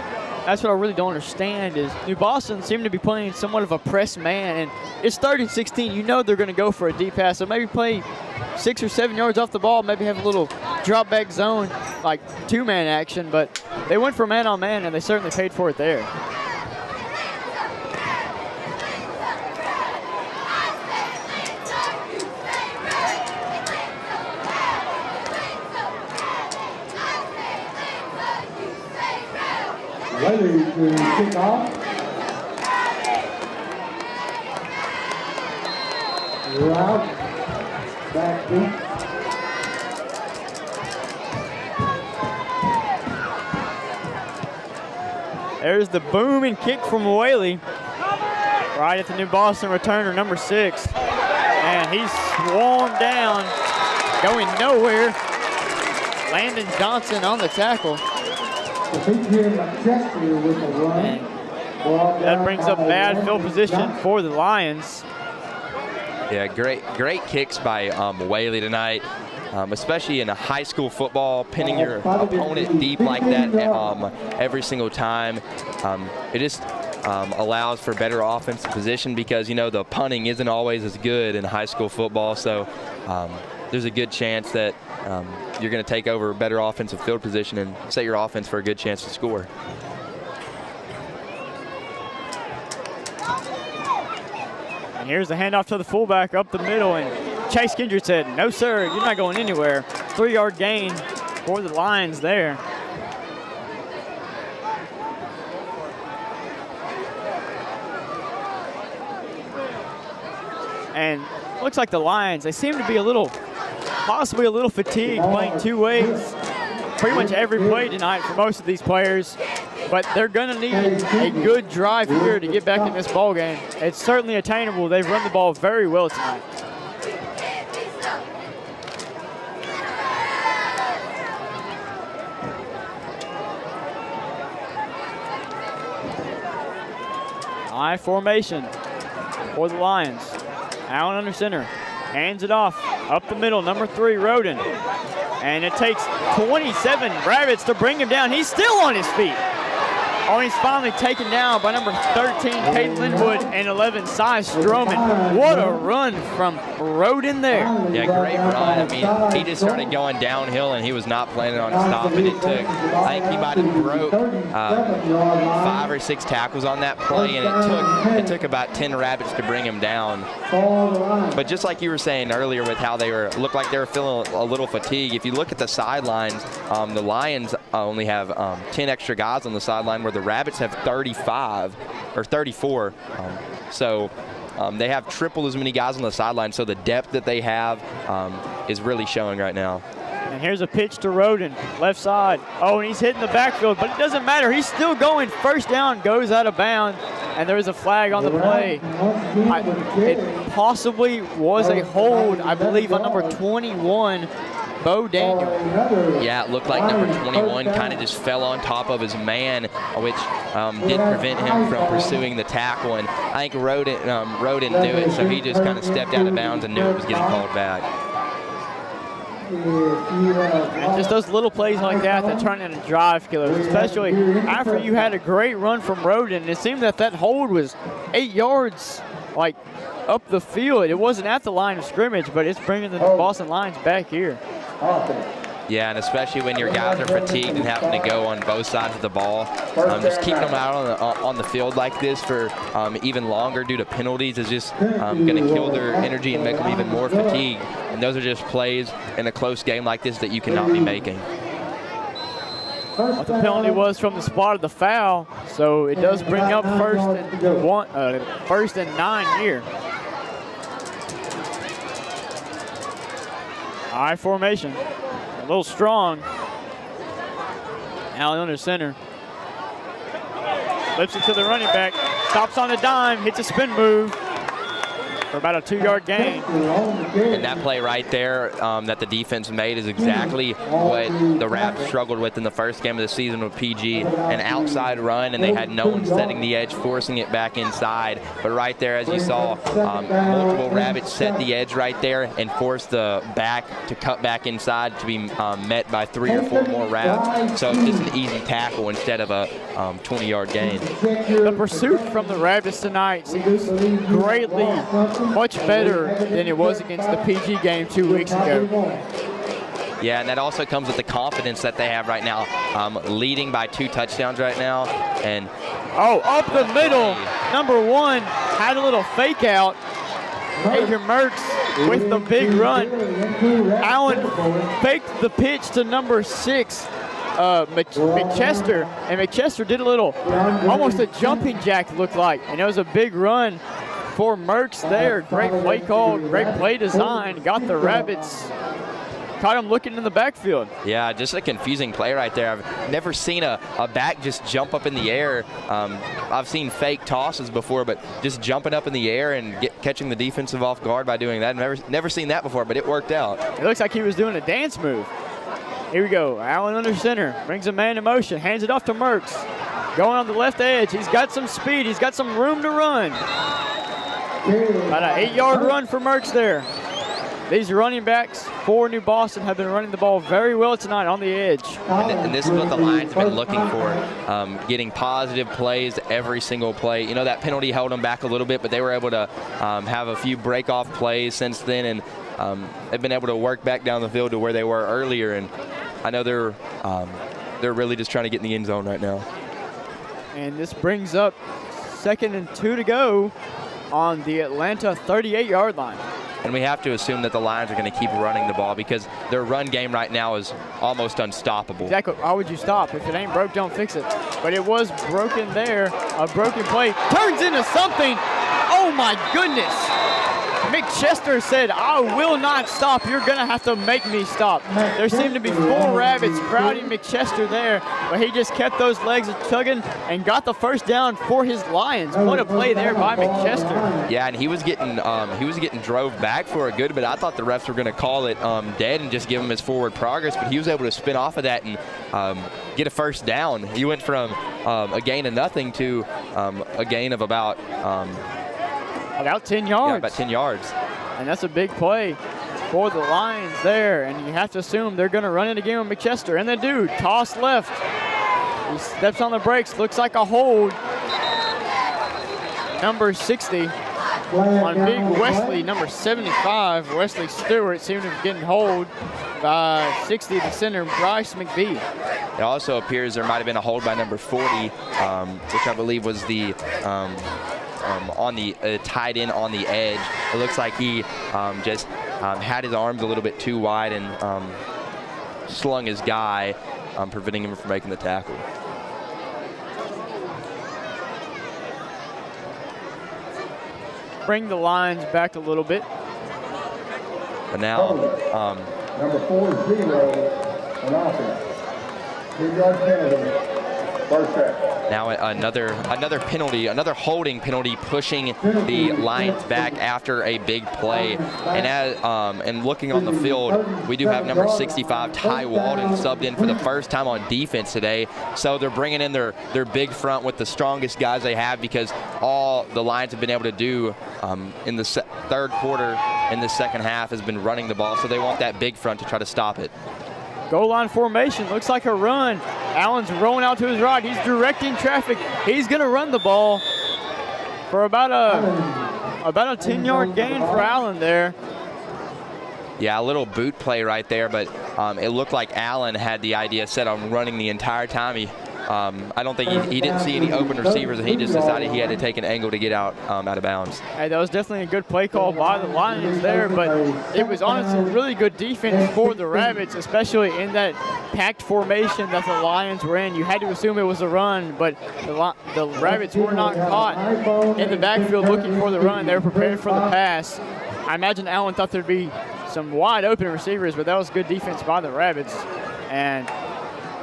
don't understand is New Boston seemed to be playing somewhat of a press man, and it's 3rd and 16. You know they're going to go for a deep pass, so maybe play 6 or 7 yards off the ball, maybe have a little drop back zone, like 2-man action, but they went for man on man, and they certainly paid for it there. Ready to kick off. Route back deep. There's the booming kick from Whaley. Right at the New Boston returner, number 6. And he's swung down, going nowhere. Landon Johnson on the tackle. That brings up bad field position for the Lions. Yeah, great kicks by Whaley tonight. especially in a high school football, pinning your opponent deep like that every single time. It just allows for better offensive position because, you know, the punting isn't always as good in high school football. So there's a good chance that you're going to take over better offensive field position and set your offense for a good chance to score. And here's the handoff to the fullback up the middle, and Chase Kindred said, no, sir, you're not going anywhere. 3-yard gain for the Lions there. And looks like the Lions, they seem to be possibly a little fatigued, playing two ways pretty much every play tonight for most of these players. But they're going to need a good drive here to get back in this ball game. It's certainly attainable. They've run the ball very well tonight. I formation for the Lions. Allen under center. Hands it off. Up the middle, number 3, Roden. And it takes 27 Rabbits to bring him down. He's still on his feet. Oh, he's finally taken down by number 13, Peyton Linwood, and 11, Cy Stroman. What a run from Roden there. Yeah, great run. I mean, he just started going downhill, and he was not planning on stopping. It took, I think he might have broke 5 or 6 tackles on that play, and it took about 10 Rabbits to bring him down. But just like you were saying earlier with how they looked like they were feeling a little fatigue, if you look at the sidelines, the Lions only have 10 extra guys on the sideline, where the Rabbits have 35 or 34. So they have triple as many guys on the sideline. So the depth that they have is really showing right now. And here's a pitch to Roden, left side. Oh, and he's hitting the backfield, but it doesn't matter. He's still going. First down, goes out of bounds, and there's a flag on the play. It possibly was a hold, I believe, on number 21, Bo Daniel. Yeah, it looked like number 21 kind of just fell on top of his man, which did prevent him from pursuing the tackle. And I think Roden knew it, so he just kind of stepped out of bounds and knew it was getting called back. And just those little plays like that turn into drive killers, especially after you had a great run from Roden. It seemed that hold was 8 yards, like, up the field. It wasn't at the line of scrimmage, but it's bringing the Boston Lions back here. Yeah, and especially when your guys are fatigued and having to go on both sides of the ball. Just keeping them out on the field like this for even longer due to penalties is just going to kill their energy and make them even more fatigued. And those are just plays in a close game like this that you cannot be making. What the penalty was from the spot of the foul, so it does bring up first and 9 here. I formation, a little strong. Allen under center. Flips it to the running back, stops on a dime, hits a spin move for about a 2-yard gain. And that play right there that the defense made is exactly what the Raps struggled with in the first game of the season with PG. An outside run, and they had no one setting the edge, forcing it back inside. But right there, as you saw, multiple Rabbits set the edge right there and forced the back to cut back inside to be met by 3 or 4 more Raps. So it's just an easy tackle instead of a 20-yard gain. The pursuit from the Rabbits tonight seems greatly much better than it was against the PG game 2 weeks ago. Yeah, and that also comes with the confidence that they have right now, leading by 2 touchdowns right now. And up the middle, number 1 had a little fake out. Adrian Mertz with the big run. Allen faked the pitch to number 6, McChester, and McChester did a little, almost a jumping jack, looked like, and it was a big run for Mertz there. Great play call, great play design, got the Rabbits, caught him looking in the backfield. Yeah, just a confusing play right there. I've never seen a back just jump up in the air. I've seen fake tosses before, but just jumping up in the air and catching the defensive off guard by doing that. Never seen that before, but it worked out. It looks like he was doing a dance move. Here we go, Allen under center, brings a man in motion, hands it off to Mertz. Going on the left edge, he's got some speed, he's got some room to run. About an 8-yard run for Mertz there. These running backs for New Boston have been running the ball very well tonight on the edge. And this is what the Lions have been looking for, getting positive plays every single play. You know, that penalty held them back a little bit, but they were able to have a few break-off plays since then, and they've been able to work back down the field to where they were earlier. And I know they're really just trying to get in the end zone right now. And this brings up 2nd and 2 to go on the Atlanta 38-yard line. And we have to assume that the Lions are going to keep running the ball because their run game right now is almost unstoppable. Exactly. Why would you stop? If it ain't broke, don't fix it. But it was broken there. A broken play turns into something. Oh, my goodness. McChester said, I will not stop. You're going to have to make me stop. There seemed to be 4 Rabbits crowding McChester there, but he just kept those legs tugging and got the first down for his Lions. What a play there by McChester. Yeah, and he was getting drove back for a good bit. I thought the refs were going to call it dead and just give him his forward progress, but he was able to spin off of that and get a first down. He went from a gain of nothing to a gain of about 10 yards. Yeah, about 10 yards. And that's a big play for the Lions there. And you have to assume they're going to run it again with McChester. And they do. Toss left. He steps on the brakes. Looks like a hold. Number 60 on Big Wesley. Number 75, Wesley Stewart, seemed to be getting hold by 60, the center, Bryce McBee. It also appears there might have been a hold by number 40, which I believe was the on the tied in on the edge. It looks like he just had his arms a little bit too wide and slung his guy, preventing him from making the tackle. Bring the Lions back a little bit. But now, number 40 on offense. 2-yard penalty. First down. Now another penalty, another holding penalty, pushing the Lions back after a big play. And looking on the field, we do have number 65, Ty Walden, subbed in for the first time on defense today. So they're bringing in their big front with the strongest guys they have, because all the Lions have been able to do in the third quarter in the second half has been running the ball. So they want that big front to try to stop it. Goal line formation, looks like a run. Allen's rolling out to his right. He's directing traffic. He's going to run the ball for about a 10-yard gain for Allen there. Yeah, a little boot play right there, but it looked like Allen had the idea set on running the entire time. I don't think he didn't see any open receivers, and he just decided he had to take an angle to get out of bounds. Hey, that was definitely a good play call by the Lions there, but it was honestly really good defense for the Rabbits, especially in that packed formation that the Lions were in. You had to assume it was a run, but the Rabbits were not caught in the backfield looking for the run. They were prepared for the pass. I imagine Allen thought there'd be some wide open receivers, but that was good defense by the Rabbits. And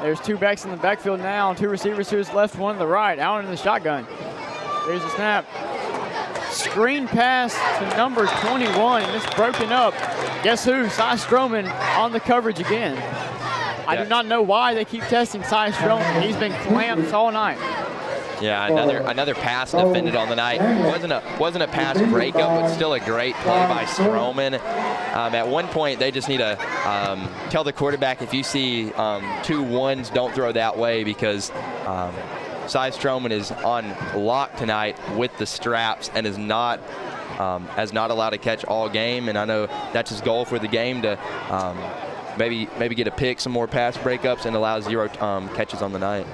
there's 2 backs in the backfield now, 2 receivers to his left, 1 to the right. Allen in the shotgun. There's the snap. Screen pass to number 21, and it's broken up. Guess who? Cy Stroman on the coverage again. I do not know why they keep testing Cy Stroman. He's been clamped all night. Yeah, another pass defended on the night. Wasn't a pass breakup, but still a great play by Stroman. At one point, they just need to tell the quarterback, if you see 2 ones, don't throw that way, because Cy Stroman is on lock tonight with the straps and is not allowed to catch all game. And I know that's his goal for the game, to maybe get a pick, some more pass breakups, and allow 0 catches on the night.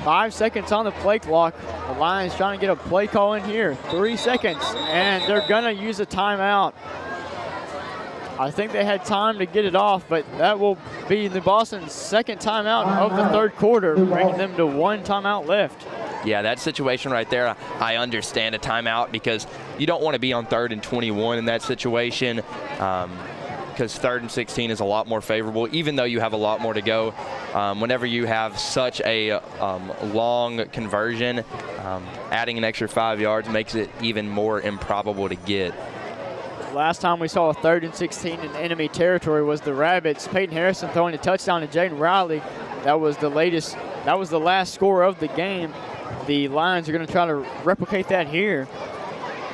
5 seconds on the play clock. The Lions trying to get a play call in here. 3 seconds, and they're gonna use a timeout. I think they had time to get it off, but that will be the Boston's second timeout of the third quarter, bringing them to 1 timeout left. Yeah, that situation right there, I understand a timeout, because you don't want to be on 3rd and 21 in that situation, because 3rd and 16 is a lot more favorable, even though you have a lot more to go. Whenever you have such a long conversion, adding an extra 5 yards makes it even more improbable to get. Last time we saw a 3rd and 16 in enemy territory was the Rabbits. Peyton Harrison throwing a touchdown to Jaden Riley. That was the latest. That was the last score of the game. The Lions are going to try to replicate that here.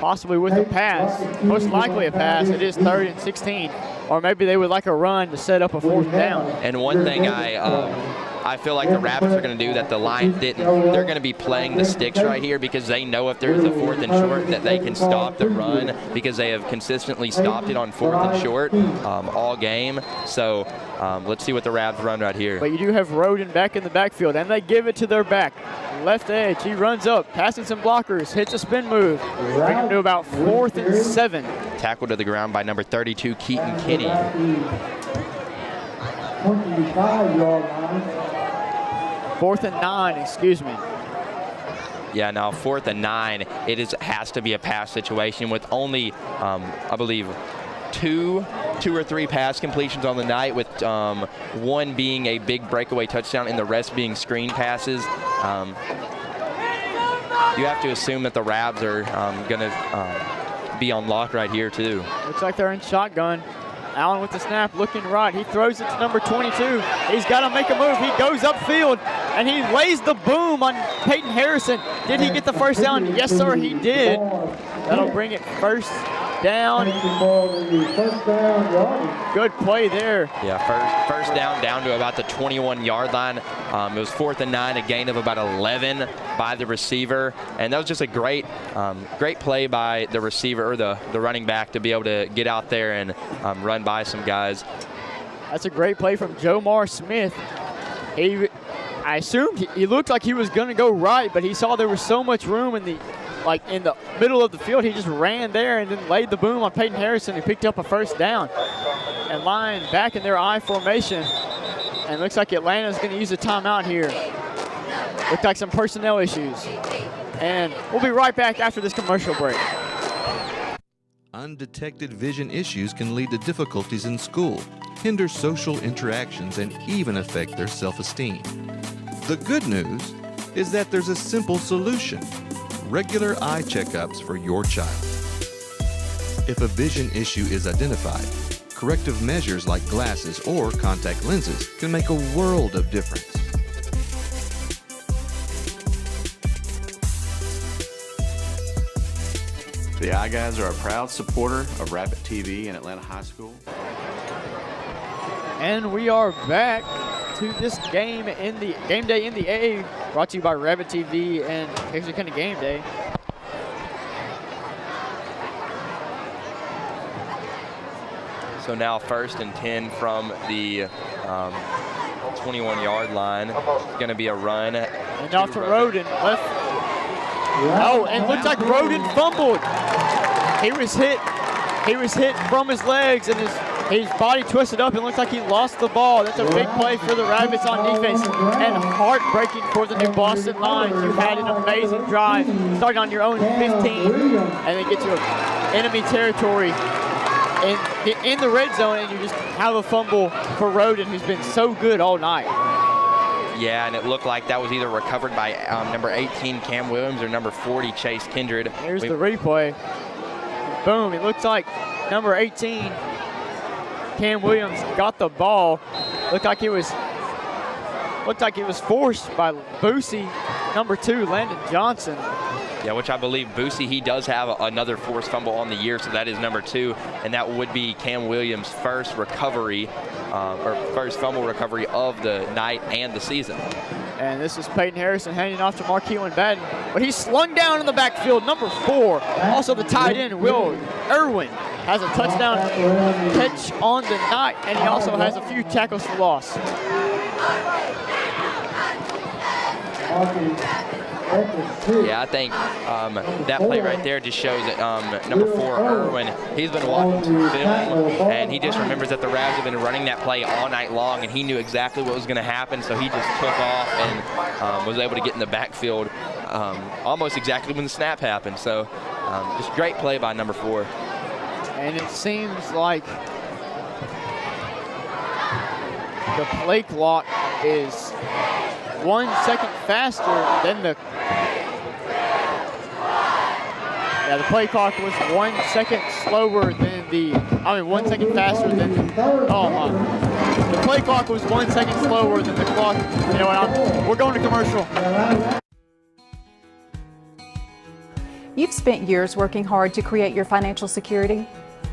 possibly with a pass, most likely a pass. It is 3rd and 16. Or maybe they would like a run to set up a 4th down. And one thing I feel like the Rapids are going to do that the Lions didn't, they're going to be playing the sticks right here because they know if there's a 4th and short that they can stop the run because they have consistently stopped it on 4th and short all game. So let's see what the Raps run right here. But you do have Roden back in the backfield, and they give it to their back. Left edge, he runs up, passing some blockers, hits a spin move. Bring him to about 4th and 7. Tackled to the ground by number 32, Keaton Kinney. 25-yard line. 4th and 9, excuse me. Yeah, now 4th and 9, it has to be a pass situation with only, I believe, two or three pass completions on the night, with one being a big breakaway touchdown and the rest being screen passes. You have to assume that the Rabs are going to be on lock right here too. Looks like they're in shotgun. Allen with the snap, looking right. He throws it to number 22. He's got to make a move. He goes upfield, and he lays the boom on Peyton Harrison. Did he get the first down? Yes, sir, he did. That'll bring it 1st down. Good play there. Yeah, first down to about the 21-yard line. It was 4th and 9, a gain of about 11 by the receiver, and that was just a great play by the receiver or the running back to be able to get out there and run by some guys. That's a great play from Jomar Smith. I assumed he looked like he was going to go right, but he saw there was so much room in the middle of the field. He just ran there and then laid the boom on Peyton Harrison. He picked up a 1st down. And Lions back in their I formation. And looks like Atlanta's going to use a timeout here. Looks like some personnel issues. And we'll be right back after this commercial break. Undetected vision issues can lead to difficulties in school, hinder social interactions, and even affect their self-esteem. The good news is that there's a simple solution: regular eye checkups for your child. If a vision issue is identified, corrective measures like glasses or contact lenses can make a world of difference. The I Guys are a proud supporter of Rabbit TV and Atlanta High School. And we are back to this game day in the A, brought to you by Rabbit TV and Picture County Game Day. So now 1st and 10 from the 21-yard line. It's going to be a run. And off to Roden. Left. Oh, and looks like Roden fumbled. He was hit from his legs, and his body twisted up, and looks like he lost the ball. That's a big play for the Rabbits on defense, and heartbreaking for the New Boston Lions. You had an amazing drive, starting on your own 15, and then get to enemy territory in the red zone, and you just have a fumble for Roden, who's been so good all night. Yeah, and it looked like that was either recovered by number 18, Cam Williams, or number 40, Chase Kindred. Here's the replay. Boom, it looks like number 18, Cam Williams, got the ball. Looked like it was forced by Boosie, number 2, Landon Johnson. Yeah, which I believe Boosie, he does have another forced fumble on the year, so that is number 2, and that would be Cam Williams' first recovery, or first fumble recovery of the night and the season. And this is Peyton Harrison handing off to Markeelan Batten, but he's slung down in the backfield, number 4. Also the tight end, Will Irwin, has a touchdown catch on the night, and he also has a few tackles for loss. Yeah, I think that play right there just shows that number 4, Irwin, he's been watching some film, and he just remembers that the Rabs have been running that play all night long, and he knew exactly what was going to happen, so he just took off and was able to get in the backfield almost exactly when the snap happened. So just great play by number 4. And it seems like the play clock is 1 second faster than the play clock was 1 second slower than 1 second faster than the play clock was 1 second slower than the clock. You know what, we're going to commercial. You've spent years working hard to create your financial security.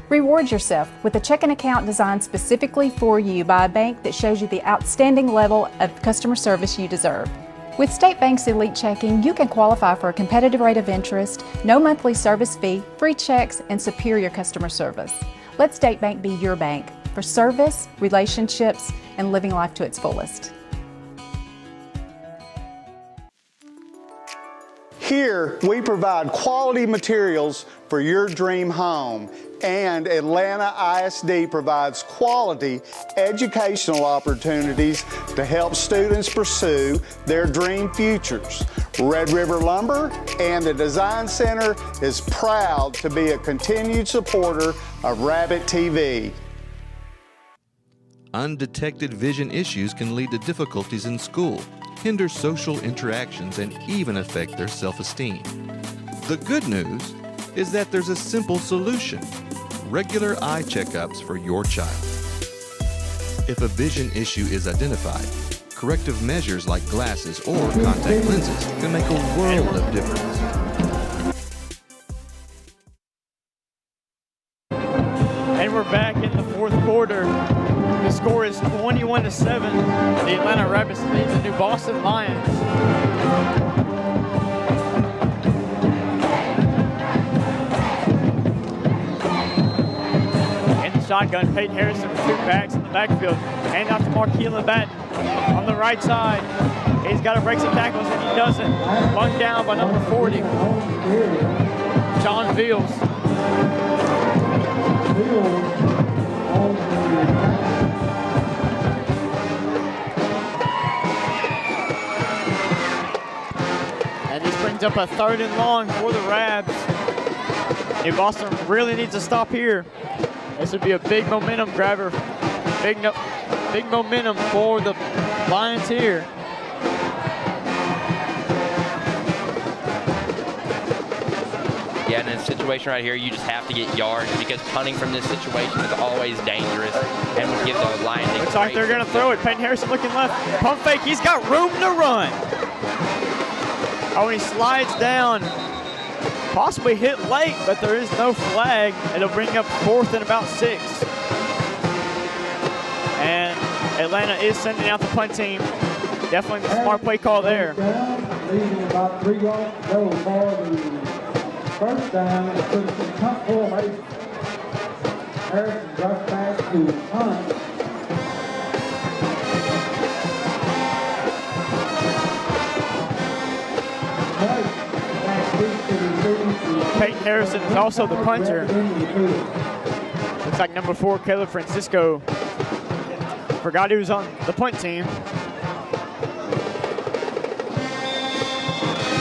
Reward yourself with a checking account designed specifically for you by a bank that shows you the outstanding level of customer service you deserve. With State Bank's Elite Checking, you can qualify for a competitive rate of interest, no monthly service fee, free checks, and superior customer service. Let State Bank be your bank for service, relationships, and living life to its fullest. Here, we provide quality materials for your dream home, and Atlanta ISD provides quality educational opportunities to help students pursue their dream futures. Red River Lumber and the Design Center is proud to be a continued supporter of Rabbit TV. Undetected vision issues can lead to difficulties in school, hinder social interactions, and even affect their self-esteem. The good news is that there's a simple solution: regular eye checkups for your child. If a vision issue is identified, corrective measures like glasses or contact lenses can make a world of difference. And we're back in the fourth quarter. The score is 21-7. The Atlanta Rabbits lead the New Boston Lions. In the shotgun, Peyton Harrison with two backs in the backfield. Hand off to Markeelan Batten on the right side. He's got to break some tackles, and he doesn't. Lung down by number 40, John Veals. And this brings up a 3rd and long for the Rabs. New Boston really needs to stop here. This would be a big momentum grabber. Big momentum for the Lions here. Yeah, in a situation right here, you just have to get yards because punting from this situation is always dangerous and would give the Lions a looks like they're going to throw it. Peyton Harrison looking left. Pump fake. He's got room to run. Oh, and he slides down. Possibly hit late, but there is no flag. It'll bring up 4th and about 6. And Atlanta is sending out the punt team. Definitely the smart play call there. Leaving about 3 yards to go for the first down. It puts some punt formation. Harrison drops back to punt. Peyton Harrison is also the punter. Looks like number 4, Caleb Francisco, forgot he was on the punt team.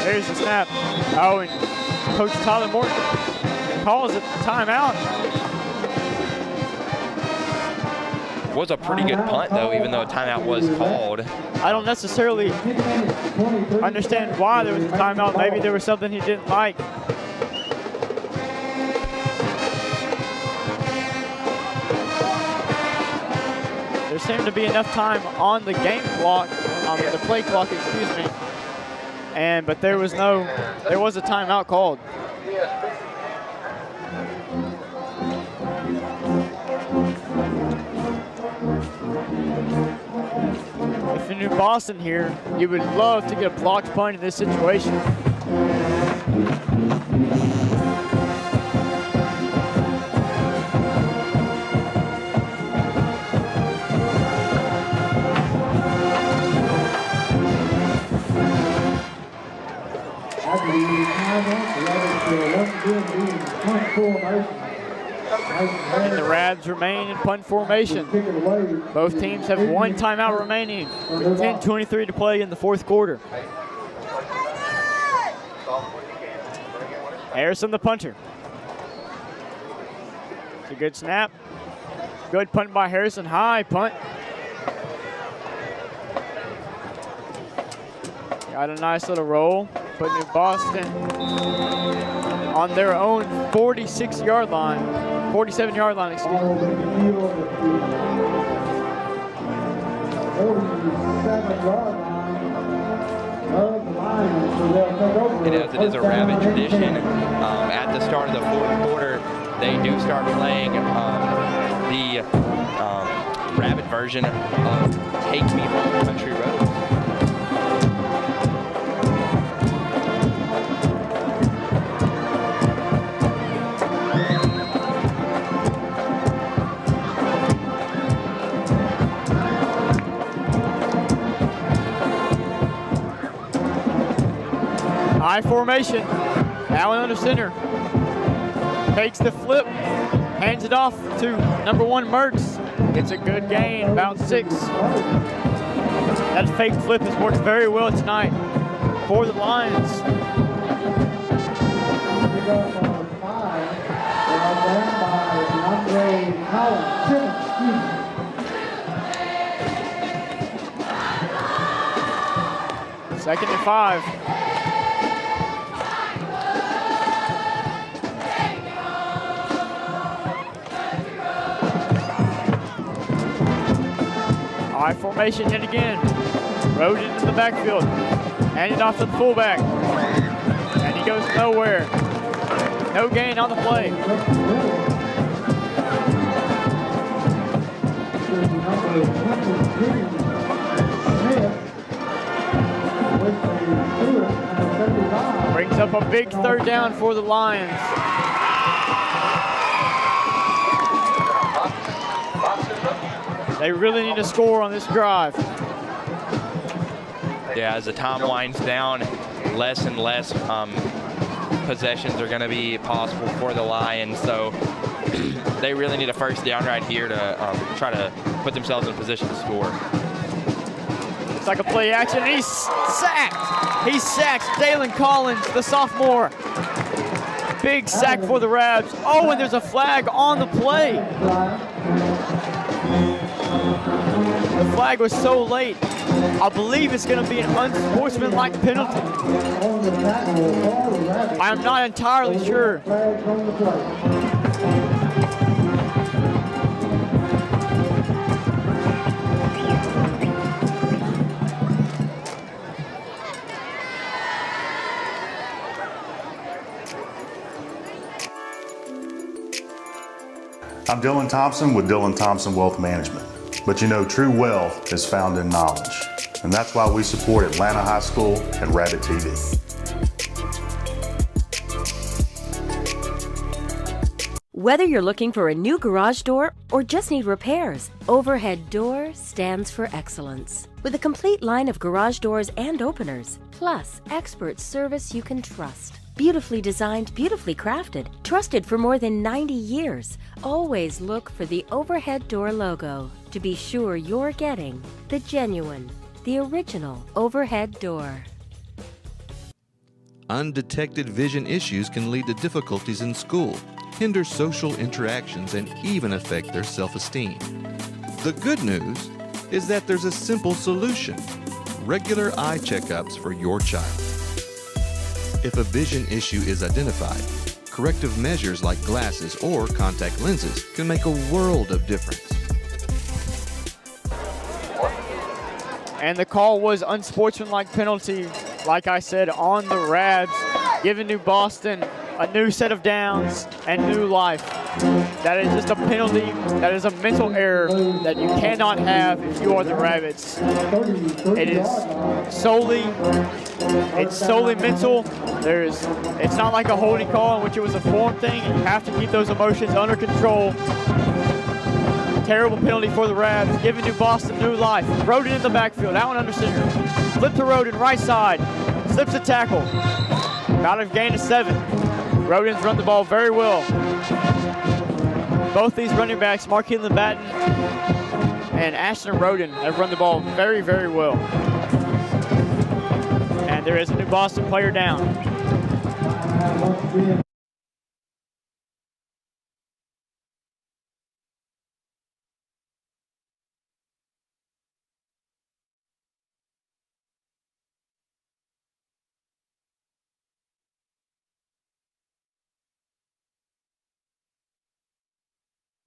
There's the snap. Oh, and Coach Tyler Morton calls it timeout. Was a pretty good punt, though, even though a timeout was called. I don't necessarily understand why there was a timeout. Maybe there was something he didn't like. There seemed to be enough time on the game clock, on the play clock, excuse me. But there was a timeout called. If you're New Boston here, you would love to get a blocked punt in this situation. And the Rabs remain in punt formation. Both teams have 1 timeout remaining with 10:23 to play in the 4th quarter. Harrison the punter. It's a good snap. Good punt by Harrison. High punt. Got a nice little roll. Put New Boston on their own 47-yard line, excuse me. 47-yard line of the And as it is a Rabbit tradition, at the start of the fourth quarter, they do start playing the Rabbit version of Take Me Home Country Roads. I formation. Allen under center. Takes the flip. Hands it off to number 1 Mertz. It's a good gain, about 6. That fake flip has worked very well tonight for the Lions. Second and 5. I formation yet again. Rode into the backfield. Handed off to the fullback. And he goes nowhere. No gain on the play. Brings up a big third down for the Lions. They really need to score on this drive. Yeah, as the time winds down, less and less possessions are going to be possible for the Lions. So they really need a first down right here to try to put themselves in a position to score. It's like a play action. He's sacked. He sacks Dalen Collins, the sophomore. Big sack for the Rabs. Oh, and there's a flag on the play. The flag was so late. I believe it's going to be an unsportsmanlike penalty. I am not entirely sure. I'm Dylan Thompson with Dylan Thompson Wealth Management. But you know, true wealth is found in knowledge. And that's why we support Atlanta High School and Rabbit TV. Whether you're looking for a new garage door or just need repairs, Overhead Door stands for excellence. With a complete line of garage doors and openers, plus expert service you can trust. Beautifully designed, beautifully crafted, trusted for more than 90 years. Always look for the Overhead Door logo to be sure you're getting the genuine, the original Overhead Door. Undetected vision issues can lead to difficulties in school, hinder social interactions, and even affect their self-esteem. The good news is that there's a simple solution: regular eye checkups for your child. If a vision issue is identified, corrective measures like glasses or contact lenses can make a world of difference. And the call was unsportsmanlike penalty, like I said, on the Rabs, giving New Boston a new set of downs and new life. That is just a penalty. That is a mental error that you cannot have if you are the Rabbits. It is solely mental. It's not like a holding call in which it was a form thing. You have to keep those emotions under control. Terrible penalty for the Rabs, giving New Boston new life. Roden in the backfield, Allen under center. Flip to Roden, right side. Slips a tackle. About a gain of 7. Roden's run the ball very well. Both these running backs, Marquis Batten and Ashton Roden, have run the ball very, very well. And there is a New Boston player down.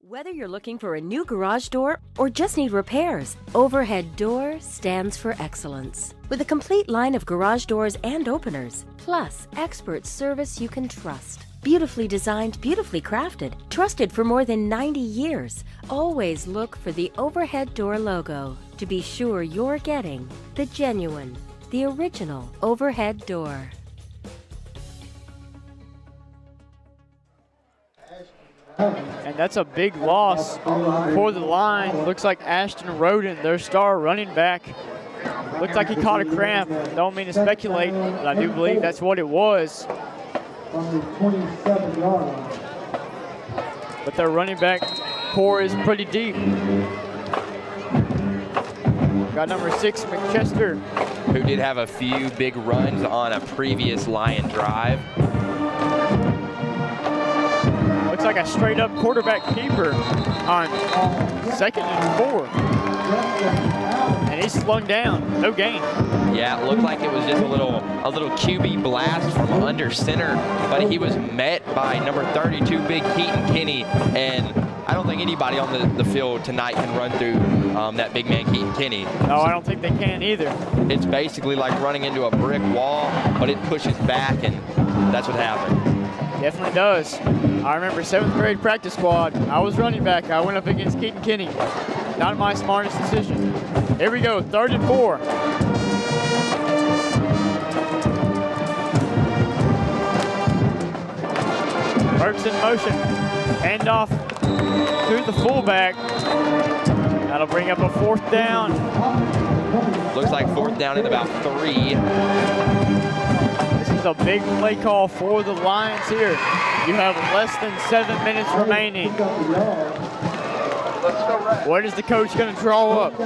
Whether you're looking for a new garage door or just need repairs, Overhead Door stands for excellence. With a complete line of garage doors and openers, plus expert service you can trust. Beautifully designed, beautifully crafted, trusted for more than 90 years. Always look for the Overhead Door logo to be sure you're getting the genuine, the original Overhead Door. And that's a big loss for the line. Looks like Ashton Roden, their star running back, looks like he caught a cramp. Don't mean to speculate, but I do believe that's what it was. On the 27-yard line. But their running back core is pretty deep. Got number 6, McChester, who did have a few big runs on a previous Lion drive. Looks like a straight-up quarterback keeper on 2nd and 4. And he's slung down, no gain. Yeah, it looked like it was just a little QB blast from under center, but he was met by number 32, Big Keaton Kinney, and I don't think anybody on the field tonight can run through that big man Keaton Kinney. No, I don't think they can either. It's basically like running into a brick wall, but it pushes back, and that's what happened. Definitely does. I remember 7th grade practice squad. I was running back. I went up against Keaton Kinney. Not my smartest decision. Here we go, 3rd and 4. Burks in motion. Hand off to the fullback. That'll bring up a 4th down. Looks like 4th down at about 3. This is a big play call for the Lions here. You have less than 7 minutes remaining. What is the coach going to draw up?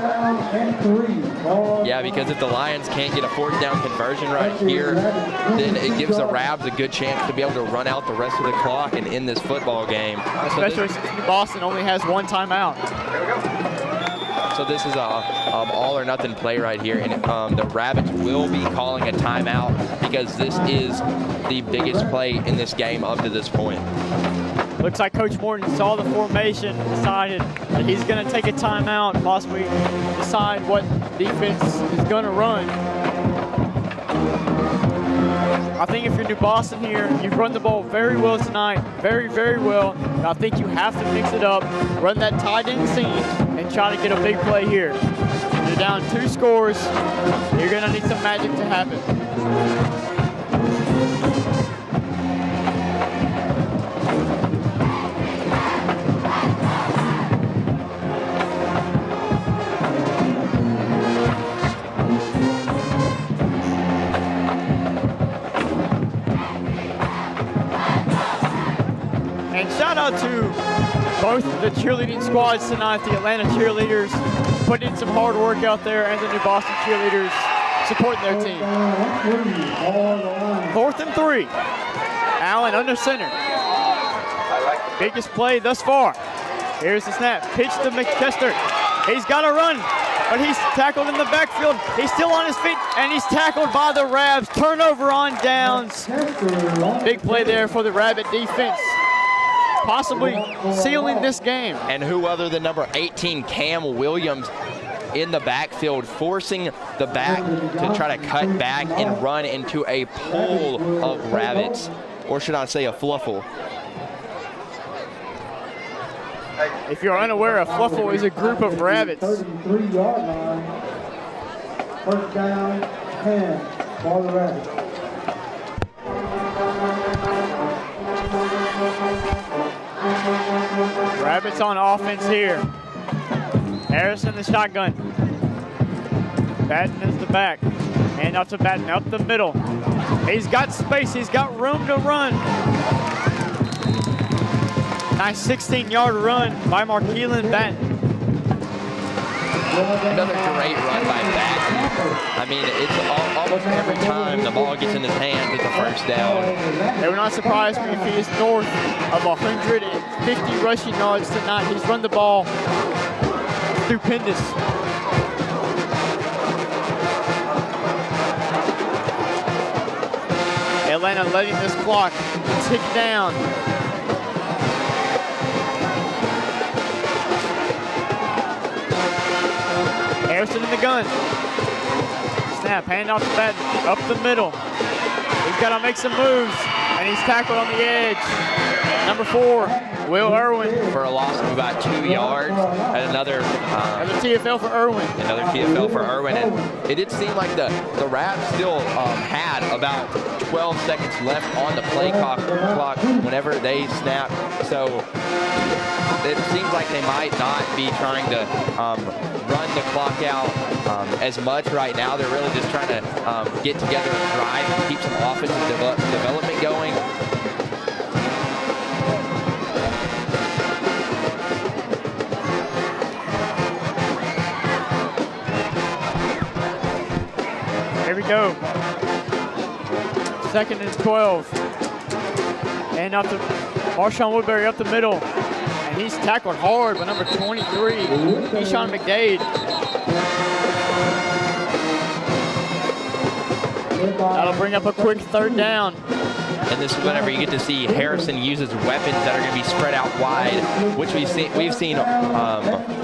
Yeah, because if the Lions can't get a 4th down conversion right here, then it gives the Rabs a good chance to be able to run out the rest of the clock and end this football game. Especially since Boston only has 1 timeout. So this is a all or nothing play right here, and the Rabbits will be calling a timeout because this is the biggest play in this game up to this point. Looks like Coach Morton saw the formation, decided that he's going to take a timeout, possibly decide what defense is going to run. I think if you're New Boston here, you've run the ball very well tonight, very, very well. And I think you have to mix it up, run that tight end seam, and try to get a big play here. You're down 2 scores. You're going to need some magic to happen. And shout out to both the cheerleading squads tonight, the Atlanta cheerleaders put in some hard work out there, and the New Boston cheerleaders supporting their team. 4th and 3. Allen under center. Biggest play thus far. Here's the snap. Pitch to McChester. He's got to run, but he's tackled in the backfield. He's still on his feet, and he's tackled by the Rabs. Turnover on downs. Big play there for the Rabbit defense, possibly sealing this game. And who other than number 18, Cam Williams, in the backfield, forcing the back to try to cut back and run into a pool of Rabbits, or should I say a fluffle. If you're unaware, a fluffle is a group of rabbits. 33-yard line. 1st down, 10 for the Rabbits. Rabbits on offense here. Harrison the shotgun. Batten is the back. Hand off to Batten up the middle. He's got space. He's got room to run. Nice 16-yard run by Markeelan Batten. Another great run by Batten. I mean, it's almost every time the ball gets in his hands, it's a 1st down. It would not surprise me if he is north of 150 rushing yards tonight. He's run the ball stupendous. Atlanta letting this clock tick down. Harrison in the gun. Snap, hand off the bat, up the middle. He's got to make some moves, and he's tackled on the edge. Number 4, Will Irwin. For a loss of about 2 yards. And another TFL for Irwin. Another TFL for Irwin. And it did seem like the Raps still had about 12 seconds left on the play clock whenever they snapped. So it seems like they might not be trying to run the clock out as much right now. They're really just trying to get together and drive and keep some offensive development going. Here we go. 2nd and 12. And up to Marshawn Woodbury up the middle. And he's tackled hard by number 23, Eshawn McDade. That'll bring up a quick 3rd down. And this is whenever you get to see Harrison use his weapons that are going to be spread out wide, which we've seen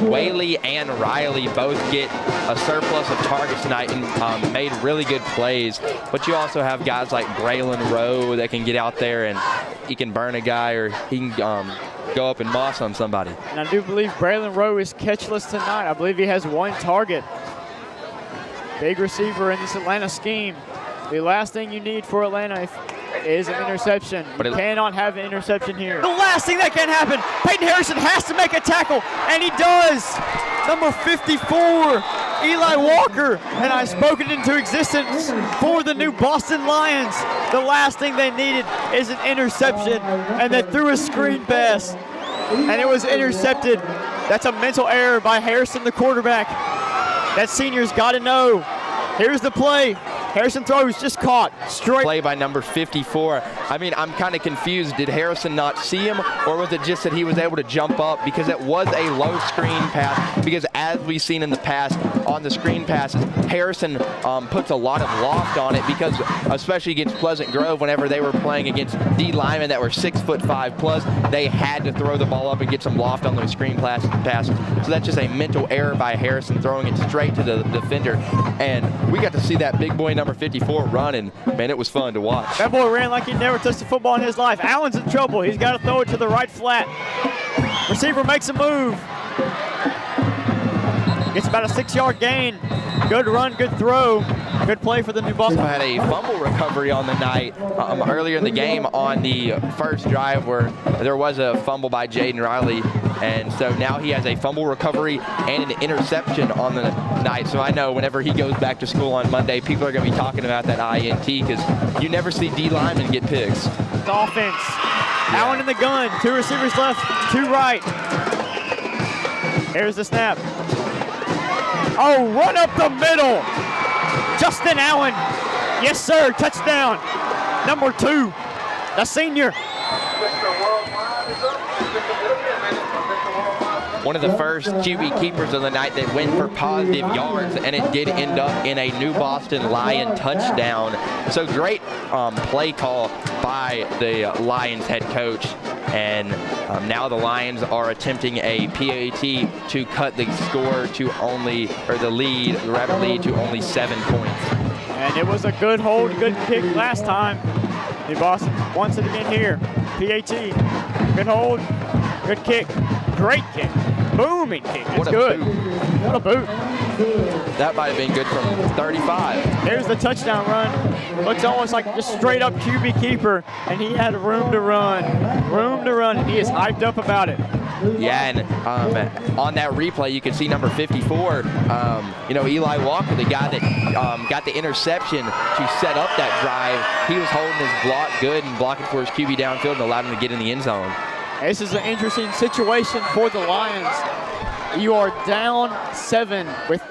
Whaley and Riley both get a surplus of targets tonight and made really good plays. But you also have guys like Braylon Rowe that can get out there and he can burn a guy, or he can go up and moss on somebody. And I do believe Braylon Rowe is catchless tonight. I believe he has 1 target. Big receiver in this Atlanta scheme. The last thing you need for Atlanta is an interception. But you cannot have an interception here. The last thing that can happen, Peyton Harrison has to make a tackle, and he does. Number 54, Eli Walker, and I spoke it into existence for the new Boston Lions. The last thing they needed is an interception, and they threw a screen pass, and it was intercepted. That's a mental error by Harrison, the quarterback. That senior's got to know. Here's the play. Harrison throws, just caught. Straight. Play by number 54. I mean, I'm kind of confused. Did Harrison not see him, or was it just that he was able to jump up? Because it was a low screen pass. Because as we've seen in the past, on the screen passes, Harrison puts a lot of loft on it, because especially against Pleasant Grove, whenever they were playing against D linemen that were 6'5" plus, they had to throw the ball up and get some loft on those screen passes. So that's just a mental error by Harrison, throwing it straight to the defender. And we got to see that big boy number 54 run, and man, it was fun to watch. That boy ran like he never touched a football in his life. Allen's in trouble. He's got to throw it to the right flat. Receiver makes a move. Gets about a 6-yard gain. Good run, good throw. Good play for the New Boston. Had a fumble recovery on the night earlier in the game on the first drive, where there was a fumble by Jaden Riley. And so now he has a fumble recovery and an interception on the night. So I know whenever he goes back to school on Monday, people are going to be talking about that INT, because you never see D linemen get picks. Offense. Allen in the gun. 2 receivers left, 2 right. Here's the snap. Oh, run up the middle. Justin Allen. Yes, sir. Touchdown. Number 2, the senior. One of the first QB keepers of the night that went for positive yards, and it did end up in a New Boston Lion touchdown. So great play call by the Lions head coach. And now the Lions are attempting a PAT to cut the score to only, or the Rabbit lead to only 7 points. And it was a good hold, good kick last time. New Boston wants it again here. PAT, good hold, good kick, great kick, booming kick. It's good. What a boot. That might have been good from 35. Here's the touchdown run. Looks almost like just straight up QB keeper, and he had room to run, and he is hyped up about it. Yeah, and on that replay, you can see number 54, Eli Walker, the guy that got the interception to set up that drive. He was holding his block good and blocking for his QB downfield and allowed him to get in the end zone. This is an interesting situation for the Lions. You are down 7 with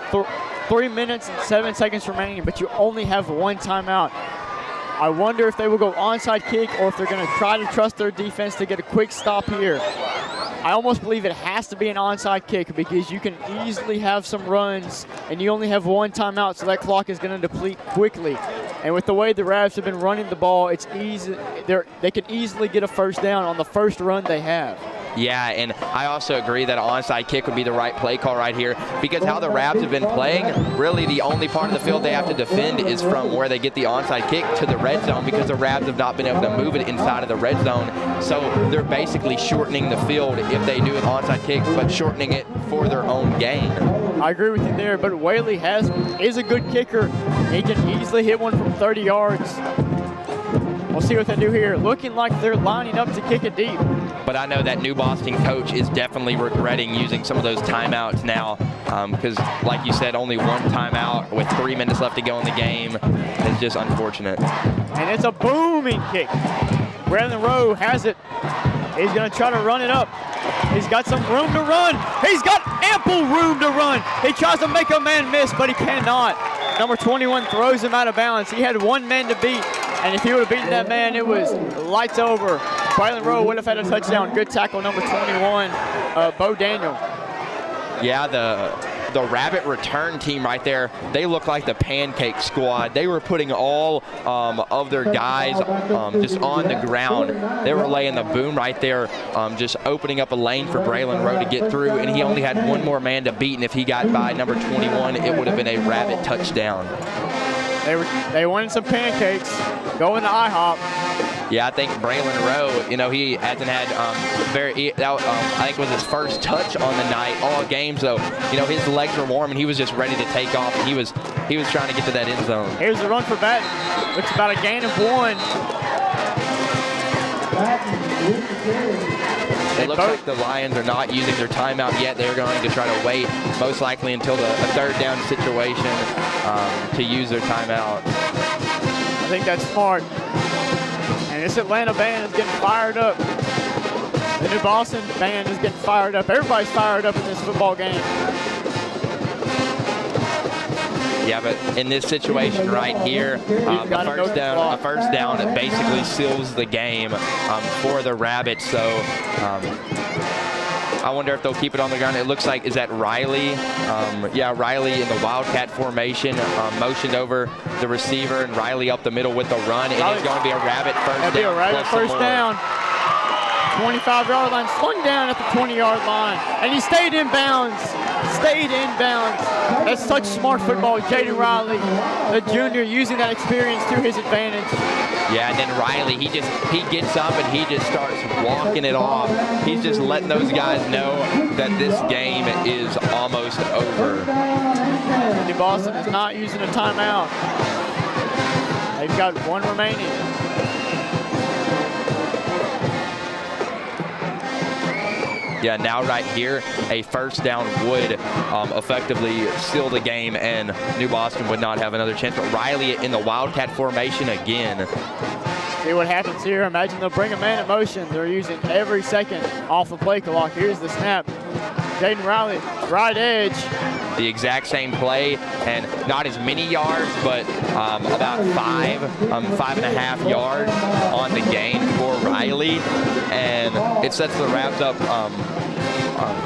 3 minutes and 7 seconds remaining, but you only have 1 timeout. I wonder if they will go onside kick, or if they're going to try to trust their defense to get a quick stop here. I almost believe it has to be an onside kick, because you can easily have some runs and you only have 1 timeout, so that clock is going to deplete quickly. And with the way the Ravs have been running the ball, it's easy. They can easily get a first down on the first run they have. Yeah, and I also agree that an onside kick would be the right play call right here, because how the Rabs have been playing, really the only part of the field they have to defend is from where they get the onside kick to the red zone, because the Rabs have not been able to move it inside of the red zone. So they're basically shortening the field if they do an onside kick, but shortening it for their own gain. I agree with you there, but Whaley is a good kicker. He can easily hit one from 30 yards. We'll see what they do here. Looking like they're lining up to kick it deep. But I know that New Boston coach is definitely regretting using some of those timeouts now, because like you said, only one timeout with 3 minutes left to go in the game is just unfortunate. And it's a booming kick. Braylon Rowe has it. He's going to try to run it up. He's got some room to run. He's got ample room to run. He tries to make a man miss, but he cannot. Number 21 throws him out of bounds. He had one man to beat, and if he would have beaten that man, it was lights over. Braylon Rowe would have had a touchdown. Good tackle, number 21, Bo Daniel. Yeah, the Rabbit return team right there, they look like the pancake squad. They were putting all of their guys just on the ground. They were laying the boom right there, just opening up a lane for Braylon Rowe to get through, and he only had one more man to beat, and if he got by number 21, it would have been a Rabbit touchdown. They wanted some pancakes, going to IHOP. Yeah, I think Braylon Rowe, you know, he hasn't had I think it was his first touch on the night all game. So, you know, his legs were warm and he was just ready to take off. And he was trying to get to that end zone. Here's the run for Batten. Looks about a gain of 1. It looks like the Lions are not using their timeout yet. They're going to try to wait, most likely until a third down situation to use their timeout. I think that's smart. And this Atlanta band is getting fired up. The New Boston band is getting fired up. Everybody's fired up in this football game. Yeah, but in this situation right here, a first down that basically seals the game for the Rabbits. So I wonder if they'll keep it on the ground. It looks like, is that Riley? Yeah, Riley in the Wildcat formation, motioned over the receiver, and Riley up the middle with the run. It is going to be a Rabbit first down. It'll be a Rabbit first down. 25-yard line, slung down at the 20-yard line, and he stayed in bounds. That's such smart football. Jaden Riley, the junior, using that experience to his advantage. Yeah, and then Riley, he gets up and he just starts walking it off. He's just letting those guys know that this game is almost over. New Boston is not using a timeout. They've got 1 remaining. Yeah, now right here, a first down would effectively seal the game, and New Boston would not have another chance. But Riley in the Wildcat formation again. See what happens here. Imagine they'll bring a man in motion. They're using every second off the play clock. Here's the snap. Jaden Riley, right edge. The exact same play, and not as many yards, but about 5.5 yards on the gain for Riley, and it sets the Rabs up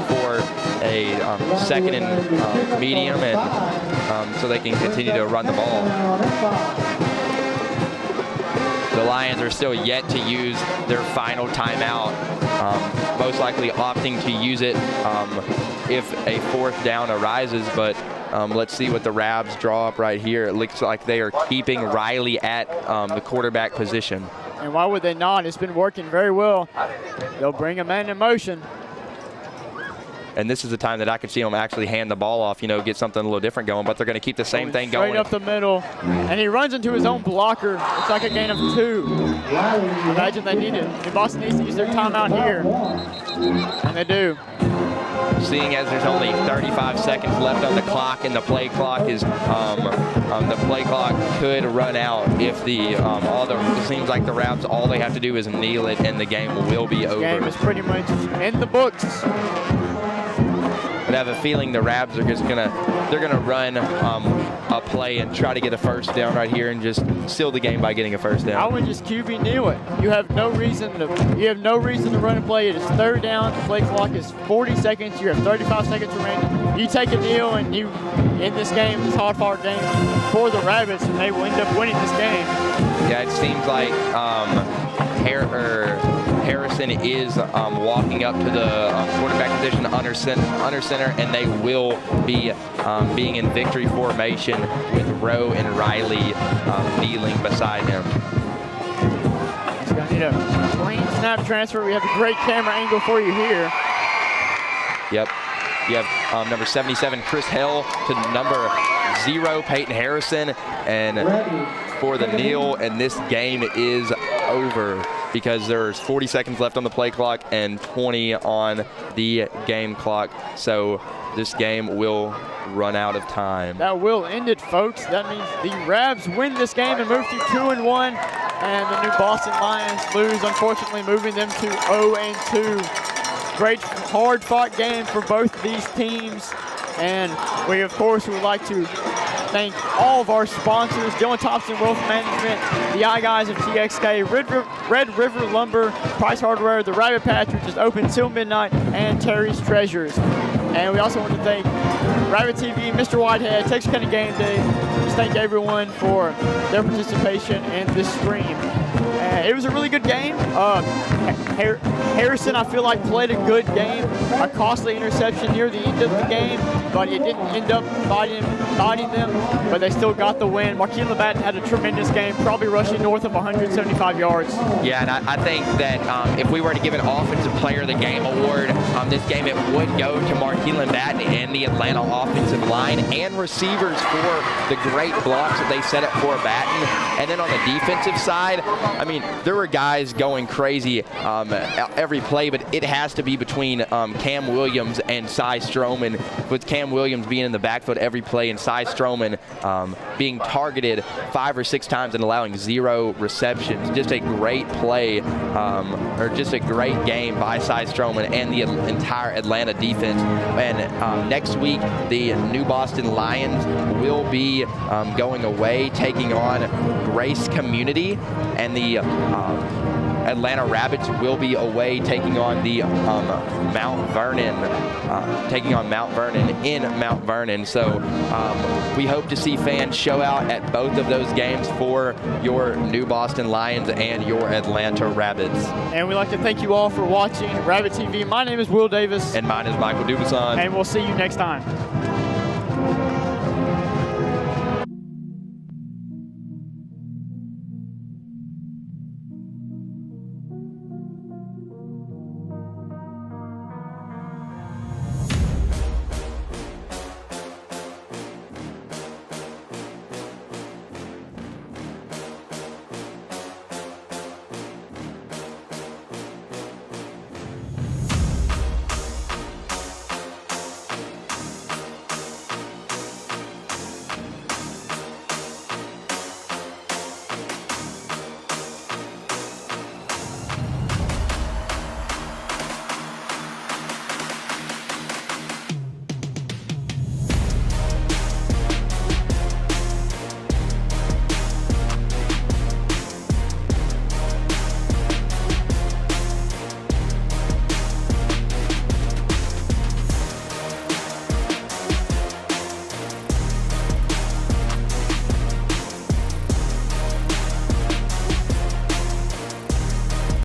for a second and medium, and so they can continue to run the ball. The Lions are still yet to use their final timeout, most likely opting to use it if a fourth down arises, but let's see what the Rabs draw up right here. It looks like they are keeping Riley at the quarterback position. And why would they not? It's been working very well. They'll bring a man in motion. And this is the time that I could see them actually hand the ball off, you know, get something a little different going, but they're going to keep the same thing going. Straight up the middle, and he runs into his own blocker. It's like a gain of 2. Imagine they need it. New Boston needs to use their timeout here, and they do. Seeing as there's only 35 seconds left on the clock, and the play clock is the play clock could run out if it seems like the Rabs, all they have to do is kneel it, and the game will be over. The game is pretty much in the books. But I have a feeling the Rabs are just gonna run a play and try to get a first down right here and just seal the game by getting a first down. I would just QB kneel it. You have no reason to run a play. It is third down. The play clock is 40 seconds. You have 35 seconds remaining. You take a kneel and you end this game, this hard-fought game for the Rabbits, and they will end up winning this game. Yeah, it seems like Harrison is walking up to the quarterback position under center, and they will be being in victory formation with Rowe and Riley kneeling beside him. He's going to need a clean snap transfer. We have a great camera angle for you here. Yep. You have number 77, Chris Hell, to number 0, Peyton Harrison, and for the kneel, and this game is over because there's 40 seconds left on the play clock and 20 on the game clock. So this game will run out of time. That will end it, folks. That means the Rabs win this game and move to 2-1, and the New Boston Lions lose, unfortunately, moving them to 0-2. Great, hard-fought game for both these teams, and we, of course, would like to thank all of our sponsors: Dylan Thompson Wealth Management, the iGuys of TXK, Red River Lumber, Price Hardware, the Rabbit Patch, which is open till midnight, and Terry's Treasures. And we also want to thank Rabbit TV, Mr. Whitehead, Texas County Gameday. Just thank everyone for their participation in this stream. It was a really good game. Harrison, I feel like, played a good game. A costly interception near the end of the game, but it didn't end up biting them, but they still got the win. Marquis Labatt had a tremendous game, probably rushing north of 175 yards. Yeah, and I think that if we were to give an Offensive Player of the Game award, this game it would go to Marquis Labatt and the Atlanta offensive line and receivers for the great blocks that they set up for Batten. And then on the defensive side, I mean, there were guys going crazy every play, but it has to be between Cam Williams and Cy Stroman, with Cam Williams being in the backfield every play and Cy Stroman being targeted 5 or 6 times and allowing 0 receptions. Just a great play, or just a great game by Cy Stroman and the entire Atlanta defense. And next week, the New Boston Lions will be going away, taking on Grace Community, and the Atlanta Rabbits will be away, taking on the Mount Vernon in Mount Vernon. So we hope to see fans show out at both of those games for your New Boston Lions and your Atlanta Rabbits. And we'd like to thank you all for watching Rabbit TV. My name is Will Davis. And mine is Michael Dubuson. And we'll see you next time.